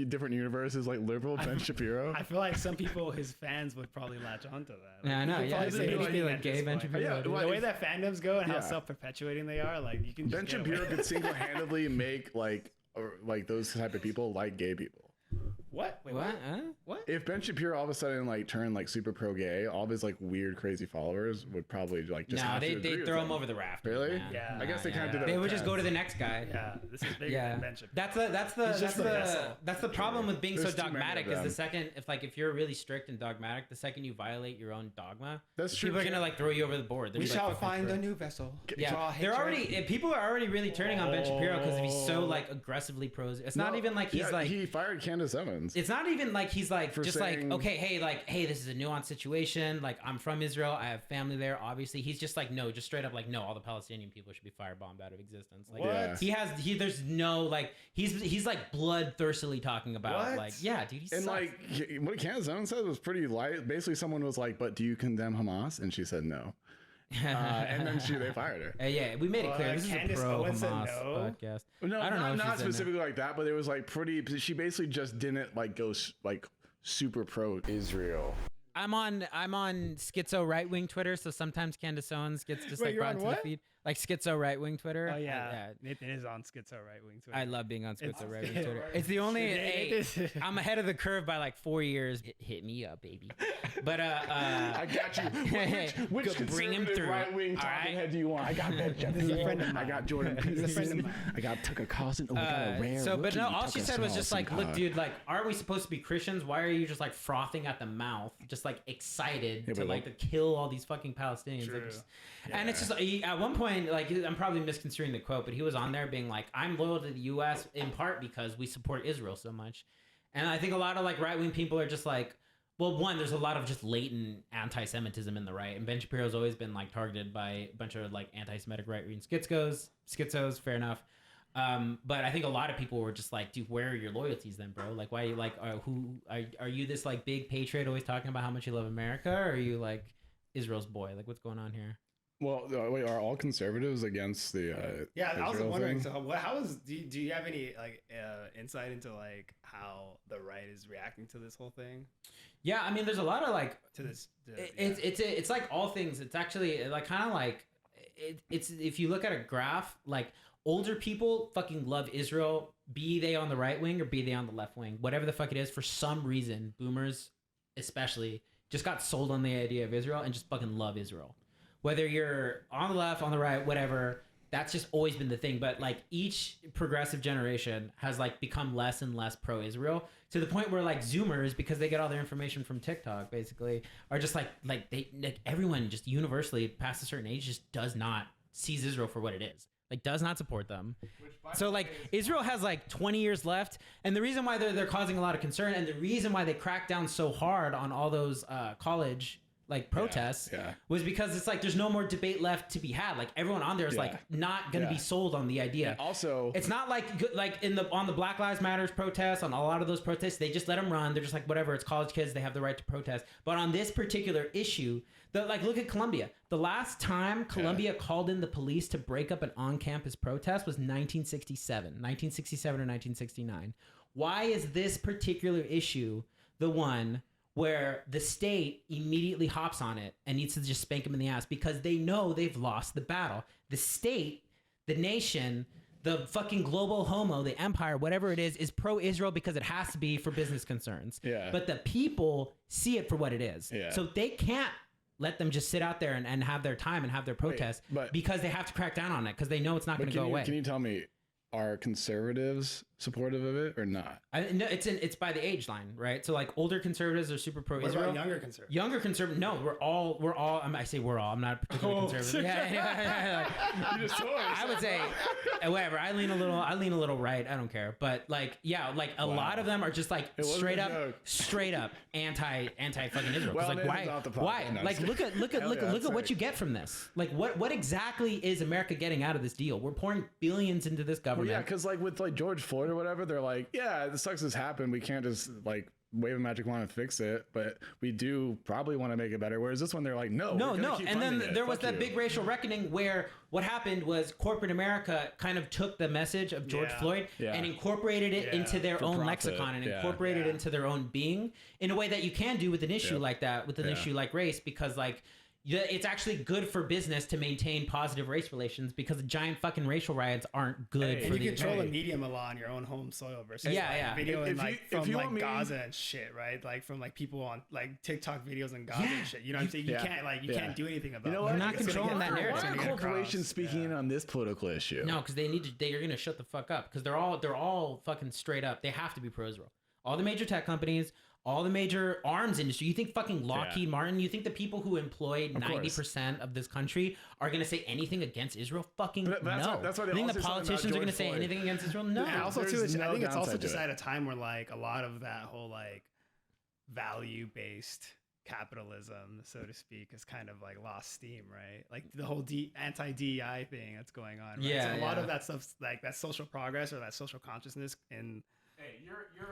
different universes like liberal Ben Shapiro. I feel like some people, his fans, would probably latch onto that. Yeah, I know. You'd Yeah, probably it's say like, anything like at gay this Ben point. Shapiro. Yeah, dude. well, The way that fandoms go and how Yeah. self-perpetuating they are, like you can just Ben get away Shapiro with it. could single-handedly make like those type of people like gay people. What? Wait, What? what? Huh? What? If Ben Shapiro all of a sudden like turned like super pro gay, all of his like weird crazy followers would probably like just No, have to they agree with throw him over the rafters. Really? man. Yeah. I guess they kinda Yeah. do that They with would just go to cats. the next guy. Yeah, this is bigger Yeah, than Ben Shapiro. that's He's just the vessel. the problem with being There's so too many of dogmatic is the them. second if you're really strict and dogmatic, the second you violate your own dogma, That's true. people are gonna like throw you over the board. They'll We be like, shall "Fuck find this, a bro." new vessel. Yeah, Draw they're hatred. already people are already really turning on Ben Shapiro because he's so like aggressively pros. It's not No, even like he's yeah, like he fired Candace Owens. it's not even like he's like For just saying- like okay, hey, this is a nuanced situation. Like I'm from Israel, I have family there. Obviously, he's just like no, just straight up like no, all the Palestinian people should be firebombed out of existence. Like What? there's no like he's like bloodthirstily talking about What? like yeah, dude. He's And like what Candace Owens said was pretty light. Basically, someone was like, "But do you condemn Hamas?" And she said no. And then they fired her. yeah, we made it clear. This is a Candace pro Owens said Hamas no? podcast. No, I don't know if not she said no. specifically like that, but it was like pretty. She basically just didn't like go like super pro Israel. I'm on schizo right wing Twitter, so sometimes Candace Owens gets just Wait, like you're brought on into the what? feed. Like schizo right wing Twitter. Oh yeah. Nathan is on schizo right wing Twitter. I love being on It's- schizo right wing Twitter. It's the only. It- I'm ahead of the curve by like 4 years. Hit me up, baby. But I got you. Which Go bring him conservative through. right-wing All talking right? head do you want? I got Ben He's a friend of Shapiro. I mine. got Jordan He's a friend of Peterson. mine. I got Tucker Carlson. Oh, we got a rare so, but rookie, no, all she Tucker said was just like, Carlson. look, dude, like, aren't we supposed to be Christians? Why are you just like frothing at the mouth, just like excited Yeah, to but like to kill all these fucking Palestinians? Like, True. just- And it's just at one point, like, I'm probably misconstruing the quote, but he was on there being like, I'm loyal to the U.S. in part because we support Israel so much. And I think a lot of like right wing people are just like, Well, one, there's a lot of just latent anti-Semitism in the right, and Ben Shapiro's always been like targeted by a bunch of like anti-Semitic right-wing schizos. Fair enough. But I think a lot of people were just like, dude, where are your loyalties then, bro? Like, why like are you this like big patriot always talking about how much you love America, or are you like Israel's boy? Like, what's going on here? Well, wait, are all conservatives against the I was Israel wondering. thing? So, how is? Do you have any like insight into like how the right is reacting to this whole thing? Yeah, I mean, there's a lot of like To this, it's like all things. It's actually like kind of like it's if you look at a graph, like older people fucking love Israel, be they on the right wing or be they on the left wing, whatever the fuck it is. For some reason, boomers especially just got sold on the idea of Israel and just fucking love Israel. Whether you're on the left, on the right, whatever, that's just always been the thing. But like each progressive generation has like become less and less pro-Israel to the point where like Zoomers, because they get all their information from TikTok, basically, are just like everyone just universally past a certain age just does not sees Israel for what it is. Like does not support them. So like Israel has like 20 years left, and the reason why they're causing a lot of concern, and the reason why they cracked down so hard on all those college like protests was because it's like there's no more debate left to be had. Like everyone on there is like not gonna be sold on the idea. And also, it's not like on the Black Lives Matters protests, on a lot of those protests, they just let them run. They're just like, whatever, it's college kids, they have the right to protest. But on this particular issue, look at Columbia. The last time Columbia called in the police to break up an on-campus protest was 1967 or 1969. Why is this particular issue the one where the state immediately hops on it and needs to just spank them in the ass because they know they've lost the battle? The state, the nation, the fucking global homo, the empire, whatever it is pro-Israel because it has to be for business concerns. Yeah. But the people see it for what it is. Yeah. So they can't let them just sit out there and have their time and have their protest because they have to crack down on it because they know it's not going to go away. Can you tell me, are conservatives supportive of it or not? No, it's by the age line, right? So like older conservatives are super pro Israel. What about younger conservatives? Younger conservatives, no, we're all. I say we're all. I'm not a particular conservative. Yeah. You just told us. I would say whatever. I lean a little right. I don't care. But like, yeah, like a lot of them are just like straight up anti fucking Israel. Well, like why? No, Like look at what you get from this. Like what exactly is America getting out of this deal? We're pouring billions into this government. Well, yeah, because like with like George Floyd or whatever, they're like, yeah, this sucks this happened. We can't just like wave a magic wand and fix it, but we do probably want to make it better. Whereas this one, they're like, no. And then there was that big racial reckoning where what happened was corporate America kind of took the message of George Floyd and incorporated it into their own lexicon and incorporated it into their own being in a way that you can do with an issue like that, with an issue like race, because like it's actually good for business to maintain positive race relations because giant fucking racial riots aren't good for and you control the media law on your own home soil versus video and from Gaza and shit, right? Like from like people on like TikTok videos in Gaza and shit. You know what I'm saying? You can't do anything about it. You're not controlling that narrative. Why are corporations speaking in on this political issue? No, because they're gonna shut the fuck up because they're all fucking straight up. They have to be pro-Israel. All the major tech companies, all the major arms industry. You think fucking Lockheed Martin, you think the people who employ 90% of this country are going to say anything against Israel? Fucking no. That's why you think the politicians are going to say anything against Israel? No. And also, too, I think it's also just at a time where like a lot of that whole like value-based capitalism, so to speak, is kind of like lost steam, right? Like the whole anti-DEI thing that's going on. Right? Yeah. So a lot of that stuff, like that social progress or that social consciousness in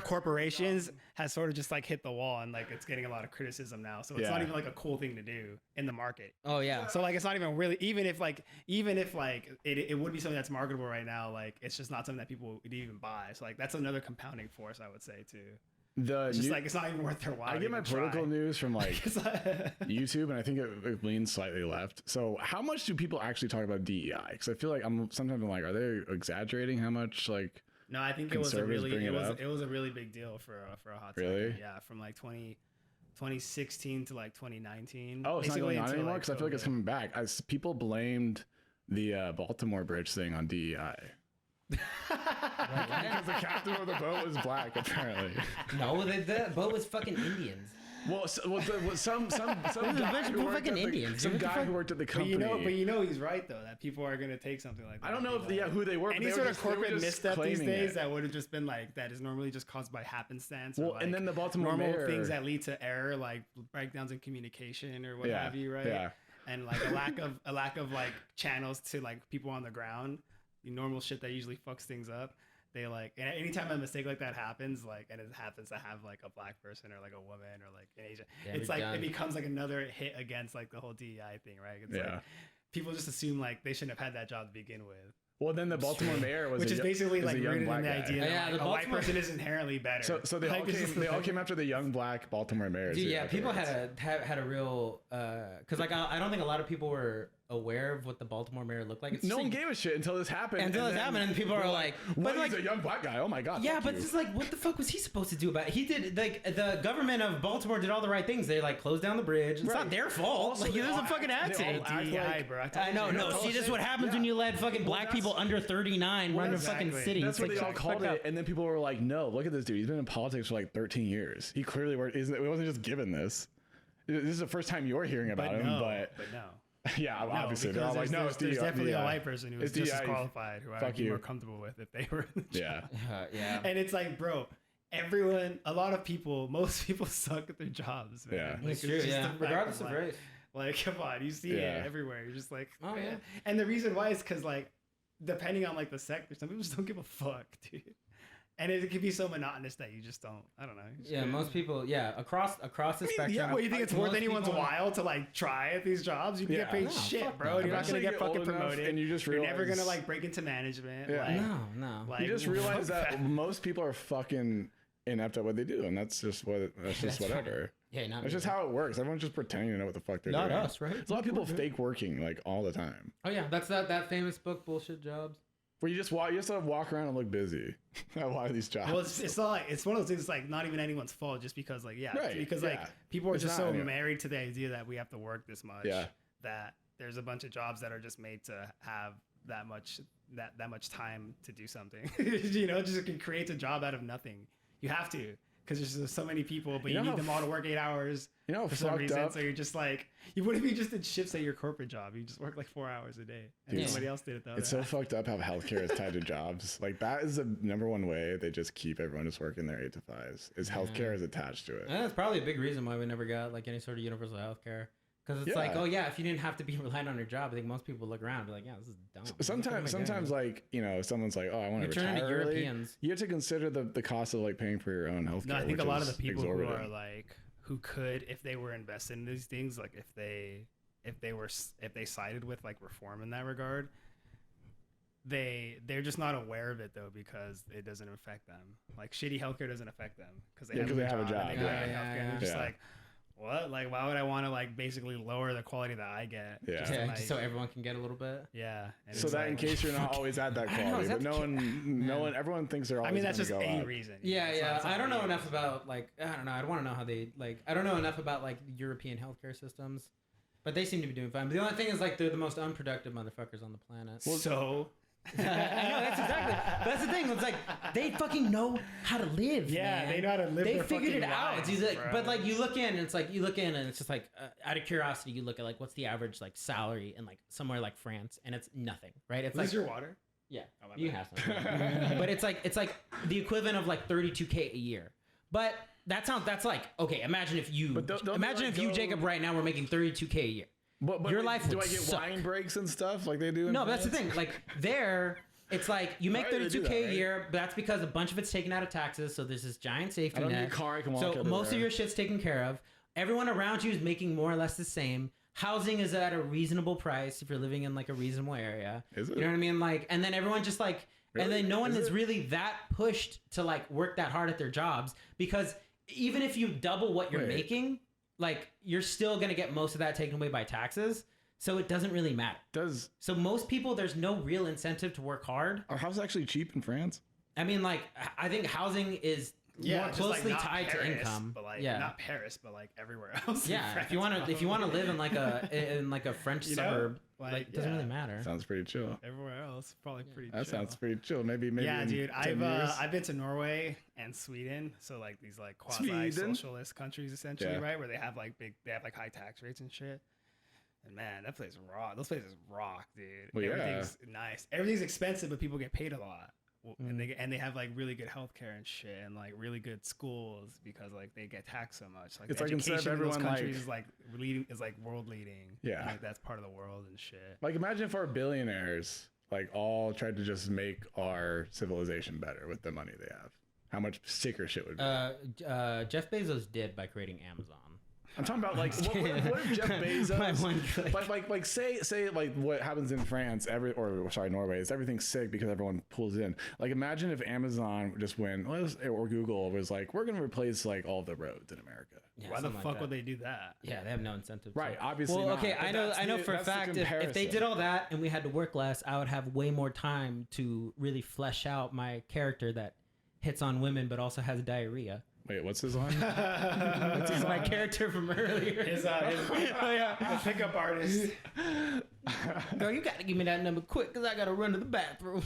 corporations has sort of just like hit the wall, and like it's getting a lot of criticism now. So it's not even like a cool thing to do in the market. Oh yeah. So like it's not even really, even if it would be something that's marketable right now, like it's just not something that people would even buy. So like that's another compounding force, I would say too. It's just like it's not even worth their while. I get my political news from like YouTube, and I think it leans slightly left. So how much do people actually talk about DEI? Because I feel like sometimes I'm like, are they exaggerating how much like? No, I think it was a really big deal for a hot second. Really? Yeah, from like 2016 to like 2019. Oh, it's not going on anymore because I feel like it's coming back. As people blamed the Baltimore Bridge thing on DEI. Because the captain of the boat was black, apparently. No, the boat was fucking Indians. Some guy bunch of who worked fucking at the- Indians, some dude. What the guy fuck? who worked at the But company. you know he's right though that people are gonna take something like that. I don't know and be who they were. but any they were sort of just- they were corporate just misstep these claiming days it. that would have just been like that is normally just caused by happenstance. Well, or and then the Baltimore normal mayor- things that lead to error, like breakdowns in communication or what Yeah, have you, right? yeah. And like a lack of like channels to like people on the ground, the normal shit that usually fucks things up. They like, and anytime a mistake like that happens, like, and it happens to have like a black person or like a woman or like an Asian, it's like it becomes like another hit against like the whole DEI thing, right? It's like people just assume like they shouldn't have had that job to begin with. Well, then the Baltimore mayor was Which is basically like young rooted in black the guy. idea that Yeah, like, the a white Baltimore- person is inherently better. So they all came after the young black Baltimore mayor. Dude, yeah, people had a real because like I don't think a lot of people were aware of what the Baltimore mayor looked like. It's No just, one like, gave a shit until this happened. and people are like, "What? but He's like a young black guy. Oh my god." yeah, fuck but you." it's like, what the fuck was he supposed to do about it? He did like the government of Baltimore did all the right things. They like closed down the bridge. It's Right. not their fault. Also, Like, they there's all a fucking act- they all accident. act DEI, like- bro. I know, no. See, this is what happens when you let fucking black that's- people under 39 run a exactly. fucking city. That's It's what they like, all shut called the fuck it, and then people were like, "No, look at this dude. He's been in politics for like 13 years. He clearly worked. It wasn't just given this. This is the first time you're hearing about him, but no. yeah, No, obviously they're all because like, no, there's definitely a white person who is It's just as DEI. qualified, who I would Fuck be you. more comfortable with if they were in the job. Yeah, yeah. And it's like, bro, a lot of people, most people suck at their jobs, man. Yeah. Like, It's true, just yeah. the fact Regardless of, of like, race. Like, come on, you see Yeah. it everywhere. You're just like, Oh, man. yeah. And the reason why is because, like, depending on like the sector, some people just don't give a fuck, dude. And it can be so monotonous that you just don't. I don't know. You just Yeah, couldn't- most people. Yeah, across the spectrum. Yeah, well, you think it's most worth anyone's people- while to like try at these jobs? You can Yeah. get paid No, shit, fuck bro. no. You're not Eventually gonna get you get old fucking enough promoted, and you just you're never realize- gonna like break into management. Yeah. Like, No. like, you just realize fuck that most people are fucking inept at what they do, and that's just That's whatever. Yeah, not That's just me. how it works. Everyone's just pretending to know what the fuck they're Not doing. us, right? There's a lot of people fake working like all the time. Oh yeah, that's that famous book, Bullshit Jobs. Where you just walk around and look busy at a lot of these jobs. Well, it's not like it's one of those things like not even anyone's fault, just because like Right, because like yeah. people are It's just not so anyone. married to the idea that we have to work this much Yeah. that there's a bunch of jobs that are just made to have that much time to do something. You know, just it creates a job out of nothing. You have to because there's just so many people, but You you, know need how them all to work 8 hours You know how for some fucked reason. up? So you're just like you wouldn't be just in shifts at your corporate job. You just work like 4 hours a day, and Dude, somebody else did it the other. It's so half. fucked up how healthcare is tied to jobs. Like that is the number one way they just keep everyone just working their 8 to 5s. Is healthcare is attached to it. And that's probably a big reason why we never got like any sort of universal health care. Because it's like, Yeah. oh yeah, if you didn't have to be reliant on your job, I think most people look around and be like, yeah, this is dumb. Sometimes like, you know, someone's like, oh, I want to We turn retire into early. Europeans. You have to consider the cost of like paying for your own healthcare. No, I think a which lot of is the people who are exorbitant. like who could, if they were invested in these things, like if they sided with like reform in that regard, they're just not aware of it though because it doesn't affect them. Like shitty healthcare doesn't affect them because they, Yeah, 'cause they have a and job, they go yeah. out of Yeah, healthcare yeah, and they're just yeah. like, what? Like, why would I want to like basically lower the quality that I get? Yeah. just to, Yeah, like- just so everyone can get a little bit. yeah. And So it's that in like- case you're not always at that I don't know, quality, is but that no one, everyone thinks they're always. I mean, that's just gonna go a up. reason. Yeah, It's not- yeah. it's not I don't know the enough reason. about like I don't know. I want to know how they like. I don't know enough about like European healthcare systems, but they seem to be doing fine. But the only thing is like they're the most unproductive motherfuckers on the planet. So. I know that's the thing. It's like they fucking know how to live. Yeah, man. they know how to live They their figured it fucking out. lives, Dude, like, bro. but like you look in, and it's like you look in, and it's just like out of curiosity, you look at like what's the average like salary in like somewhere like France, and it's nothing, right? It's Is like your water? yeah, Oh, my you bad. have some, but it's like the equivalent of like 32K a year. But that's like okay. Imagine if you But don't they, imagine like, if you go- Jacob right now were making 32K a year. But Your like, life do would I get suck. wine breaks and stuff like they do? In No, but that's the France? thing. Like there, it's like you make Why do they do 32K that, a right? year, but that's because a bunch of it's taken out of taxes. So there's this giant safety I don't net. need a car. I can walk So everywhere. most of your shit's taken care of. Everyone around you is making more or less the same. Housing is at a reasonable price if you're living in like a reasonable area. Is it? You know what I mean? Like, and then everyone just like, and Really? then no one Is is it? really that pushed to like work that hard at their jobs because even if you double what you're Wait. making, like you're still gonna get most of that taken away by taxes. So it doesn't really matter. Does So most people, there's no real incentive to work hard. our house actually cheap in France? I mean, like, I think housing is more just, like, closely not tied Paris, to income. but like yeah, not Paris, but like everywhere else. in yeah. France, If you want to probably. live in like a French You know? suburb, Like, like, it doesn't yeah. really matter. Sounds pretty chill. Everywhere else, probably pretty. That chill. sounds pretty chill. Maybe. Yeah, in dude. 10 years. I've been to Norway, and and Sweden. So like these like Sweden? quasi-socialist countries essentially, Yeah. right? Where they have like high tax rates and shit. And man, that place rock. Those places rock, dude. Well, yeah. Everything's nice. Everything's expensive, but people get paid a lot. And they have like really good healthcare and shit, and like really good schools because like they get taxed so much. Like It's the like instead of education in those everyone, countries like- is like world leading. Yeah. And, like that's part of the world and shit. Like imagine if our billionaires like all tried to just make our civilization better with the money they have. How much sicker shit would be. Jeff Bezos did by creating Amazon. I'm talking about like what if Jeff By one Bezos click. like say like what happens in France Norway is everything's sick because everyone pulls in. Like imagine if Amazon just went or Google was like we're gonna replace like all the roads in America. Yeah, Why the something like fuck that. would they do that? Yeah, they have no incentive. to. Right, obviously. Well, not, okay, but I know. that's I know the- for a that's the fact if they comparison. did all that and we had to work less, I would have way more time to really flesh out my character that hits on women but also has diarrhea. Wait, what's his line? This is my character from earlier. Oh yeah, the pickup artist. Girl, you gotta give me that number quick because I gotta run to the bathroom.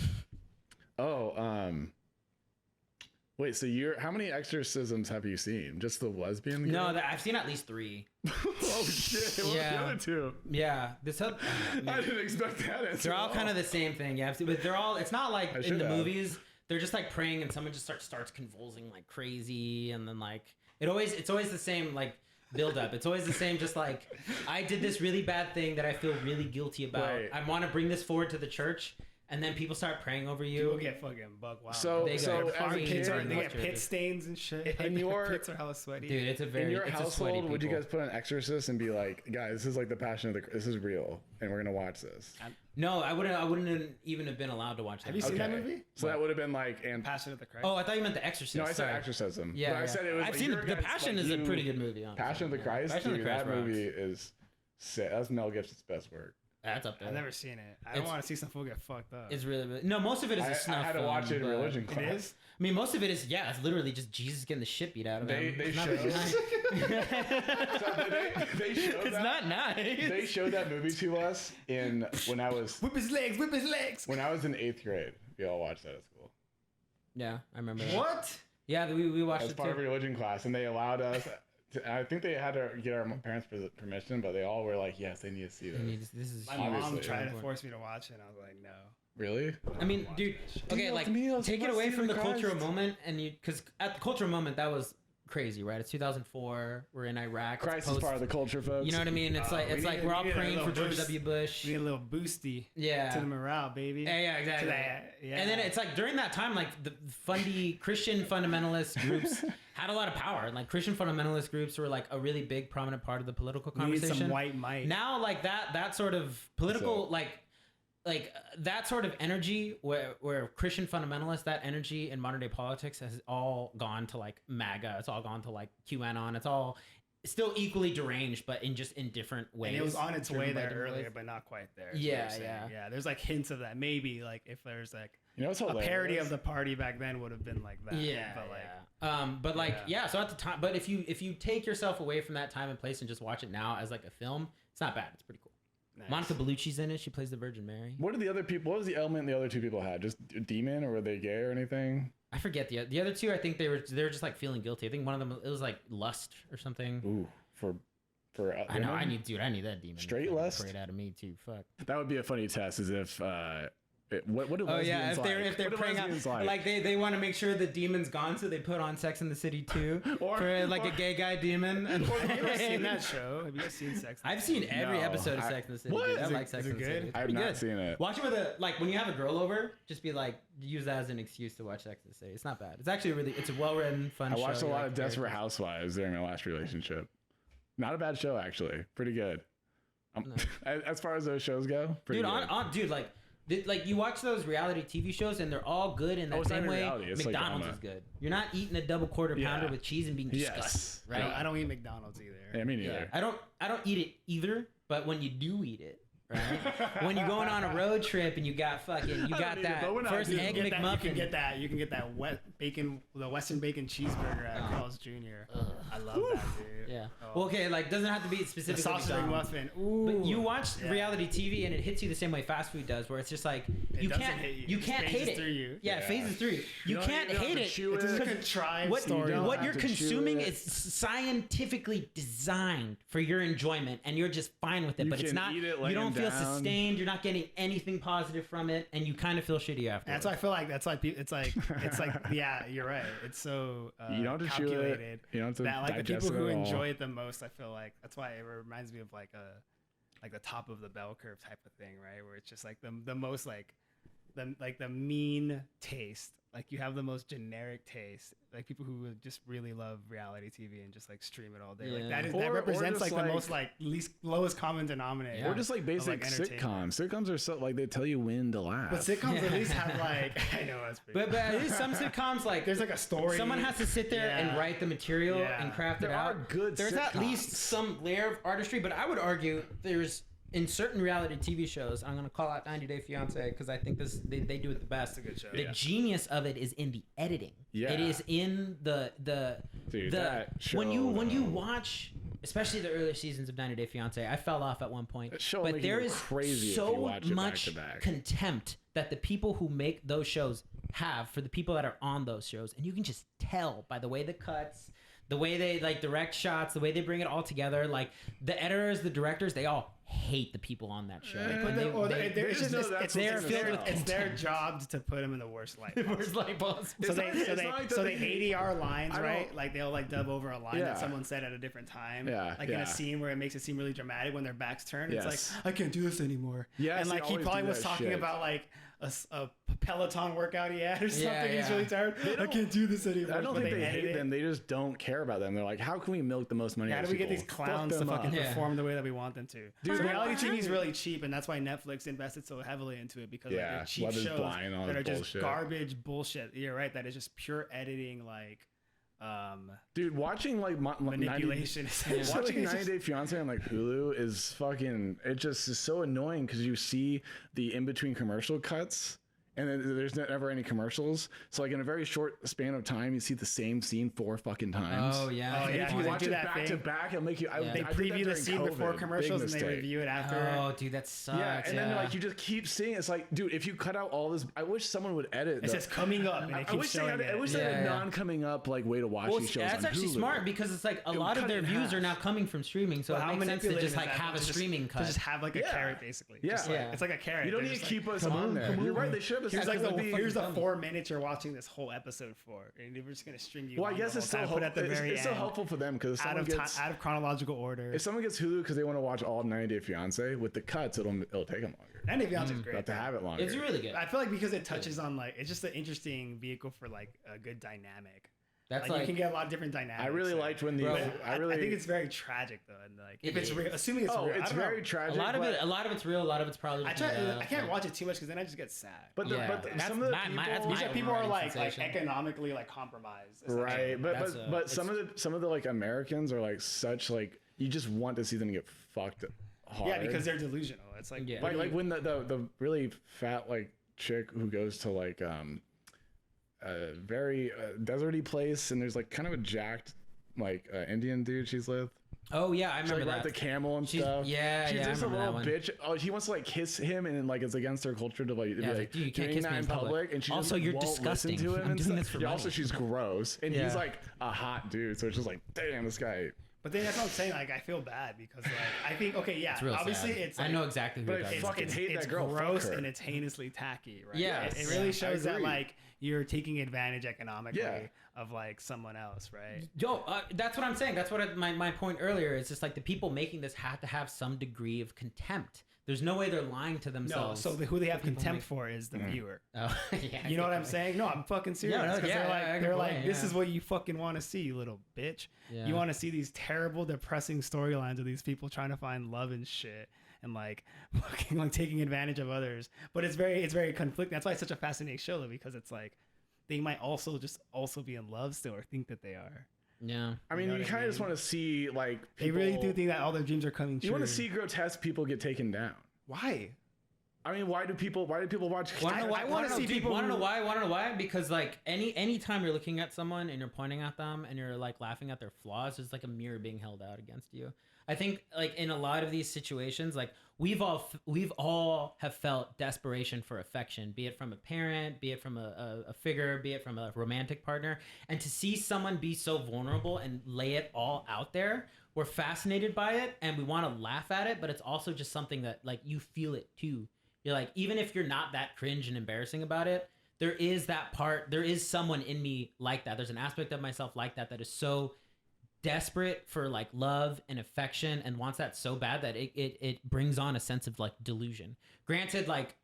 Wait, so how many exorcisms have you seen? Just the lesbian girl? No, I've seen at least 3. Oh shit! What were Yeah. the other two? Yeah, this other, I didn't expect that. Answer they're all at kind of the same thing. Yeah, but they're all. It's not like I in should the have. movies. They're just like praying and someone just starts convulsing like crazy, and then like it's always the same like build up. It's always the same. Just like I did this really bad thing that I feel really guilty about. Wait. I want to bring this forward to the church, and then people start praying over you. People get fucking buck wild. So, They so go as a fucking Pits kid, are, they get Churches. pit stains and shit. In Like, your- their pits are hella sweaty. Dude, it's a in very your it's a sweaty household, would you people. guys put an exorcist and be like, guys, this is like the Passion of the this is real, and we're gonna watch this? No, I wouldn't even have been allowed to watch that. Have you seen that movie? So that would have been like, and Passion of the Christ. Oh, I thought you meant The Exorcist. no, I said Sorry. exorcism. Yeah, but I yeah. said it was. I've like, seen your The guys, Passion like, is a you- pretty good movie. Honestly. Passion of the Yeah. Christ, Passion of dude, the Christ that rocks. movie is sick. That's Mel Gibson's best work. That's up there. I've never seen it. I don't want to see some fool get fucked up. It's really no. Most of it is a I snuff had to film, watch it in but- religion It class. is? I mean, most of it is it's literally just Jesus getting the shit beat out of him. They It's not showed- very nice. They showed It's that. not nice. They showed that movie to us when I was Whip his legs, whip his legs. in 8th grade. We all watched that at school. Yeah, I remember that. What? Yeah, we watched As it part of too. religion class, and they allowed us. I think they had to get our parents' permission, but they all were like, "Yes, they need to see this." This is My huge. mom Obviously. tried to force me to watch it, and I was like, no. Really? I mean, dude. Okay, Meals, like meals, take it must away see from the the cultural Christ. moment, and because at the cultural moment that was crazy, right? It's 2004. We're in Iraq. it's Christ is post- part of the culture, folks. You know what I mean? It's like we need- we're all we need a praying for little George boost. W. Bush. We need a little boosty Yeah. to the morale, baby. Yeah, To exactly. that, yeah. And then it's like during that time, like the Christian fundamentalist groups had a lot of power. And like Christian fundamentalist groups were like a really big, prominent part of the political we need conversation. some white might. Now, like that sort of political, So- like that sort of energy where Christian fundamentalists, that energy in modern day politics has all gone to like MAGA. It's all gone to like QAnon. It's all still equally deranged, but in different ways. And it was on its driven way by there different earlier, ways. but not quite there. is what Yeah, you're saying. yeah. Yeah, there's like hints of that. Maybe like if there's like You know what's a hilarious? parody of the party back then would have been like that. Yeah, But like, but like, Yeah. yeah. So at the time, but if you take yourself away from that time and place and just watch it now as like a film, it's not bad. It's pretty cool. nice. Monica Bellucci's in it. She plays the Virgin Mary. What did the other people? What was the element the other two people had? Just a demon, or were they gay or anything? I forget the other two. I think they were just like feeling guilty. I think one of them it was like lust or something. Ooh, for I know. I women? need that demon. Straight to lust? Afraid out of me too. Fuck. That would be a funny test. Is if what do Oh lesbians yeah, like? if they're What do praying out, lesbians like they want to make sure the demon's gone, so they put on Sex in the City too, Or- for like or- a gay guy demon. And Have you ever seen that show? Have you guys seen Sex? I've seen every No, episode of I- Sex in the City. What? Dude. I Is it- like Sex is in it the good? City. It's I have pretty not good. seen it. Watch it with when you have a girl over, just be like, use that as an excuse to watch Sex in the City. It's not bad. It's actually it's a well written, fun I show. watched a You lot like of Desperate characters. Housewives during my last relationship. Not a bad show, actually. Pretty good. As far as those shows go, pretty Dude, good. dude, like you watch those reality TV shows and they're all good in that it's not same even way. reality, it's like McDonald's drama. is good. You're not eating a double quarter pounder Yeah. with cheese and being Yes. disgusted, I right? don't eat McDonald's either. Yeah, me Yeah, neither. I don't eat it either. But when you do eat it, right? When you're going on a road trip and you got need that it, but we're not first doing egg You can McMuffin. get that the Western bacon cheeseburger at Carl's Jr. I love that, dude. Yeah. Oh. Well, okay, like doesn't have to be The specifically sausage McDonald's. McMuffin. Ooh. But you watch Yeah. reality TV and it hits you the same way fast food does, where it's just like you doesn't can't hit you. you It can't phases hate it. through you. Yeah, it phases through you. You don't can't even have hate to it. chew It's just a it. contrived What, story. don't what have you're to chew consuming it. is scientifically designed for your enjoyment, and you're just fine with it. You but it's can not. eat it You laying don't feel down. sustained. You're not getting anything positive from it, and you kind of feel shitty afterwards. That's why I feel like it's like yeah, you're right. It's so You don't have to chew it. calculated. You don't have to That like the digest people it who at all. enjoy it the most, I feel like that's why it reminds me of like the top of the bell curve type of thing, right? Where it's just like the most like the mean taste. Like you have the most generic taste. Like people who would just really love reality TV and just like stream it all day. Like Yeah. that Or represents just, like the like- most like lowest common denominator. Yeah. Or just like basic like, entertainment. sitcoms. Sitcoms are so like they tell you when to laugh. But sitcoms at Yeah. least have like I know that's pretty. But at least some sitcoms like There's like a story. someone has to sit there and Yeah. write the material Yeah. and craft it There out. are good There's at least sitcoms. some layer of artistry, but I would argue there's in certain reality TV shows. I'm gonna call out 90 Day Fiance because I think they do it the best. a good show. The Yeah. genius of it is in the editing. Yeah. It is in the Dude, the that when you show- watch. Especially the earlier seasons of 90 Day Fiance, I fell off at one point. That show will But make you there go is crazy if you so watch it back much to back. contempt that the people who make those shows have for the people that are on those shows, and you can just tell by the way the cuts, the way they like direct shots, the way they bring it all together. Like the editors, the directors, they all hate the people on that show. But They just know that's what's in the it's show. their job to put them in the worst light. Where's like boss? So It's they not- it's not like that they- ADR lines, I don't- right? Like they'll like dub over a line Yeah. that someone said at a different time. Yeah, Like in yeah. a scene where it makes it seem really dramatic when their backs turned. It's Yes. like I can't do this anymore. Yes, and they like he always probably do was that talking shit. about like a Peloton workout he had or something. Yeah, He's yeah. really tired. I can't do this anymore. I don't But think they edit hate it. them. They just don't care about them. They're like, how can we milk the most money How out do of we get people? these clowns to them fucking up. Yeah. perform the way that we want them to? Dude, so reality why- TV is really cheap, and that's why Netflix invested so heavily into it because like, Yeah, they're cheap Love is shows Blind and all that that are just bullshit. garbage bullshit. You're right. That is just pure editing, like Dude, watching like manipulation. essentially. Watching It's 90 just- Day Fiance on like Hulu is fucking. It just is so annoying because you see the in between commercial cuts. And then there's never any commercials. So like in a very short span of time, you see the same scene 4 fucking times. Oh yeah. Oh, that's yeah, If funny. you they watch do it that back thing. to back, it'll make you. Yeah. They I did that preview the during scene before COVID. commercials Big and they mistake. review it after. Oh, dude, that sucks. Yeah, and then like you just keep seeing. It's like, dude, if you cut out all this, I wish someone would edit. It says coming up, and it I keeps wish they showing had. I it. wish they had Yeah, a yeah. non-coming up like way to watch well, these shows. that's on actually Hulu. smart because it's like a It would lot of cut it their in views half. are now coming from streaming, so But it how makes sense to manipulative just is like that? have a To just- streaming to cut. just have like a Yeah. carrot, basically. Yeah. Just like- Yeah. it's like a carrot. You don't They're need to just like, keep us come on on, there. come You're on. right. They should have. Here's like Because the they'll here's the fucking 4 minutes you're watching this whole episode for, and we're just gonna string you. Well, I on guess the it's whole still time, put at the helpful. very It's still end, helpful for them because out of chronological order. if someone gets Hulu because they want to watch all 90 Day Fiance with the cuts, it'll take them longer. And if is They great. have to have it longer. It's really good. I feel like because it touches on like it's just an interesting vehicle for like a good dynamic. That's Like, you can get a lot of different dynamics. I really there. liked when the. Bro, I really. think it's very tragic though, and like if It it's is. real, assuming it's Oh, real, I it's don't know. very a tragic. lot of but- it. A lot of it's real. A lot of it's probably. I can't watch it too much because then I just get sad. But Yeah, but some of the people, that's These my are people are overriding like sensation. economically like compromised. essentially. right? That's But some of the like Americans are like such like you just want to see them get fucked hard. Yeah, because they're delusional. It's like Yeah. like when the really fat like chick who goes to like a very deserty place and there's like kind of a jacked like Indian dude she's with. Oh yeah, I She remember like ride that. the camel and She's- stuff. yeah, she's yeah, I just a remember little that one. bitch. Oh, he wants to like kiss him, and like it's against their culture to like, be, Yeah, like like, dude, you can't doing kiss that me in in public. And she Also, just you're won't disgusting. listen to him. I'm and doing stuff. this for Yeah, money. also, she's gross, and Yeah. he's like a hot dude. So it's just like, damn, this guy. But then that's what I'm saying. Like I feel bad because like I think yeah, It's real obviously sad. it's I like, know exactly who But you're I talking fucking about. hate it's that girl. Fuck gross her. and it's heinously tacky, right? Yeah, it yeah, really I shows that agree. like you're taking advantage economically Yeah. of like someone else, right? Yo, that's what I'm saying. That's what my point earlier. It's just like the people making this have to have some degree of contempt. There's no way they're lying to No, themselves. so who they have people contempt make- for is the viewer. Oh, yeah, You know what I'm saying? No, I'm fucking serious. Yeah, no, 'cause yeah, they're like, yeah, good they're point, like, this yeah. is what you fucking want to see, you little bitch. Yeah. You want to see these terrible, depressing storylines of these people trying to find love and shit, and like fucking like taking advantage of others. But it's very conflicting. That's why it's such a fascinating show, though, because it's like they might also be in love still or think that they are. Yeah. I mean, know you what I kind of just mean? want to see like They people, really do think that all their dreams are coming true. You want to see grotesque people get taken down. Why? I mean, why do people watch? I wanna see people Want to who- know why? Want to know why? Because like any time you're looking at someone and you're pointing at them and you're like laughing at their flaws, there's like a mirror being held out against you. I think like in a lot of these situations, like we've all have felt desperation for affection, be it from a parent, be it from a figure, be it from a romantic partner, and to see someone be so vulnerable and lay it all out there, we're fascinated by it and we want to laugh at it, but it's also just something that like you feel it too. You're like, even if you're not that cringe and embarrassing about it, there is that part, there is someone in me like that. There's an aspect of myself like that that is so desperate for like love and affection and wants that so bad that it brings on a sense of like delusion. Granted, like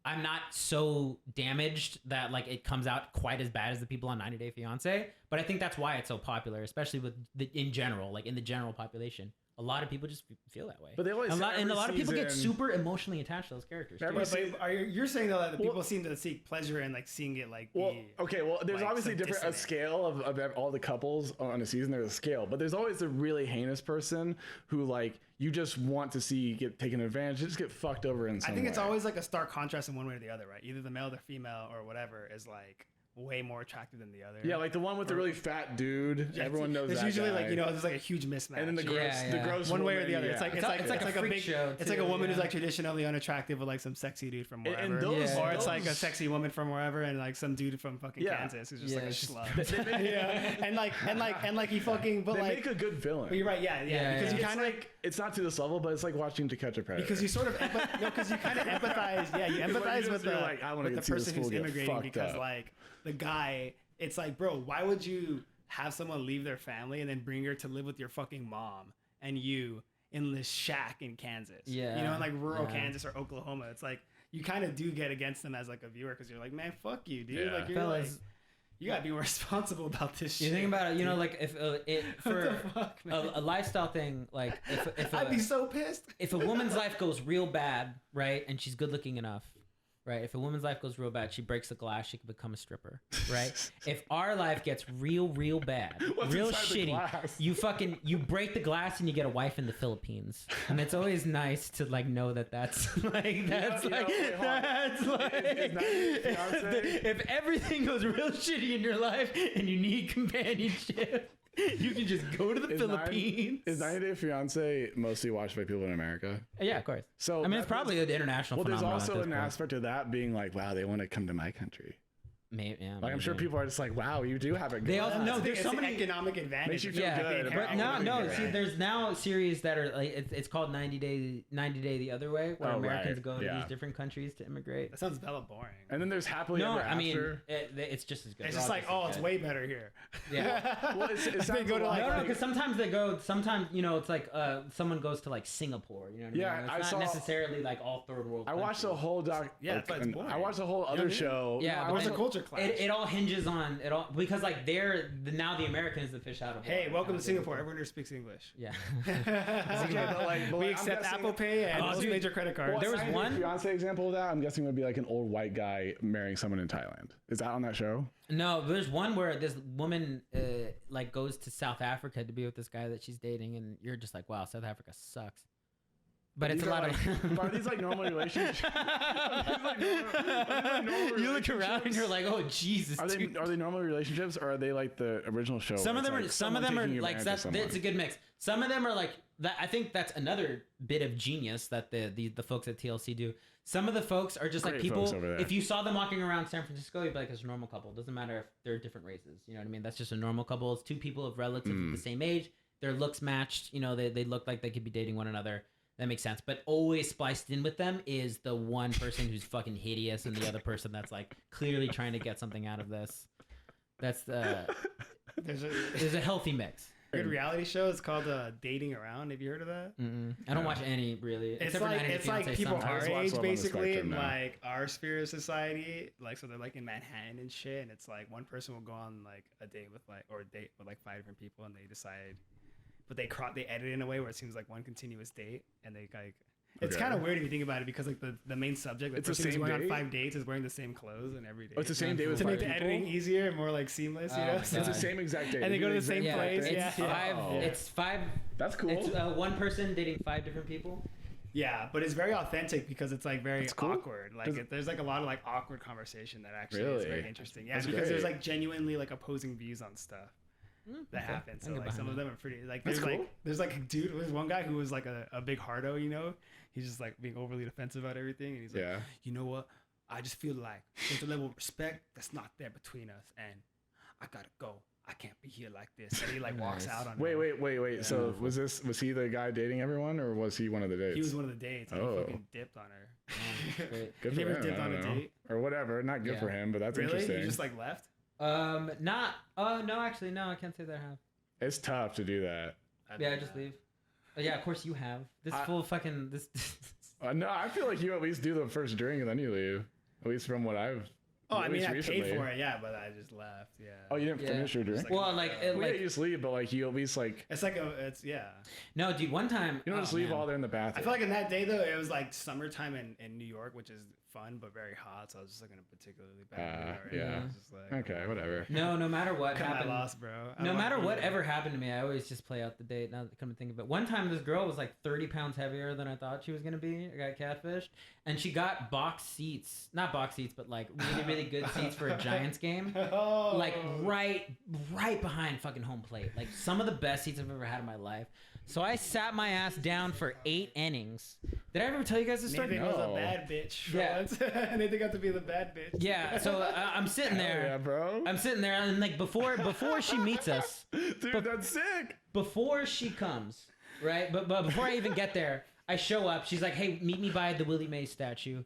I'm not so damaged that like it comes out quite as bad as the people on 90 Day Fiance, but I think that's why it's so popular, especially with in general, like in the general population. A lot of people just feel that way. But they always a lot, every and a lot of people get season- super emotionally attached to those characters. too. Every But se- you're saying though that the people Well- seem to seek pleasure in like seeing it like Well, be, okay. Well, there's like, obviously some a dissonance. scale of all the couples on a season. There's a scale, but there's always a really heinous person who like you just want to see get taken advantage, just get fucked over in some I think it's way. always like a stark contrast in one way or the other, right? Either the male or the female or whatever is like way more attractive than the other. Yeah, like the one with the really fat dude. Yeah, Everyone knows there's that usually guy. like, you know, there's like a huge mismatch. and then the Yeah. gross one way or woman, the other. yeah. It's like It's like a a freak big show, It's like a too, woman who's yeah. like traditionally unattractive with like some sexy dude from wherever. and those, Yeah. Or it's like a those- sexy woman from wherever and like some dude from fucking Yeah. Kansas who's just Yeah, like a it's just- schlub. Yeah. And like he fucking but They like make a good villain. but you're right, yeah. Yeah, Because yeah. you It's kind of like it's not to this level, but it's like watching To Catch a Predator. because you sort of because you kind of empathize. Yeah, you like, empathize you with just- you're the like, I wanna with the see this person fool who's get immigrating fucked because up. like the guy, it's like, bro, why would you have someone leave their family and then bring her to live with your fucking mom and you in this shack in Kansas? Yeah, you know, in like rural yeah. Kansas or Oklahoma. It's like you kind of do get against them as like a viewer because you're like, man, fuck you, dude. Yeah. Like you're Fellas, like, you gotta be more responsible about this you shit. think about it, you know, like if it What the for fuck, man? a lifestyle thing, like if I'd be so pissed. if a woman's life goes real bad, right, and she's good looking enough, right? If a woman's life goes real bad, she breaks the glass, she can become a stripper, right? If our life gets real bad, What's real inside the shitty, glass? you break the glass and you get a wife in the Philippines, and it's always nice to like know that's like wait, hold on. that's like Is 90 Day Fiancé? if everything goes real shitty in your life and you need companionship. You can just go to the Philippines. Is 90 Day Fiance mostly watched by people in America? Yeah, of course. So I mean, that it's probably an international Well, there's phenomenon. also at this an point. aspect of that being like, wow, they want to come to my country. Maybe, yeah, Like, I'm sure maybe. people are just like, wow, you do have a good They also- life. no, there's It's so an many- economic advantage. Makes you feel Yeah, good but about no, living see, here. there's now series that are like it's called 90 Day the Other Way, where Oh, Americans right, go to yeah. these different countries to immigrate. That sounds hella boring. And then there's happily No, ever I mean after. it's just as good. It's They're just all like, as oh, it's good. way better here. Yeah. Well, it They sounds go to, a lot like, No, because sometimes they go. Sometimes you know, it's like someone goes to like Singapore. You know what I Yeah, mean? I It's saw- not necessarily like all third world. I watched the countries. whole doc. Yeah, but it's boring. I watched the whole what I other mean? show. Yeah, No, but I Where's then the culture clash? It all hinges on it all because like now the American is the fish out of water. Hey, welcome Now to Singapore. Everyone here speaks English. Yeah. Okay, but like, We I'm accept guessing- Apple Pay and Oh, most dude. major credit cards. Well, There was 90 Day one- Fiance example of that. I'm guessing would be like an old white guy marrying someone in Thailand. Is that on that show? No, there's one where this woman like goes to South Africa to be with this guy that she's dating, and you're just like, wow, South Africa sucks. But it's These a are lot of. Are these like normal relationships? normal You look around and relationships? you're like, oh Jesus. Are dude. they normal relationships or are they like the original show? Some where of them it's are. like Some of someone them are taking like advantage that's. of It's a someone? good mix. Some of them are like that. I think that's another bit of genius that the folks at TLC do. Some of the folks are just like Great people. folks over there. If you saw them walking around San Francisco, you'd be like, it's a normal couple. Doesn't matter if they're different races. You know what I mean? That's just a normal couple. It's two people of relatively the same age. Their looks matched. You know, they look like they could be dating one another. That makes sense. But always spliced in with them is the one person who's fucking hideous and the other person that's like clearly trying to get something out of this. That's the. There's a healthy mix. good reality show. It's called Dating Around. Have you heard of that? Mm-mm. I don't watch any really. It's except for like 90 Day it's like Fiancé people sometimes. our I just watch age Love on the basically in Spectrum now. like our sphere of society. Like so they're like in Manhattan and shit. And it's like one person will go on like a date with like or a date with like 5 different people and they decide, but they edit it in a way where it seems like one continuous date and they like. It's Okay. kind of weird if you think about it because like the main subject, the It's the person who's same going on date? 5 dates is wearing the same clothes and every day. Oh, it's the same day with to make five the people? editing easier and more like seamless, you Oh know. my So It's the God. same exact day. And they go to the do same Yeah, place. it's Yeah, five. Oh. It's five. That's cool. It's one person dating 5 different people. Yeah, but it's very authentic because it's like very That's cool. awkward. Like there's like a lot of like awkward conversation that actually is Really? very interesting. Yeah, That's because there's great. like genuinely like opposing views on stuff that happen. So get like some behind of them are pretty like That's there's like cool. there's like a dude, there's one guy who was like a big hardo, you know. He's just like being overly defensive about everything, and he's like, Yeah. you know what? I just feel like there's a level of respect that's not there between us, and I gotta go. I can't be here like this. And he like walks Nice. out on Wait, her. wait. So was he the guy dating everyone, or was he one of the dates? He was one of the dates. And Oh. He fucking dipped on her. Great. Good Have you for ever him. dipped I on don't a know. date? Or whatever. Not good Yeah. for him, but that's Really? interesting. You just like left? Not. No, actually, no. I can't say that I have. It's tough to do that. Yeah, I just leave. Yeah, of course you have. This full fucking this. No, I feel like you at least do the first drink and then you leave. At least from what I've. Oh, at I mean, least I recently. paid for it, yeah, but I just left. Yeah. Oh, you didn't Yeah. finish your drink? Just well, like, Well, yeah, you just leave, but like you at least like It's like it's yeah. no, dude. One time, you don't just oh, leave man. all there in the I bathroom. feel like in that day though, it was like summertime in New York, which is fun but very hot. So I was just like in a particularly bad mood. already. yeah. I was just like, Okay, whatever. No matter what cut my happened. loss, bro. I No don't matter wanna what be there. ever happened to me, I always just play out the date. Now that I come to think of it, one time this girl was like 30 pounds heavier than I thought she was gonna be. I got catfished, and she got box seats, not box seats, but like really good seats for a Giants game, Oh. like right behind fucking home plate, like some of the best seats I've ever had in my life. So I sat my ass down for 8 innings. Did I ever tell you guys this story? Nathan was a No. bad bitch. For Yeah. once. Nathan got to be the bad bitch. Yeah. So I'm sitting Hell there. yeah, bro. I'm sitting there, and like before she meets us. Dude, that's sick. Before she comes, right? But before I even get there, I show up. She's like, "Hey, meet me by the Willie Mays statue."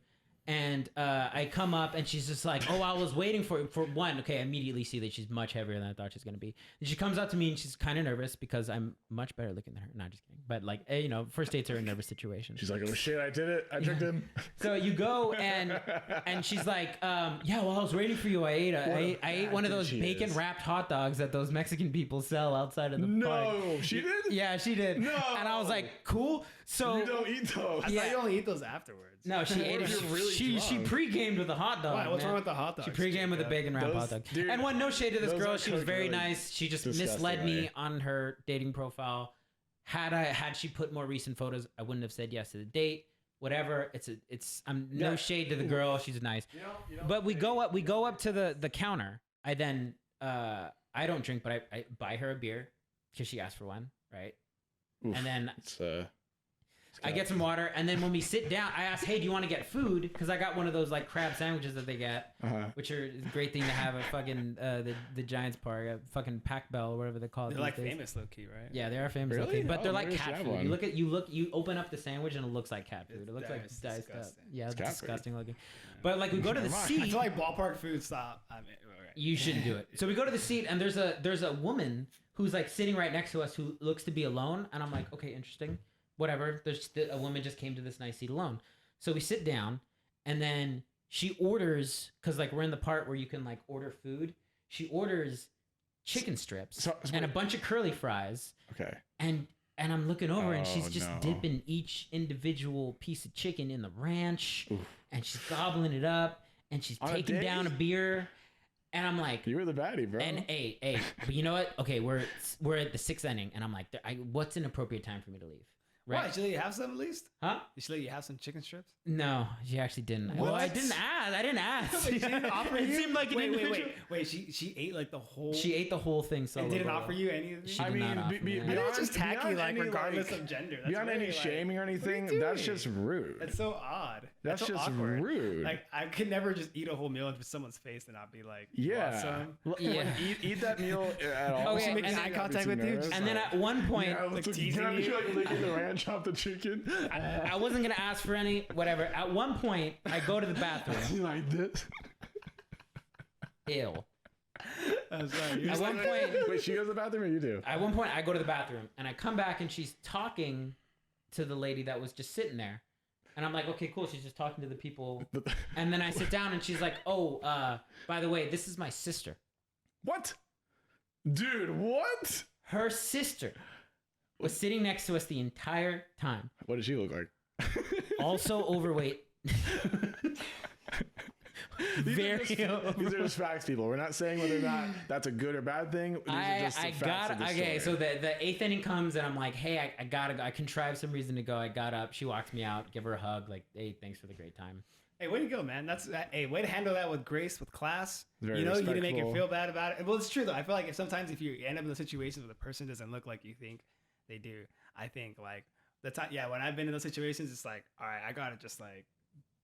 And I come up, and she's just like, "Oh, I was waiting for one." Okay, I immediately see that she's much heavier than I thought she was gonna be. And she comes up to me, and she's kind of nervous because I'm much better looking than her. Not just kidding, but like, you know, first dates are a nervous situation. She's like, oh shit, I did it. I tricked him. So you go and she's like, yeah, well, I was waiting for you. I ate one of those she bacon is. wrapped hot dogs that those Mexican people sell outside of the park. No, she did? Yeah, she did. No. And I was like, cool. So You don't eat those. I thought you only eat those afterwards. no, she ate it. if you're really She drunk? pre-gamed with a hot dog. Why? What's man. wrong with the hot dogs? She pre-gamed with a bacon wrapped Those- hot dog. dude, And no shade to this those girl. are She was cooked very really nice. She just disgusting misled me way. on her dating profile. Had she put more recent photos, I wouldn't have said yes to the date. Whatever. I'm no Yeah. shade to the girl. She's nice. But we go up to the counter. I then I don't drink, but I buy her a beer because she asked for one, right? Oof, And then it's, I get some water, and then when we sit down, I ask, "Hey, do you want to get food?" Because I got one of those like crab sandwiches that they get, which are a great thing to have at fucking the Giants park, at fucking Pac Bell or whatever they call it. They're these like days. famous low key, right? Yeah, they are famous, Really? looking, but they're Oh, like maybe she cat had food. one. You open up the sandwich and it looks like cat food. It looks like It's diced up. disgusting. Yeah, it's cat food. disgusting looking. But like we go to the Never mind. I seat. feel like ballpark food stop. I mean, alright. You shouldn't do it. So we go to the seat, and there's a woman who's like sitting right next to us who looks to be alone, and I'm like, okay, interesting, whatever. A woman just came to this nice seat alone. So we sit down, and then she orders, because like we're in the part where you can like order food. She orders chicken strips So- and a bunch of curly fries, okay. and I'm looking over, and she's Oh, just no. dipping each individual piece of chicken in the ranch, and she's gobbling it up, and she's On a taking date? down a beer. And I'm like, You were the baddie, bro. and hey, but you know what? Okay, we're at the 6th inning, and I'm like, what's an appropriate time for me to leave? Why? Right? Should let you have some at least? Huh? You should let you have some chicken strips? No, she actually didn't. Well, I What? didn't ask. I didn't ask. Wait, she didn't offer It you? seemed like an wait, individual. Wait, she ate like the whole. She ate the whole thing solo. and didn't bro. offer you any of these? She did not offer me I any. think it's just tacky, beyond like any, regardless like, of gender. That's Beyond any really, like, shaming or anything, what are you that's doing? just rude. That's so odd. That's so just awkward. rude. Like I could never just eat a whole meal into someone's face and not be like, Yeah. awesome. Yeah. Eat that meal at all. Oh, Was she yeah, making and eye then- contact with you? Just And then like- at one point, Yeah, like like teasing can I be you? like licking the ranch off the chicken? I wasn't gonna ask for any. Whatever. At one point, I go to the bathroom. Like this. Ew. I'm sorry. You're At just one like, point, Wait, she goes to the bathroom or you do? At one point, I go to the bathroom, and I come back, and she's talking to the lady that was just sitting there. And I'm like, okay, cool. She's just talking to the people. And then I sit down, and she's like, oh, by the way, this is my sister. What? Dude, what? Her sister was sitting next to us the entire time. What does she look like? Also overweight. These are just facts, people. We're not saying whether or not that's a good or bad thing. These are just the facts of the okay. story. So the eighth inning comes and I'm like, hey, I gotta. I contrived some reason to go. I got up. She walks me out. Give her a hug. Like, hey, thanks for the great time. Hey, way to go, man. That's hey, way to handle that with grace, with class. Very you know, you didn't make her respectful. feel bad about it. Well, it's true though. I feel like if you end up in the situations where the person doesn't look like you think they do, I think like the time, yeah, when I've been in those situations, it's like, all right, I gotta just like,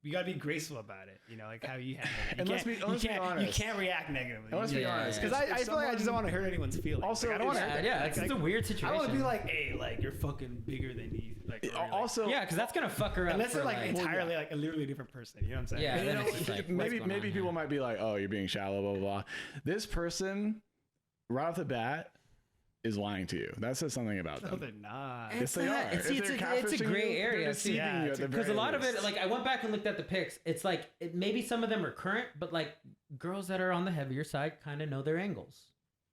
you gotta be graceful about it. You know, like how you handle it. And let's be honest. You can't react negatively. And let's be honest, Because I feel like I just don't want to hurt anyone's feelings. Also, like, I don't want to. It's a weird situation. I don't want to be like, hey, like you're fucking bigger than you. Like, or, like also, yeah, because that's gonna fuck her up. unless for, they're like entirely like a literally different person. You know what I'm saying? Yeah, you then know, it's just like, what's going maybe on people here? might be like, oh, you're being shallow, blah blah blah. This person, right off the bat, is lying to you. That says something about No, them. they're not. Yes, they are. It's If they're a catfishing gray you, area. they're deceiving Yeah, you at the Because a very lot of it, least. like I went back and looked at the pics. It's like maybe some of them are current, but like girls that are on the heavier side kind of know their angles,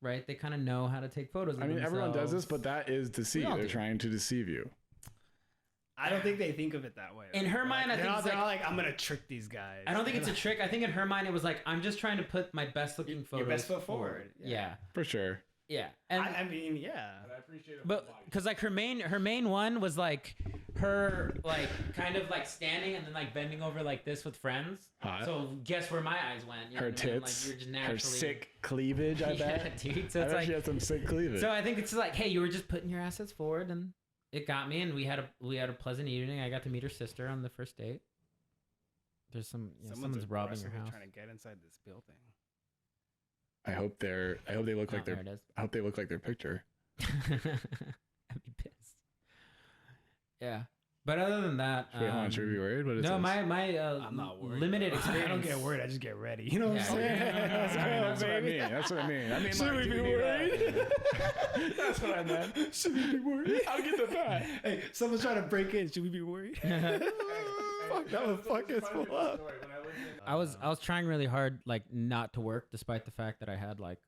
right? They kind of know how to take photos. Of I mean, everyone does this, themselves. but that is deceit. We all They're do. trying to deceive you. I don't think they think of it that way. In her mind, I they're think not, it's they're like- not like I'm gonna trick these guys. I don't think it's a trick. I think in her mind it was like I'm just trying to put my best looking photos. Your best foot forward. Yeah, For sure. yeah. And I mean, yeah. but because like her main one was like her like kind of like standing and then like bending over like this with friends. Hot. So guess where my eyes went? You know Her what I mean? tits, Like you're just her naturally sick cleavage, I yeah, bet. dude. So I it's bet like she has some sick cleavage. so I think it's like, hey, you were just putting your assets forward, and it got me, and we had a pleasant evening. I got to meet her sister on the first date. There's someone's robbing your house. trying to get inside this building. I hope they look like there their it is. I hope they look like their picture. I'd be pissed. Yeah, but other than that, Wait, hold on, should we be worried? What is no, this? my I'm not worried. limited bro. experience. I don't get worried. I just get ready. You know what Yeah, I'm saying? yeah. Let's go, That's what I baby. mean. That's what I mean. I mean, Should like, we do be need that? worried? That's what I meant. Should we be worried? I'll get the bat. Hey, someone's trying to break in. Should we be worried? Fuck, that would fuck us full up. I was trying really hard like not to work, despite the fact that I had like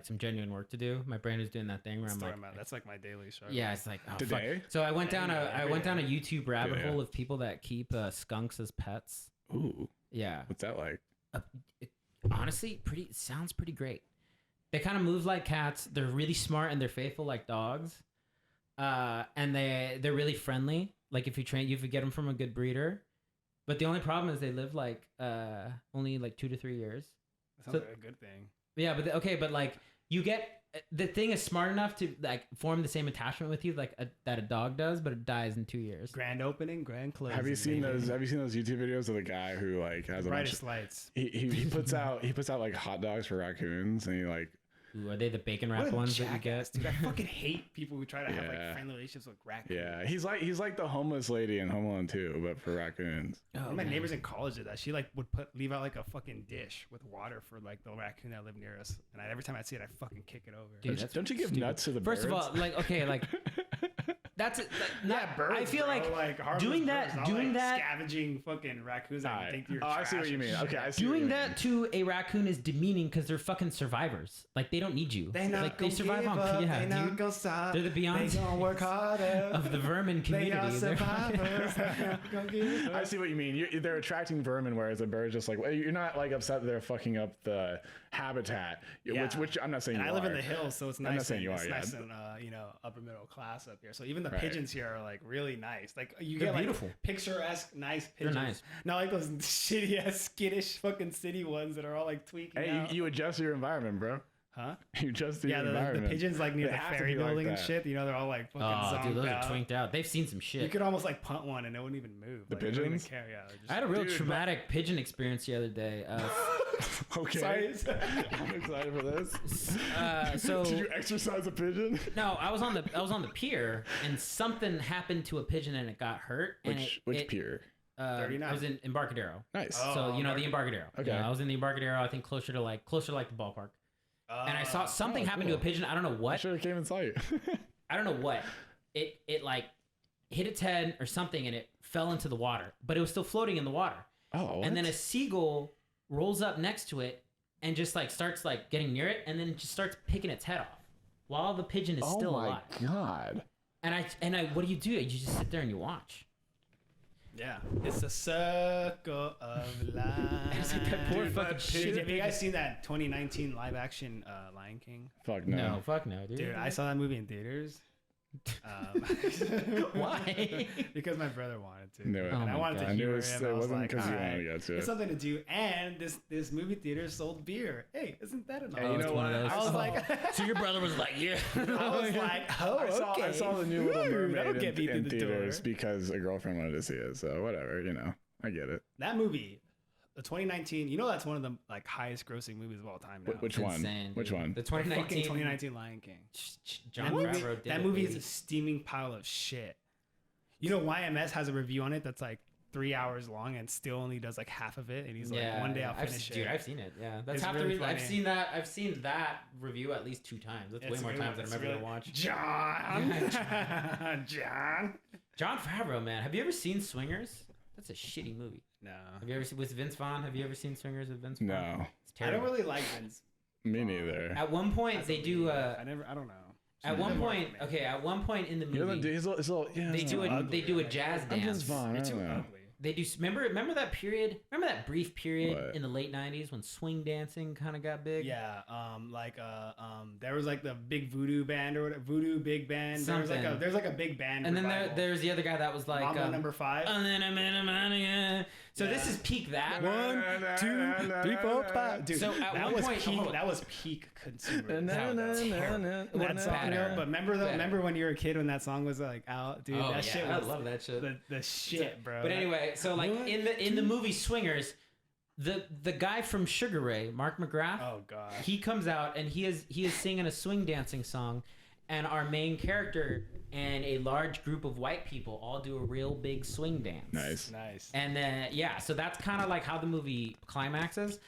some genuine work to do. My brain was doing that thing where I'm like, That's like my daily struggle. yeah, it's like, oh, Today? fuck. So I went down Yeah, I went down a YouTube rabbit Yeah. hole of people that keep skunks as pets. Ooh, Yeah, what's that like? honestly, sounds pretty great. They kind of move like cats. They're really smart and they're faithful like dogs. And they're really friendly. Like if you get them from a good breeder. But the only problem is they live like only like 2 to 3 years. That sounds So- like a good thing. Yeah, but but like you get the thing is smart enough to like form the same attachment with you like that a dog does, but it dies in 2 years. Grand opening, grand closing. Have you seen baby. those? Have you seen those YouTube videos of the guy who like has a bunch Brightest of, lights? he puts out like hot dogs for raccoons and he like Ooh, are they the bacon What wrap a ones that you jackass, get? dude. I fucking hate people who try to have Yeah. like friendly relationships with raccoons. yeah he's like the homeless lady in Home Alone 2 but for raccoons. Oh, One of my man. neighbors in college did that. She like would leave out like a fucking dish with water for like the raccoon that lived near us, and every time I see it, I fucking kick it over. Dude, that's Don't you give stupid. nuts to the First birds? of all, like okay, like that's it. Like, not, birds, I feel bro. like harmless doing birds, that, not, doing like, that, scavenging fucking raccoons that Alright. you think you're Oh, I see what trash you and mean. shit. Okay, I see what you doing mean. that to a raccoon is demeaning because they're fucking survivors. Like they don't need you. They not like gonna they survive give on up. yeah, They not dude. gonna stop. They're the Beyonce They gonna work harder. of the vermin They are community. They're fucking- survivors. They not gonna give I up. see what you mean. They're attracting vermin, whereas a bird's just like, well, you're not like upset that they're fucking up the habitat, Yeah. which I'm not saying And you I live are. in the hills, so it's not nice. saying And, you it's are, yeah. nice and upper middle class up here. So even the Right. pigeons here are like really nice. Like you They're get like beautiful. picturesque, nice They're pigeons. nice. Not like those shitty ass skittish fucking city ones that are all like tweaking Hey, out. you adjust your environment, bro. Huh? You adjust Yeah, your the environment. pigeons like near They the have to ferry be like building and that. shit. You know, they're all like fucking Oh, dude, zonked those out. are twinked out. They've seen some You shit. could almost like punt one and it wouldn't even move. The Like, it wouldn't even pigeons? care. Yeah, they're just- I had a real Dude, traumatic pigeon experience the other day. Okay. Sorry. I'm excited for this. So Did you exercise a pigeon? no, I was on the pier and something happened to a pigeon and it got hurt. And Which it, pier? I 39. was in Embarcadero. Nice. Oh. So you know the Embarcadero. Okay. Yeah, I was in the Embarcadero. I think closer to like the ballpark. And I saw something oh, happen to cool. a pigeon. I don't know I what. should have came and saw you. I don't know what. It like hit its head or something and it fell into the water, but it was still floating in the water. Oh, And then a seagull rolls up next to it and just like starts like getting near it and then just starts picking its head off while the pigeon is still alive. God. And I what do? You just sit there and you watch. Yeah, it's a circle of life. It's like that poor fucking shit. Have you guys seen that 2019 live action Lion King? Fuck no. No, fuck no, dude. Dude, I saw that movie in theaters. Why? Because my brother wanted to. Knew it. And I Oh my wanted God. to I knew humor it him. I was wasn't like, because you "All wanted to right, go to it's it. something to do." And this movie theater sold beer. Hey, isn't that an Hey, you it's know one what? of those. I was like, So your brother was like, yeah. I was like, oh, okay. I saw the new Little Woo, Mermaid that'll get me in through the door. theaters because a girlfriend wanted to see it. So whatever, I get it. That movie, the 2019, that's one of the like highest grossing movies of all time now. Which one? Insane, Which dude. one? The Fucking 2019. 2019 Lion King. John that movie, Favreau did that it, movie is baby. a steaming pile of shit. You know, YMS has a review on it that's like 3 hours long and still only does like half of it. And he's like, one day I'll finish it. Dude, I've seen it. Yeah, that's It's half really the reason. I've funny. seen that. I've seen that review at least 2 times. That's way It's more really- times than it's I'm ever really- gonna watch. John. John. John Favreau, man. Have you ever seen Swingers? That's a shitty movie. No. Have you ever seen with Vince Vaughn? Have you ever seen Swingers with Vince Vaughn? No, It's I don't terrible. really like Vince. me neither. At one point, they do. I don't know. At one Never point, worked for me. okay. At one point in the He's movie, a little, yeah. they do a ugly. they do a jazz I'm Vince dance. Vaughn. I You're don't too know. ugly. They do. Remember that period? Remember that brief period What? in the late '90s when swing dancing kind of got big? Yeah, there was like the big voodoo band or whatever, voodoo big band. There's like a big band. And then revival. there's the other guy that was like Mambo number 5. And then I'm in a man. So this Yeah. is peak that. 1, 2, 3, 4, 5. Dude, So at that one was point- peak. oh. That was peak consumer. That That song, better. but remember Better. remember when you were a kid when that song was like out, dude? Oh, that yeah, shit I was love that shit. the shit, bro. But anyway, so like in the movie Swingers, the guy from Sugar Ray, Mark McGrath, Oh god. he comes out and he is singing a swing dancing song, and our main character and a large group of white people all do a real big swing dance. Nice. Nice. And then so that's kind of like how the movie climaxes.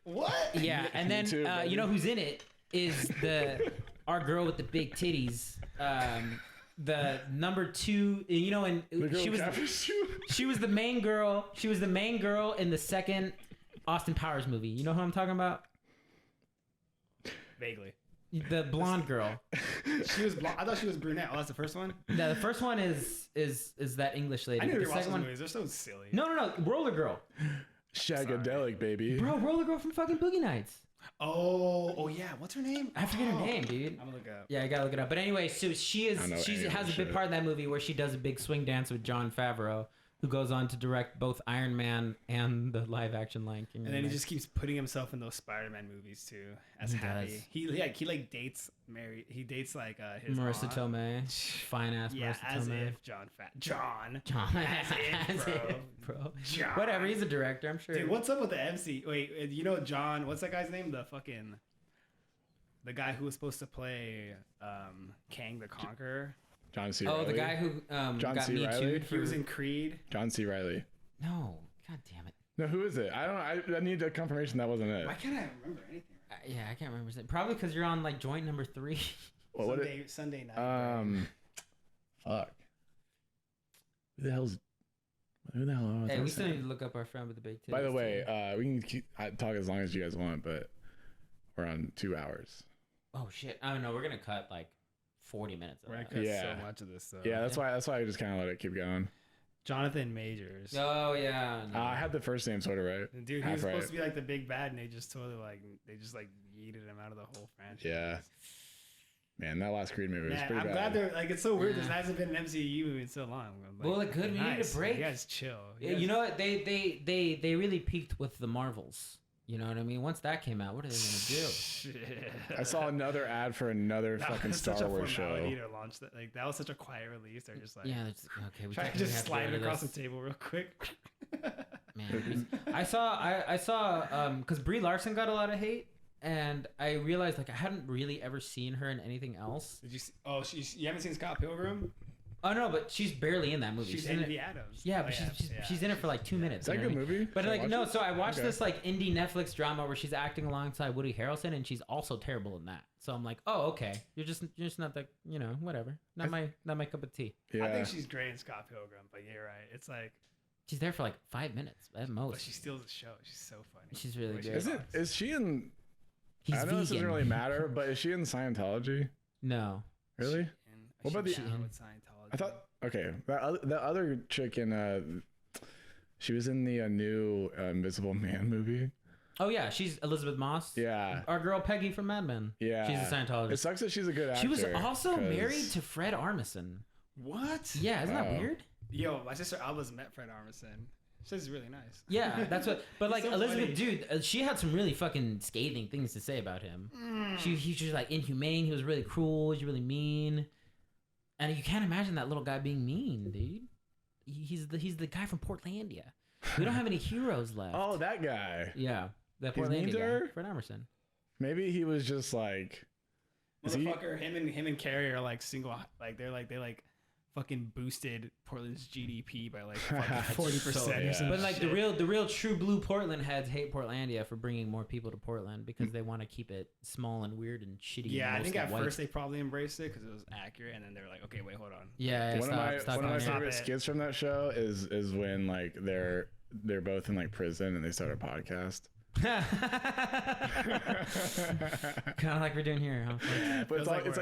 What? Yeah, and then too, buddy. you know who's in it is our girl with the big titties. The number 2, you know, and she was the main girl. She was the main girl in the second Austin Powers movie. You know who I'm talking about? Vaguely. The blonde girl. She was blonde. I thought she was brunette. Oh, that's the first one. No, the first one is that English lady. I need to The rewatch second those one. movies. They're so silly. No, Roller Girl. Shagadelic, baby. Bro, Roller Girl from fucking Boogie Nights. Oh yeah. What's her name? I forget her Oh. name, dude. I'm gonna look it up. Yeah, I gotta look it up. But anyway, so she I don't know any of has this a big shit. part in that movie where she does a big swing dance with Jon Favreau, who goes on to direct both Iron Man and the live action Lion King. And then he remake. just keeps putting himself in those Spider-Man movies too, as He Happy. does. He dates Mary. He dates like his Marissa aunt. Tomei, fine ass Yeah, Marissa as Tomei. if John. John, As if, bro. John. Whatever, he's a director, I'm sure. Dude, what's up with the MC? Wait, you know John? What's that guy's name? The guy who was supposed to play Kang the Conqueror. John C. Oh, Reilly. the guy who John got C. me Reilly? too. He was in Creed. John C. Riley. No, god damn it. No, who is it? I need a confirmation that wasn't it. Why can't I remember anything? Yeah, I can't remember his name. Probably because you're on like joint number 3. Well, what it, Sunday night. fuck. Who the hell was Hey, I we still need to look up our friend with the big titties. By the too. way, we can talk as long as you guys want, but we're on 2 hours. Oh shit! I don't know. We're gonna cut like 40 minutes. Of We're that. gonna cut Yeah. so much of this stuff. Yeah, that's why I just kind of let it keep going. Jonathan Majors. Oh yeah. No. I had the first name sort of right. Dude, he Half was supposed right. to be like the big bad, and they just totally yeeted him out of the whole franchise. Yeah. Man, that last Creed movie was Man, pretty I'm bad. glad they're like. It's so weird. Yeah. There hasn't been an MCU movie in so long. I'm Well, like, good, we need a break. You guys chill. Yeah, you know what? They really peaked with the Marvels. You know what I mean? Once that came out, what are they gonna do? Shit. I saw another ad for another That fucking was Star such a Wars formality show. to launch that. Like that was such a quiet release. They're just like, Yeah, that's okay. We try to definitely just have to slide get it rid of across this. the table real quick. Man, I saw because Brie Larson got a lot of hate, and I realized like I hadn't really ever seen her in anything else. Did you see? Oh, you haven't seen Scott Pilgrim? Oh no, but she's barely in that movie. She's in it. Envy Adams. Yeah, Oh, but yeah. she's in it for like 2 minutes. Is that a you know good what I mean? movie? But Should I like watch no, it? so I watched Okay. this like indie Netflix drama where she's acting alongside Woody Harrelson, and she's also terrible in that. So I'm like, oh okay, you're just not that, you know, whatever. Not my cup of tea. Yeah. I think she's great in Scott Pilgrim, but you're right. It's like, She's there for like 5 minutes at but most. she steals the show. She's so funny. She's really Wait, good. Is she in? He's I know this doesn't vegan. really matter, but is she in Scientology? No. Really? And What about she's the- down with Scientology. I thought Okay, that other chick in she was in the new Invisible Man movie. Oh yeah, she's Elizabeth Moss. Yeah. Our girl Peggy from Mad Men. Yeah. She's a Scientologist. It sucks that she's a good actor. She was also 'cause- married to Fred Armisen. What? Yeah, isn't that Oh. weird? Yo, my sister Alba's met Fred Armisen. She's really nice. Yeah, that's what. But like so Elizabeth, funny. dude, she had some really fucking scathing things to say about him. He was just like inhumane. He was really cruel. He was really mean. And you can't imagine that little guy being mean, dude. He's the guy from Portlandia. We don't have any heroes left. Oh, that guy. Yeah, the He's mean Portlandia to guy, her? Fred Armisen. Maybe he was just like. Is he- Motherfucker, him and Carrie are like single, like they like fucking boosted Portland's GDP by like fucking 40% so- or yeah. something. But like the real true blue Portland heads hate Portlandia for bringing more people to Portland because they want to keep it small and weird and shitty. yeah, and I think mostly at white. first they probably embraced it because it was accurate, and then they were like, okay, wait, hold on. Yeah, one of my stop one of my going there. favorite Stop it. skits from that show is when like they're both in like prison and they start a podcast. Kind of like we're doing here, huh? But it's like very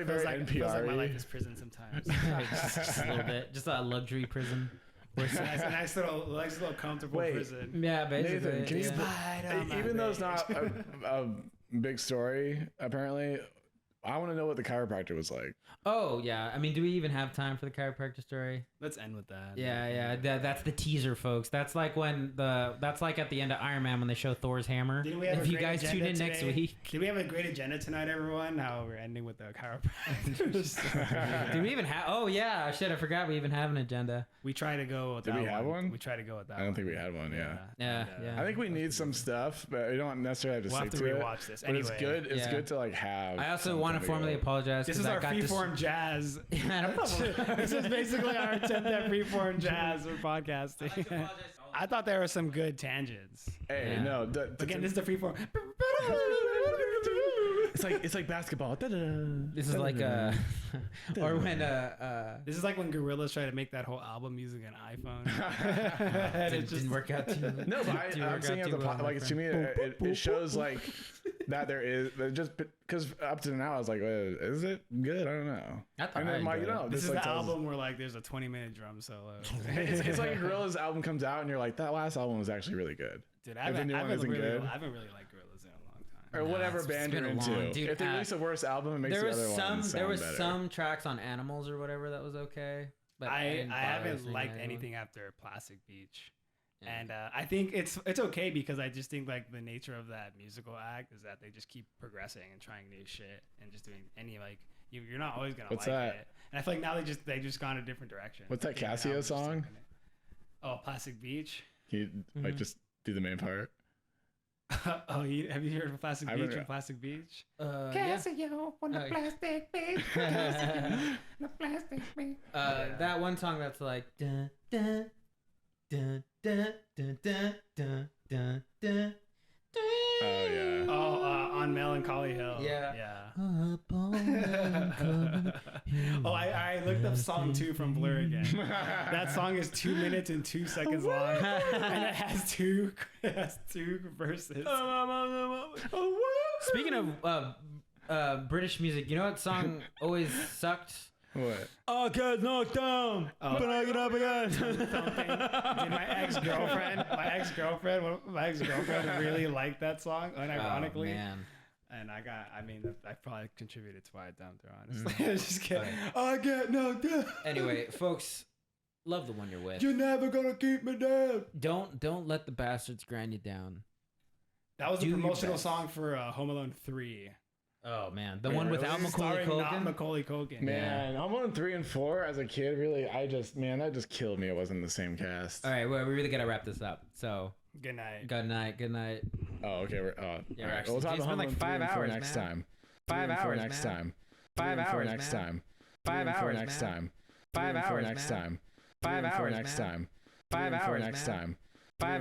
feels like my NPR. life is prison sometimes. just a little bit, just a luxury prison. It's a nice little comfortable Wait. prison. Yeah, basically. Nathan, can you yeah. even though it's not a big story, apparently, I want to know what the chiropractor was like. Oh yeah, I mean, do we even have time for the chiropractor story? Let's end with that. Yeah. That's the teaser, folks. That's like that's like at the end of Iron Man when they show Thor's hammer. Didn't we have If a you great guys tune agenda in next today? week, Did we have a great agenda tonight, everyone? How we're ending with the chiropractor. do we even have? Oh yeah, shit, I forgot we even have an agenda. We try to go with Did that we have one? We try to go with that I don't think we had one. Yeah. Yeah, yeah. I think we need some stuff, but we don't necessarily have to We'll have stick to to it. rewatch this. But it's Anyway. good. It's Yeah. good to like have. I also want to something formally go. apologize. This 'cause is I our got Freeform Jazz. No problem. This is basically our attempt at Freeform Jazz or podcasting. I thought there were some good tangents. Hey, Yeah. no. Again, this is the Freeform. it's like basketball. Da-da-da. This is like or when This is like when Gorillaz tried to make that whole album using an iPhone. And it didn't work out too. No, but didn't I'm work saying out as too a well, my like to friend. me, it shows like that there is just because up to now I was like, is it good? I don't know. I thought And I then like enjoyed it. no, This is like the tells- album where like there's a 20-minute drum solo. It's like a Gorillaz album comes out and you're like, that last album was actually really good. Dude, If the new one isn't really, good. I haven't really liked Gorillaz in a long time. Or whatever it's band been you're a into. long- dude, If they release a worse album, it makes There the was other some one sound better. some tracks on Animals or whatever that was okay. But I didn't bother haven't listening liked to anything after Plastic Beach. Yeah. And I think it's okay because I just think like the nature of that musical act is that they just keep progressing and trying new shit and just doing any like you're not always gonna What's like that? it. And I feel like now they just gone a different direction. What's that I think now Casio they're just song? taking it. Oh, Plastic Beach. Can you like just do the main part? Oh, have you heard of Plastic I Beach haven't- from Plastic Beach? Yeah. Casio on the Oh, yeah. plastic beach. Casio, the plastic beach. That one song that's like dun dun dun dun dun dun dun dun dun. Oh yeah. Oh, on Melancholy Hill. Yeah. Yeah. Oh, I looked up song 2 from Blur again. That song is 2 minutes and 2 seconds long, and it has two verses. Speaking of British music, you know what song always sucked? What? I get knocked down, Oh. but I get up again. Dude, my ex-girlfriend really liked that song, unironically. Oh, man. And I probably contributed to why I dumped her, honestly. Just kidding. Okay. I get knocked down. Anyway, folks, love the one you're with. You're never gonna keep me down. Don't let the bastards grind you down. That was Do the your promotional best. song for Home Alone 3. Oh man, the Wait, one really? without Macaulay Starring not Culkin. Macaulay Culkin. Man, Home Alone 3 and 4 as a kid, really, that just killed me. It wasn't the same cast. All right, well, we really gotta wrap this up. So Good night. good night, good night. Oh, okay. Yeah, All right. actually, We'll talk it's about been Home like Alone 3 5 and 4 hours, next man. time. 5 3 and 4 hours, next man. time. 5 3 and 4 hours, next man. time. 5 3 and 4 hours, next man. time. 5 3 and 4 hours, next man. time. 5 3 and 4 hours, next man. time. 5 3 and 4 hours, next man. time.